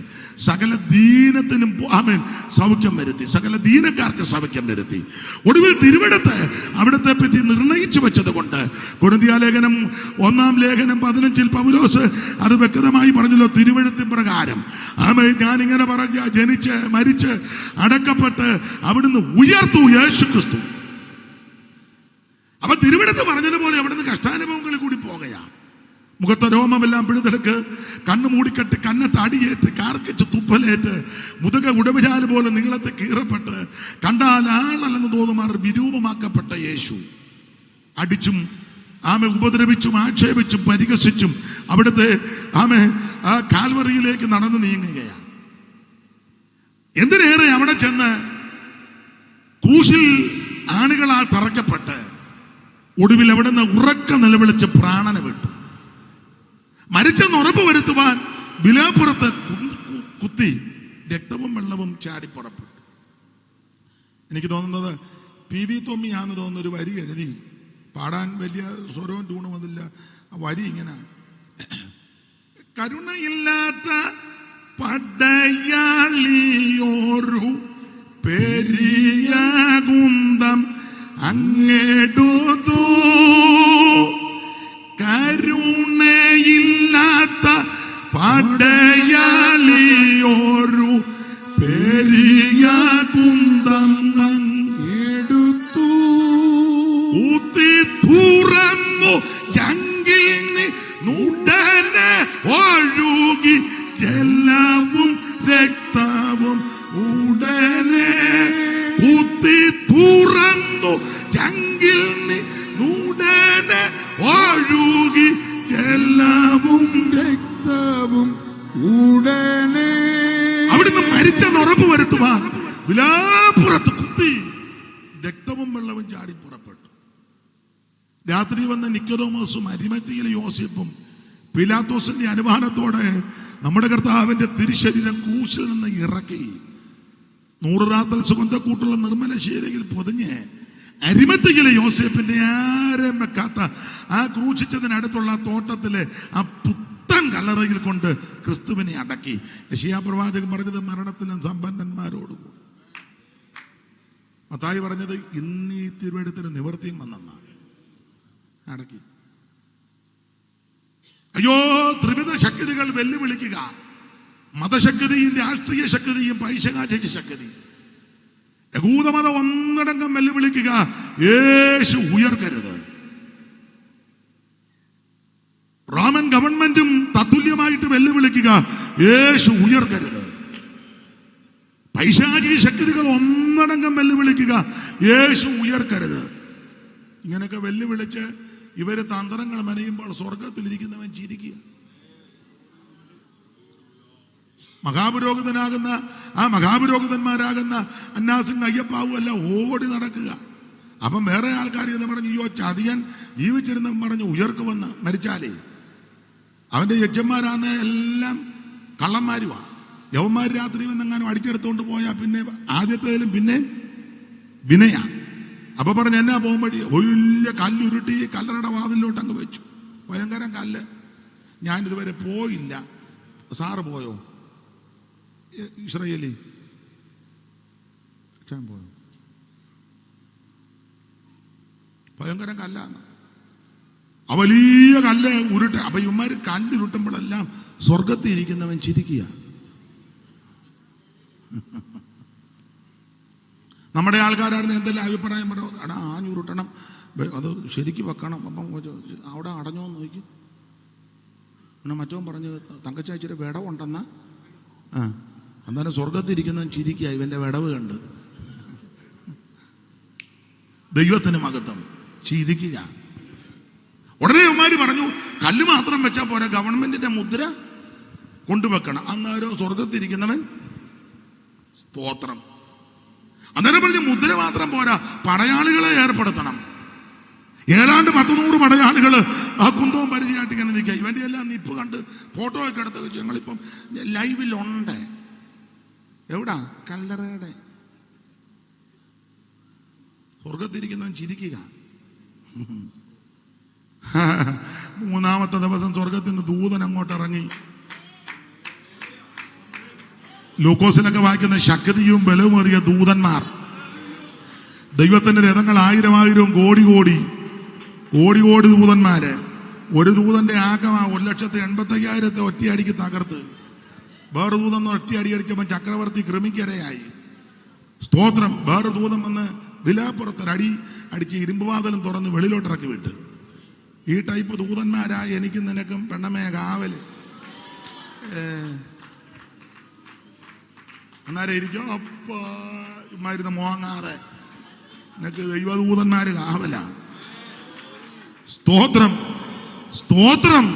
സകല ദീനത്തിനും ആമേൻ സൗഖ്യം വരുത്തി, സകല ദീനക്കാർക്ക് സൗഖ്യം വരുത്തി. ഒടുവിൽ തിരുവെടുത്ത് അവിടത്തെ പറ്റി നിർണയിച്ചു വെച്ചത് കൊണ്ട് കൊരിന്ത്യലേഖനം 1:15 പൗലോസ് അത് വ്യക്തമായി പറഞ്ഞല്ലോ. തിരുവെഴുത്തിൻ പ്രകാരം ആമേൻ ഞാനിങ്ങനെ പറഞ്ഞ ജനിച്ച് മരിച്ച് അടക്കപ്പെട്ട് അവിടുന്ന് ഉയർത്തു യേശു ക്രിസ്തു. അപ്പൊ തിരുവെടുത്ത് പറഞ്ഞതുപോലെ അവിടുന്ന് കഷ്ടാനുഭവങ്ങളിൽ കൂടി പോകുകയാണ്. മുഖത്തെ രോമമെല്ലാം പിഴുതെടുക്ക്, കണ്ണ് മൂടിക്കെട്ട്, കന്നത്ത് അടിയേറ്റ്, കാർക്കിച്ച് തുപ്പലേറ്റ്, മുതുക ഉടവിചാല് പോലെ നീളത്തെ കീറപ്പെട്ട്, കണ്ടാൽ ആളല്ലെന്ന് തോന്നുമാർ വിരൂപമാക്കപ്പെട്ട യേശു അടിച്ചും ആമെ ഉപദ്രവിച്ചും ആക്ഷേപിച്ചും പരിഹസിച്ചും അവിടുത്തെ ആമെ ആ കാൽവറിയിലേക്ക് നടന്നു നീങ്ങുകയാണ്. എന്തിനേറെ അവിടെ ചെന്ന് ക്രൂശിൽ ആണികളാൽ തറയ്ക്കപ്പെട്ട് ഒടുവിൽ അവിടുന്ന് ഉറക്ക നിലവിളിച്ച് പ്രാണനെ വിട്ടു. മരിച്ചെന്ന് ഉറപ്പ് വരുത്തുവാൻ വിലാപ്പുറത്ത് കുത്തി രക്തവും വെള്ളവും ചാടിപ്പുറപ്പെട്ടു. എനിക്ക് തോന്നുന്നത് പി വി തൊമ്മിയാന്ന് തോന്നുന്ന ഒരു വരി എഴുതി, പാടാൻ വലിയ സ്വരവും ട്യൂണും അതില്ല. ആ വരി ഇങ്ങനെ: കരുണയില്ലാത്ത പടയാളിയോരു പെരിയ കുന്തം അങ്ങെടുത്തു, കരുണയില്ലാത്ത പടയാളിയോരു പെരിയ കുന്തം അങ്ങെടുത്തു, ഊത്തി തുറന്നു ചങ്കിൽ നുടനെ ഒഴുകി ജലവും രക്തവും ഉടനെ, ഊത്തി തുറന്നു ചങ്കിൽ നുടനെ ഒഴുകി ജലവും രക്തവും ഉടനെ. അവിടുന്ന് മരിച്ചെന്ന് ഉറപ്പ് വരുത്തുവാൻ വിലാപ്പുറത്ത് കുത്തി രക്തവും വെള്ളവും ചാടി പുറപ്പെട്ടു. രാത്രി വന്ന നിക്കോദോമോസും അരിമത്തിയിലെ യോസേപ്പും പിലാത്തോസിന്റെ അനുമാനത്തോടെ നമ്മുടെ കർത്താവിന്റെ തിരുശരീരം ക്രൂശിൽ നിന്ന് ഇറക്കി 100 റാത്തൽ സുഗന്ധക്കൂട്ടുള്ള നിർമ്മല ശീലയിൽ പൊതിഞ്ഞ് അരിമത്തിയിലെ യോസേപ്പിന്റെ ആരെയും വെക്കാത്ത ആ ക്രൂശിച്ചതിനടുത്തുള്ള തോട്ടത്തിലെ ആ പുത്തൻ കല്ലറയിൽ കൊണ്ട് ക്രിസ്തുവിനെ അടക്കി. യെശയ്യാ പ്രവാചകൻ പറഞ്ഞത് മരണത്തിലും സമ്പന്നന്മാരോടുകൂടി. മത്തായി പറഞ്ഞത് ഇന്ന് ഈ തിരുവെഴുത്തിന് നിവൃത്തിയും വന്നെന്നാണ്. അടക്കി. അയ്യോ, ത്രിവിധ ശക്തികൾ വെല്ലുവിളിക്കുക, മതശക്തിയും രാഷ്ട്രീയ ശക്തിയും പൈശാചിക ശക്തിയും. യഹൂദമത ഒന്നടങ്കം വെല്ലുവിളിക്കുക, യേശു ഉയർക്കരുത്. റോമൻ ഗവൺമെന്റും തത്തുല്യമായിട്ട് വെല്ലുവിളിക്കുക, യേശു ഉയർക്കരുത്. പൈശാചിക ശക്തികൾ ഒന്നടങ്കം വെല്ലുവിളിക്കുക, യേശു ഉയർക്കരുത്. ഇങ്ങനെയൊക്കെ വെല്ലുവിളിച്ച് ഇവര് തന്ത്രങ്ങൾ മെനയുമ്പോൾ സ്വർഗത്തിലിരിക്കുന്നവൻ ചിരിക്കുക. മഹാപുരോഹിതനാകുന്ന ആ മഹാപുരോഹിതന്മാരാകുന്ന അന്നാസും അയ്യപ്പാവും എല്ലാം ഓടി നടക്കുക. അപ്പം വേറെ ആൾക്കാർ എന്ന് പറഞ്ഞു, അയ്യോ ചതിയൻ ജീവിച്ചിരുന്ന പറഞ്ഞു ഉയർക്കുമെന്ന്, മരിച്ചാലേ അവന്റെ യജ്ഞന്മാരാണ് എല്ലാം കള്ളന്മാരുവാ. യവന്മാർ രാത്രി വന്നെങ്ങാനും അടിച്ചെടുത്തോണ്ട് പോയാൽ പിന്നെ ആദ്യത്തേലും പിന്നെ വിനയാ. അപ്പൊ പറഞ്ഞു എന്നാ പോകുമ്പടി വലിയ കല്ലുരുട്ടി കല്ലറയുടെ വാതിലോട്ട് അങ്ങ് വെച്ചു. ഭയങ്കരം കല്ല്. ഞാനിതുവരെ പോയില്ല. സാറ് പോയോ? ഇസ്രായേലി പോയോ? ഭയങ്കരം കല്ലാണ്. ആ വലിയ കല്ല് ഉരുട്ട. അപ്പൊ ഇവന്മാര് കല്ലുരുട്ടുമ്പോഴെല്ലാം സ്വർഗത്തിൽ ഇരിക്കുന്നവൻ ചിരിക്കുക. നമ്മുടെ ആൾക്കാരായിരുന്നു എന്തെല്ലാം അഭിപ്രായം പറഞ്ഞു, എടാ ആഞ്ഞുരുട്ടണം, അത് ശരിക്ക് വെക്കണം. അപ്പം അവിടെ അടഞ്ഞോന്ന് നോക്കി. പിന്നെ മറ്റവൻ പറഞ്ഞു തങ്കച്ചാച്ചിയുടെ വിടവുണ്ടെന്നാ. എന്നാലും സ്വർഗത്തിരിക്കുന്നവൻ ചിരിക്കുക, ഇവന്റെ വിടവ് കണ്ട്. ദൈവത്തിന് മഹത്വം. ചിരിക്കുക. ഉടനെ അവന്മാര് പറഞ്ഞു കല്ല് മാത്രം വെച്ചാൽ പോരാ, ഗവൺമെന്റിന്റെ മുദ്ര കൊണ്ടുവെക്കണം. അന്നേരം സ്വർഗത്തിരിക്കുന്നവൻ സ്തോത്രം. അന്നേരം പറഞ്ഞ് മുദ്ര മാത്രം പോരാ, പടയാളികളെ ഏർപ്പെടുത്തണം. ഏതാണ്ട് 100 പടയാളികൾ ആ കുന്തവും പരിചയമായിട്ട് ഇങ്ങനെ നിൽക്കുക. ഇവന്റെ എല്ലാം നിപ്പ് കണ്ട് ഫോട്ടോ ഒക്കെ എടുത്ത് വെച്ചു. ഞങ്ങളിപ്പം ലൈവിലുണ്ട്. എവിടാ? കല്ലറയുടെ സ്വർഗത്തിരിക്കുന്നവൻ ചിരിക്കുക. 3-ാമത്തെ ദിവസം സ്വർഗത്തിൽ നിന്ന് ദൂതൻ അങ്ങോട്ട് ഇറങ്ങി. ലൂക്കോസിലൊക്കെ വായിക്കുന്ന ശക്തിയും ബലവുമേറിയ ദൂതന്മാർ, ദൈവത്തിന്റെ രഥങ്ങൾ 1000 കോടി ദൂതന്മാര്. ഒരു ദൂതന്റെ ആക്കം 1,85,000 ഒറ്റയടിക്ക് തകർത്ത്. വേറെ ദൂതം ഒറ്റയടി അടിച്ചപ്പോൾ ചക്രവർത്തി കൃമിക്കരയായി. സ്തോത്രം. വേറെ ദൂതം വന്ന് വിലാപ്പുറത്തൊരടി അടിച്ച് ഇരുമ്പുവാതിലും തുറന്ന് വെളിയിലോട്ടിറക്കി വിട്ട്. ഈ ടൈപ്പ് ദൂതന്മാരായ എനിക്കും നിനക്കും പെണ്ണമേ കാവല്. അന്നേരം ഇരിക്കും അപ്പമായിരുന്ന മോങ്ങാതെ നിനക്ക് ദൈവദൂതന്മാര് കാവല. സ്തോത്രം സ്തോത്രം.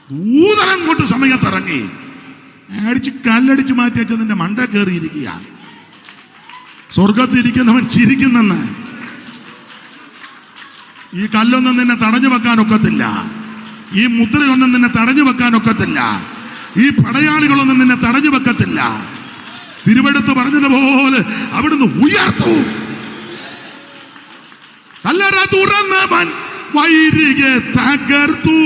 ദൂതനങ്ങോട്ട് സമയത്തിറങ്ങി അടിച്ച് കല്ലടിച്ച് മാറ്റി വെച്ച നിന്റെ മണ്ട കയറിയിരിക്കുക. സ്വർഗത്തിരിക്കുന്നവൻ ചിരിക്കുന്നെന്ന്. ഈ കല്ലൊന്നും നിന്നെ തടഞ്ഞു വെക്കാനൊക്കത്തില്ല. ഈ മുദ്രയൊന്നും നിന്നെ തടഞ്ഞു വെക്കാനൊക്കത്തില്ല. ഈ പടയാളികളൊന്നും നിന്നെ തടഞ്ഞു വെക്കത്തില്ല. തിരുവെടുത്ത് പറഞ്ഞതുപോലെ അവിടുന്ന് ഉയർത്തു. കല്ലറ തുറന്നവൻ വൈരിയെ തകർത്തു.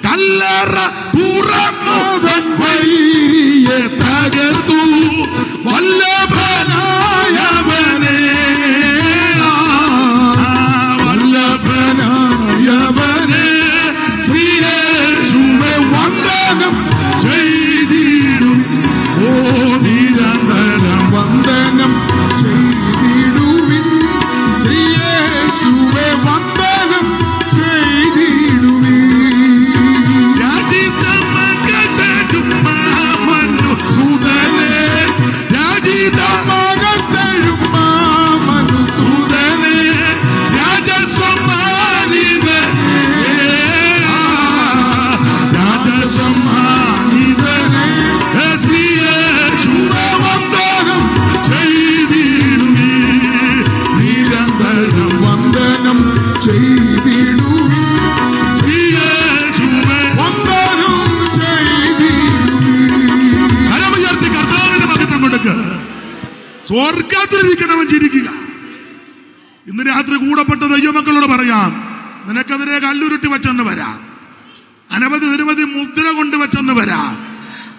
കല്ലറ തുറന്നവൻ വൈരിയെ തകർത്തു. വല്ലഭനായവനെ വല്ലഭനായവനെ ശ്രീയേശുവേ വന്ദനം ചെയ്തിടും. ഓ നിരന്തരം വന്ദനം ചെയ്തിടുവിൻ. ശ്രീയേശുവേ വന്ദനം ചെയ്തിടുവിൻ. രാജിതമകചടും മാമനു സുതനേ, രാജിതമകസഴും മാമനു സുതനേ, രാജസമ്മാനിതനേ, രാജസമ്മാനിതനേ, ശ്രീയേശുവേ വന്ദനം ചെയ്തിടുവിൻ. നിരന്തരം വന്ദനം ചെയ്തിടുവിൻ. ശ്രീയേശുവേ വന്ദനം ചെയ്തിടുവിൻ. കരമുയർത്തി കർത്താവിന് മഹത്വം കൊടുക്കുക. സ്വർഗത്തിലിരിക്കണവൻ ചിരിക്കുക. ഇന്ന് രാത്രി കൂടപ്പെട്ട ദൈവമക്കളോട് പറയാം, നിനക്കെതിരെ കല്ലുരുട്ടി വെച്ചെന്ന് വരാം, നിരവധി മുദ്ര കൊണ്ടുവച്ചെന്ന് വരാം,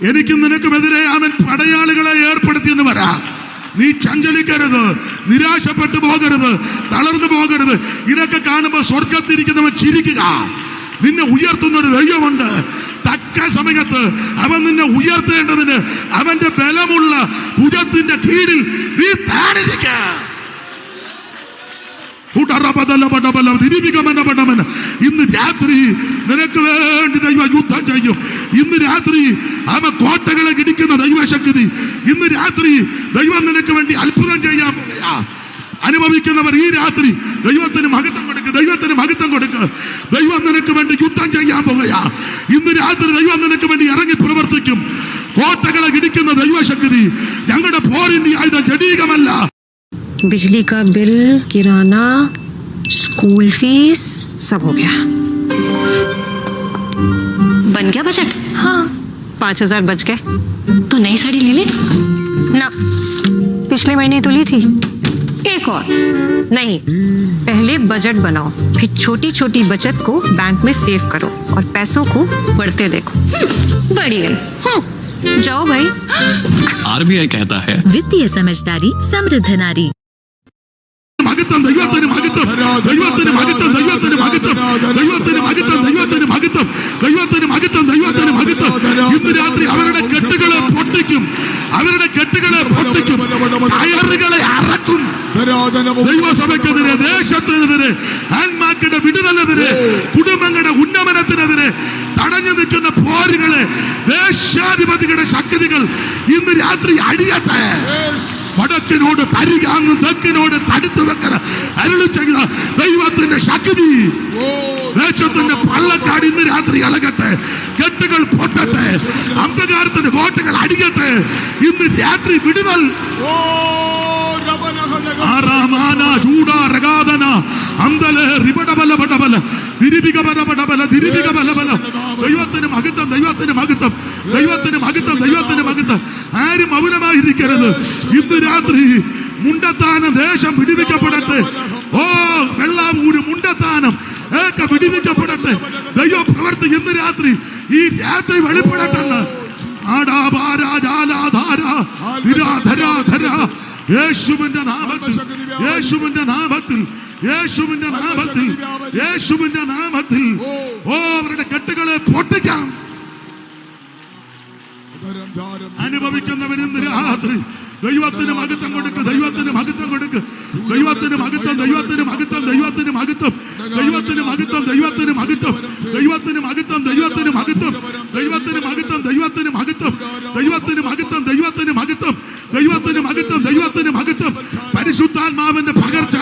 എനിക്കും നിനക്കുമെതിരെ അവൻ പടയാളികളെ ഏർപ്പെടുത്തിയെന്ന് വരാം. നീ ചഞ്ചലിക്കരുത്, നിരാശപ്പെട്ടു പോകരുത്, തളർന്നു പോകരുത്. ഇതൊക്കെ കാണുമ്പോൾ സ്വർഗത്തിരിക്കുന്നവൻ ചിരിക്കുക. നിന്നെ ഉയർത്തുന്ന ഒരു ദൈവമുണ്ട്. തക്ക സമയത്ത് അവൻ നിന്നെ ഉയർത്തേണ്ടതിന് അവന്റെ ബലമുള്ള ഭുജത്തിന്റെ കീഴിൽ നീ താണിരിക്ക. ഇന്ന് രാത്രി നിനക്ക് വേണ്ടി ദൈവ യുദ്ധം ചെയ്യും. ഇന്ന് രാത്രി അവൻ കോട്ടകളെ ഇടിക്കുന്ന ദൈവശക്തി. ഇന്ന് രാത്രി ദൈവം നിനക്ക് വേണ്ടി അത്ഭുതം ചെയ്യാൻ പോവുകയാ. അനുഭവിക്കുന്നവർ ഈ രാത്രി ദൈവത്തിന് മഹത്വം കൊടുക്കുക. ദൈവത്തിന് മഹത്വം കൊടുക്കുക. ദൈവം നിനക്ക് വേണ്ടി യുദ്ധം ചെയ്യാൻ പോവുകയാ. ഇന്ന് രാത്രി ദൈവം നിനക്ക് വേണ്ടി ഇറങ്ങി പ്രവർത്തിക്കും. കോട്ടകളെ ഇടിക്കുന്ന ദൈവശക്തി. ഞങ്ങളുടെ പോരിന്റെ ആയുധം ജഡീകമല്ല. बिजली का बिल, किराना, स्कूल फीस सब हो गया. बन गया बजट? हाँ, 5,000 बच गए. तो नई साड़ी ले ले ना. पिछले महीने तो ली थी. एक और नहीं. पहले बजट बनाओ, फिर छोटी छोटी बचत को बैंक में सेव करो और पैसों को बढ़ते देखो. बढ़ी गई. जाओ भाई. आरबीआई कहता है वित्तीय समझदारी समृद्ध नारी. മഹത്വം ദൈവത്തിന് മഹത്വം, ദൈവത്തിന് മഹത്വം, ദൈവത്തിന് മഹത്വം, ദൈവത്തിന് മഹത്വം, ദൈവത്തിന് മഹത്വം, ദൈവത്തിന് മഹത്വം, ദൈവത്തിന് മഹത്വം. ഇന്ന് രാത്രി അവരുടെ കെട്ടുകളെ പൊട്ടിക്കും. അവരുടെ കെട്ടുകളെ പൊട്ടിക്കും. കയറുകളെ അറക്കും. ദൈവസഭയ്ക്കെതിരെ, ദേശത്തിനെതിരെ, ആത്മാക്കളുടെ വിടുതലിനെതിരെ, കുടുംബങ്ങളുടെ ഉന്നമനത്തിനെതിരെ തടഞ്ഞു നിൽക്കുന്ന പോരുകളെ ദേശാധിപതികളുടെ ശക്തികൾ ഇന്ന് രാത്രി അടിയട്ടെ. വടക്കിനോട് തരികാന്ന് തെക്കിനോട് തടുത്തു വെക്കണ അരുളി ചെയ്ത ദൈവത്തിന്റെ ശക്തി ദേശത്തിന്റെ പള്ളക്കാട് ഇന്ന് രാത്രി ഇളകട്ടെ. കെട്ടുകൾ പൊട്ടട്ടെ. അന്ധകാരത്തിന്റെ കോട്ടകൾ അടിയട്ടെ. ഇന്ന് രാത്രി വിടുതൽ. ആരാമാന ചൂട രഗാദന അന്തലെ റിബടബല ബടബല ദിരിബിക ബടബടബല ദിരിബിക ബലബല. ദൈവത്തിന് മഹത്വം, ദൈവത്തിന് മഹത്വം, ദൈവത്തിന് മഹത്വം, ദൈവത്തിന് മഹത്വം. ആരും മൗനമായിരിക്കരുത്. ഇന്ന് രാത്രി മുണ്ടത്താനം ദേശം വിടിവിക്കപ്പെടട്ടെ. ഓ വെള്ളാവൂര് മുണ്ടത്താനം ഒക്കെ വിടിവിക്കപ്പെടട്ടെ. ദൈവ പ്രവർത്തി ഇന്ന് രാത്രി, ഈ രാത്രി വെളിപ്പെടട്ടെന്ന്. യേശുവിന്റെ നാമത്തിൽ, യേശുവിന്റെ നാമത്തിൽ, യേശുവിന്റെ നാമത്തിൽ, യേശുവിന്റെ നാമത്തിൽ ഓ അവരുടെ കെട്ടുകളെ പൊട്ടിക്കണം. അനുഭവിക്കുന്നവരിന്ന് രാത്രി ദൈവത്തിന് മഹത്വം കൊടുക്ക്, ദൈവത്തിന് മഹത്വം കൊടുക്ക്, ദൈവത്തിന് മഹത്വം, ദൈവത്തിന് മഹത്വം, ദൈവത്തിന് മഹത്വം, ദൈവത്തിന് മഹത്വം, ദൈവത്തിന് മഹത്വം, ദൈവത്തിന് മഹത്വം, ദൈവത്തിന് മഹത്വം, ദൈവത്തിന് മഹത്വം, ദൈവത്തിന് മഹത്വം, ദൈവത്തിന് മഹത്വം, ദൈവത്തിന് മഹത്വം, ദൈവത്തിന് മഹത്വം, ദൈവത്തിന് മഹത്വം. പരിശുദ്ധാത്മാവിന്റെ പകർച്ച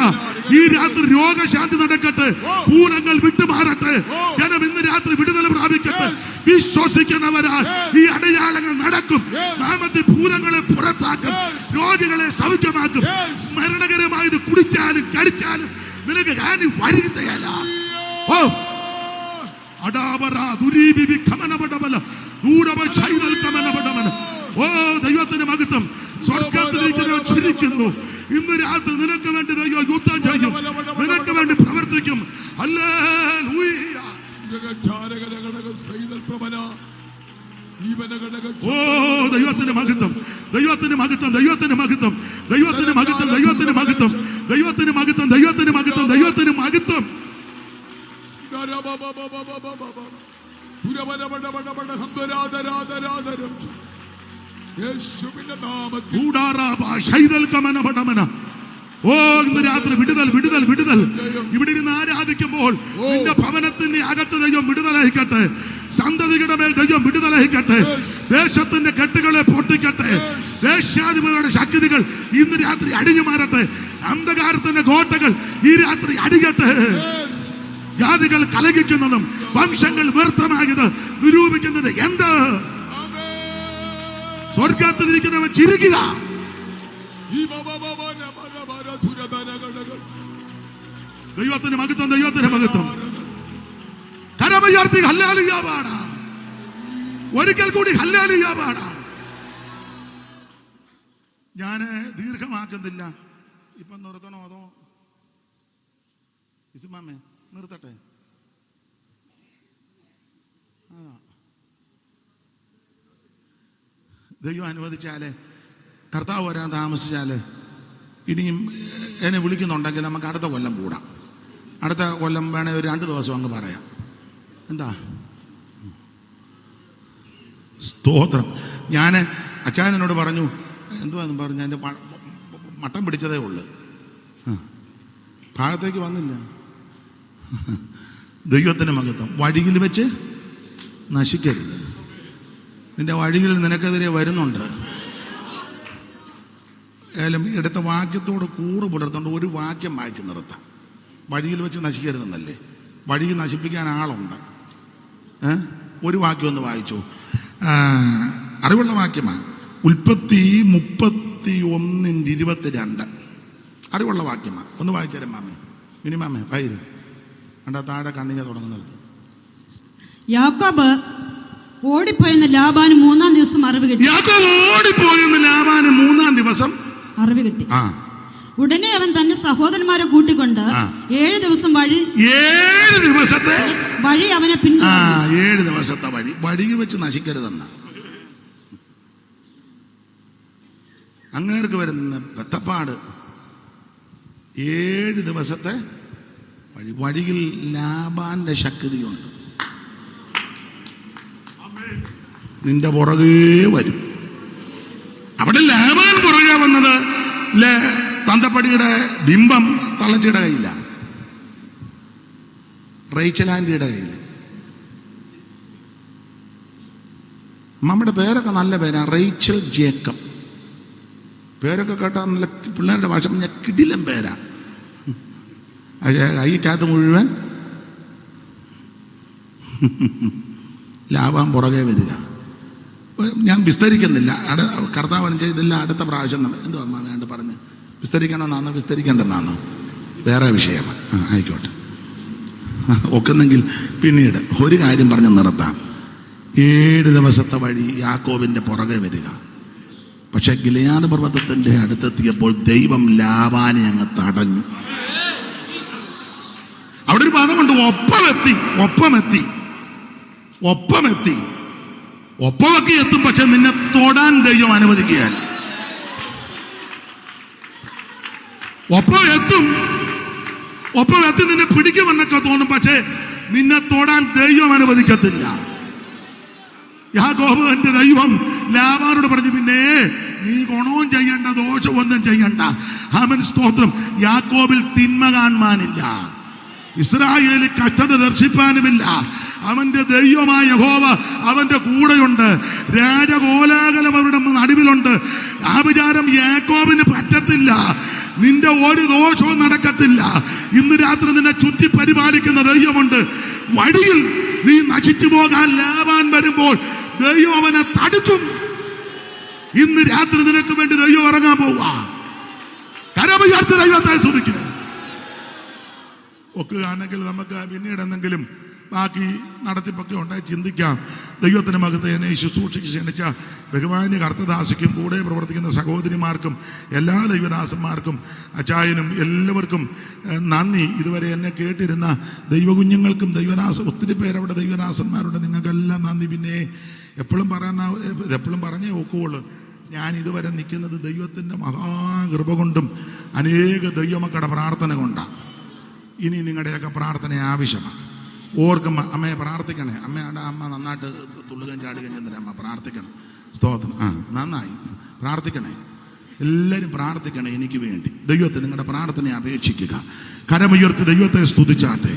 ഈ രാത്രി രോഗശാന്തി നടക്കട്ടെ, പൂരങ്ങൾ വിട്ടുമാറട്ടെ, ജനം ഇന്ന് രാത്രി വിടുതൽ പ്രാപിക്കട്ടെ. വിശ്വസിക്കുന്നവരാൽ ഈ അടയാളങ്ങൾ നടക്കും. നാമത്തിൽ ഭൂതങ്ങളെ പുറത്താക്കും, രോഗികളെ സൗഖ്യമാക്കും. മരണകരമായത് കുടിച്ചാലും കടിച്ചാലും നിനക്ക് ഹാനി വരുകയല്ല. ഓ ഓ ദൈവത്തിന് മഹത്വം. സ്വർഗത്തിലേക്ക് ചിരിക്കുന്നു. ഇന്ന് രാത്രി നിനക്ക് വേണ്ടി ദൈവം യുദ്ധം ചെയ്യും, നിനക്ക് വേണ്ടി പ്രവർത്തിക്കും. ഹല്ലേലൂയ. ഓ ദൈവത്തിന് മഹത്വം, ദൈവത്തിന് മഹത്വം, ദൈവത്തിന് മഹത്വം, ദൈവത്തിന് മഹത്വം, ദൈവത്തിന് മഹത്വം, ദൈവത്തിന് മഹത്വം, ദൈവത്തിന് മഹത്വം, ദൈവത്തിന് മഹത്വം. ഓ ഇന്ന് രാത്രി വിടുതൽ, വിടുതൽ, വിടുതൽ. ഇവിടെ ഇരുന്ന് ആരാധിക്കുമ്പോൾ നിന്റെ ഭവനത്തിന്റെ അകത്ത് ദൈവം വിടുതലയക്കട്ടെ, സന്തതികളുടെ മേൽ ദൈവം വിടുതലയക്കട്ടെ, ദേശത്തിന്റെ കെട്ടുകളെ പൊട്ടിക്കട്ടെ, ദേശാധിപതിയുടെ ശക്തികൾ ഇന്ന് രാത്രി അടിഞ്ഞു മാറട്ടെ, അന്ധകാരത്തിന്റെ കോട്ടകൾ ഈ രാത്രി അടികട്ടെ. ജാതികൾ കലഹിക്കുന്നതും വംശങ്ങൾ വ്യർത്ഥമായത് നിരൂപിക്കുന്നത് എന്ത്? സ്വർഗത്തിലിരിക്കുന്നവൻ ചിരിക്കുക. ദൈവത്തിന് മഹത്വം, ദൈവത്തിന് മഹത്വം. കരമുയർത്തി ഹല്ലേലൂയ പാടാം. ഒരിക്കൽ കൂടി ഹല്ലേലൂയ പാടാം. ഞാന് ദീർഘമാക്കുന്നില്ല. ഇപ്പം നിർത്തണോ അതോ ഇസ്മാമേ നിർത്തട്ടെ? ദൈവം അനുവദിച്ചാല്, കർത്താവ് വരാൻ താമസിച്ചാല്, ഇനിയും എന്നെ വിളിക്കുന്നുണ്ടെങ്കിൽ നമുക്ക് അടുത്ത കൊല്ലം കൂടാം. അടുത്ത കൊല്ലം വേണേ ഒരു 2 ദിവസം അങ്ങ് പറയാം. എന്താ? സ്തോത്രം. ഞാൻ അച്ചായനോട് പറഞ്ഞു, എന്തുവാന്ന് പറഞ്ഞു, എൻ്റെ മട്ടം പിടിച്ചതേ ഉള്ളു, ഭാഗത്തേക്ക് വന്നില്ല. ദൈവത്തിന് മഹത്വം. വഴിയിൽ വെച്ച് നശിക്കരുത്. നിന്റെ വഴിയിൽ നിനക്കെതിരെ വരുന്നുണ്ട്. ഏതായാലും എടുത്ത വാക്യത്തോട് കൂറ് പുലർത്തുകൊണ്ട് ഒരു വാക്യം വായിച്ച് നിർത്താം. വഴിയിൽ വെച്ച് നശിക്കരുതെന്നല്ലേ? വഴി നശിപ്പിക്കാൻ ആളുണ്ട്. ഒരു വാക്യം ഒന്ന് വായിച്ചു. അറിവുള്ള വാക്യമാണ്. ഉൽപ്പത്തി 31:22 അറിവുള്ള വാക്യമാണ്. ഒന്ന് വായിച്ചേരാം മാമേ, മിനിമാമേ പൈര് കണ്ടാ താഴെ കണ്ണിക തുടങ്ങുന്നിടത്ത്. യാക്കോബ് ഓടിപ്പോയെന്ന് ലാബാന് 3-ാം ദിവസം അറിവ് കിട്ടി. യാക്കോബ് ഓടിപ്പോയെന്ന് ലാബാന് 3-ാം ദിവസം അറിവ് കിട്ടി. ഉടനെ അവൻ തന്റെ സഹോദരന്മാരെ കൂട്ടിക്കൊണ്ട് 7 ദിവസം 7 ദിവസത്തെ വഴി അവനെ പിന്തുടർന്നു. 7 ദിവസത്തെ വഴിയിൽ വെച്ച് നശിക്കരുതെന്ന അങ്ങേർക്ക് വരുന്ന പെത്തപ്പാട്. 7 ദിവസത്തെ വഴിയിൽ ലാബാന്റെ ശക്തിയുണ്ട്. നിന്റെ പുറകെ വരും. അവിടെ ലാബാൻ പുറകെ വന്നത് തന്തപ്പടിയുടെ ബിംബം തള്ളച്ചിയുടെ കയ്യില, റേച്ചലാൻഡിയുടെ കയ്യിൽ. അമ്മയുടെ പേരൊക്കെ നല്ല പേരാണ്, റേച്ചൽ ജേക്കബ്. പേരൊക്കെ കേട്ടാൽ നല്ല പിള്ളേരുടെ ഭാഷ കിടിലം പേരാ. കൈക്കകത്ത് മുഴുവൻ ലാഭം പുറകെ വരിക. ഞാൻ വിസ്തരിക്കുന്നില്ല. കർത്താവ് ചെയ്തില്ല. അടുത്ത പ്രാവശ്യം എന്തോ അമ്മ വേണ്ട പറഞ്ഞ് വിസ്തരിക്കണമെന്നാണോ വിസ്തരിക്കേണ്ടെന്നാണോ വേറെ വിഷയമാണ്. ആയിക്കോട്ടെ, ഒക്കുന്നെങ്കിൽ പിന്നീട് ഒരു കാര്യം പറഞ്ഞ് നിർത്താം. 7 ദിവസത്തെ വഴി യാക്കോബിന്റെ പുറകെ വരിക. പക്ഷെ ഗിലെയാദ് പർവ്വതത്തിന്റെ അടുത്തെത്തിയപ്പോൾ ദൈവം ലാബാനെ അങ്ങ് തടഞ്ഞു. അവിടെ ഒരു പദമുണ്ട്, ഒപ്പമൊക്കെ എത്തും, പക്ഷെ നിന്നെ തൊടാൻ ദൈവം അനുവദിക്കുകയാണ്. ഒപ്പം എത്തി നിന്നെ പിടിക്കുമെന്നൊക്കെ തോന്നും, പക്ഷേ നിന്നെ തൊടാൻ ദൈവം അനുവദിക്കത്തില്ല. യാക്കോബ് എന്റെ ദൈവം ലാബാനോട് പറഞ്ഞു, പിന്നെ നീ ഗുണവും ചെയ്യണ്ട ദോഷമൊന്നും ചെയ്യണ്ട. അവൻ സ്തോത്രം. യാക്കോബിൽ തിന്മ കാണാനില്ല, ഇസ്രായേലിൽ കഷ്ടത ദർശിപ്പാനുമില്ല. അവന്റെ ദൈവമായ യഹോവ അവന്റെ കൂടെയുണ്ട്. രാജകോലാഹലം അവരുടെ നടുവിലുണ്ട്. ആ വിചാരം യാക്കോബിന് പറ്റത്തില്ല. നിന്റെ ഒരു ദോഷവും നടക്കത്തില്ല. ഇന്ന് രാത്രി നിന്നെ ചുറ്റി പരിപാലിക്കുന്ന ദൈവമുണ്ട്. വഴിയിൽ നീ നശിച്ചു പോകാൻ ലാബാൻ വരുമ്പോൾ ദൈവം അവനെ തടുക്കും. ഇന്ന് രാത്രി നിനക്ക് വേണ്ടി ദൈവം ഇറങ്ങാൻ പോവാ. കരമുയർത്തി ദൈവത്തെ സ്തുതിക്കുക. ഒക്കുകയാണെങ്കിൽ നമുക്ക് പിന്നീട് എന്തെങ്കിലും ബാക്കി നടത്തിപ്പൊക്കെ ഉണ്ടായി ചിന്തിക്കാം. ദൈവത്തിന് മകത്തെ എന്നെ ശുശ്രൂഷയ്ക്ക് ക്ഷണിച്ച ബഹുമാന്യ കർത്തദാസിക്കും കൂടെ പ്രവർത്തിക്കുന്ന സഹോദരിമാർക്കും എല്ലാ ദൈവദാസന്മാർക്കും അച്ചായനും എല്ലാവർക്കും നന്ദി. ഇതുവരെ എന്നെ കേട്ടിരുന്ന ദൈവകുഞ്ഞുങ്ങൾക്കും ഒത്തിരി പേരവിടെ ദൈവദാസന്മാരുണ്ട്, നിങ്ങൾക്കെല്ലാം നന്ദി. പിന്നെ എപ്പോഴും പറഞ്ഞേ ഒക്കുള്ളൂ, ഞാൻ ഇതുവരെ നിൽക്കുന്നത് ദൈവത്തിൻ്റെ മഹാകൃപ കൊണ്ടും അനേക ദൈവമക്കളുടെ പ്രാർത്ഥന കൊണ്ടാണ്. ഇനി നിങ്ങളുടെയൊക്കെ പ്രാർത്ഥന ആവശ്യമാണ്. ഓർക്കുമ്പോൾ അമ്മയെ പ്രാർത്ഥിക്കണേ. അമ്മ നന്നായിട്ട് തുള്ളുകയും ചാടുകയും ചെയ്യുന്നവരെ അമ്മ പ്രാർത്ഥിക്കണം. സ്തോത്രം. നന്നായി പ്രാർത്ഥിക്കണേ. എല്ലാവരും പ്രാർത്ഥിക്കണേ എനിക്ക് വേണ്ടി. ദൈവത്തെ നിങ്ങളുടെ പ്രാർത്ഥനയെ അപേക്ഷിക്കുക. കരമുയർത്തി ദൈവത്തെ സ്തുതിച്ചാട്ടെ.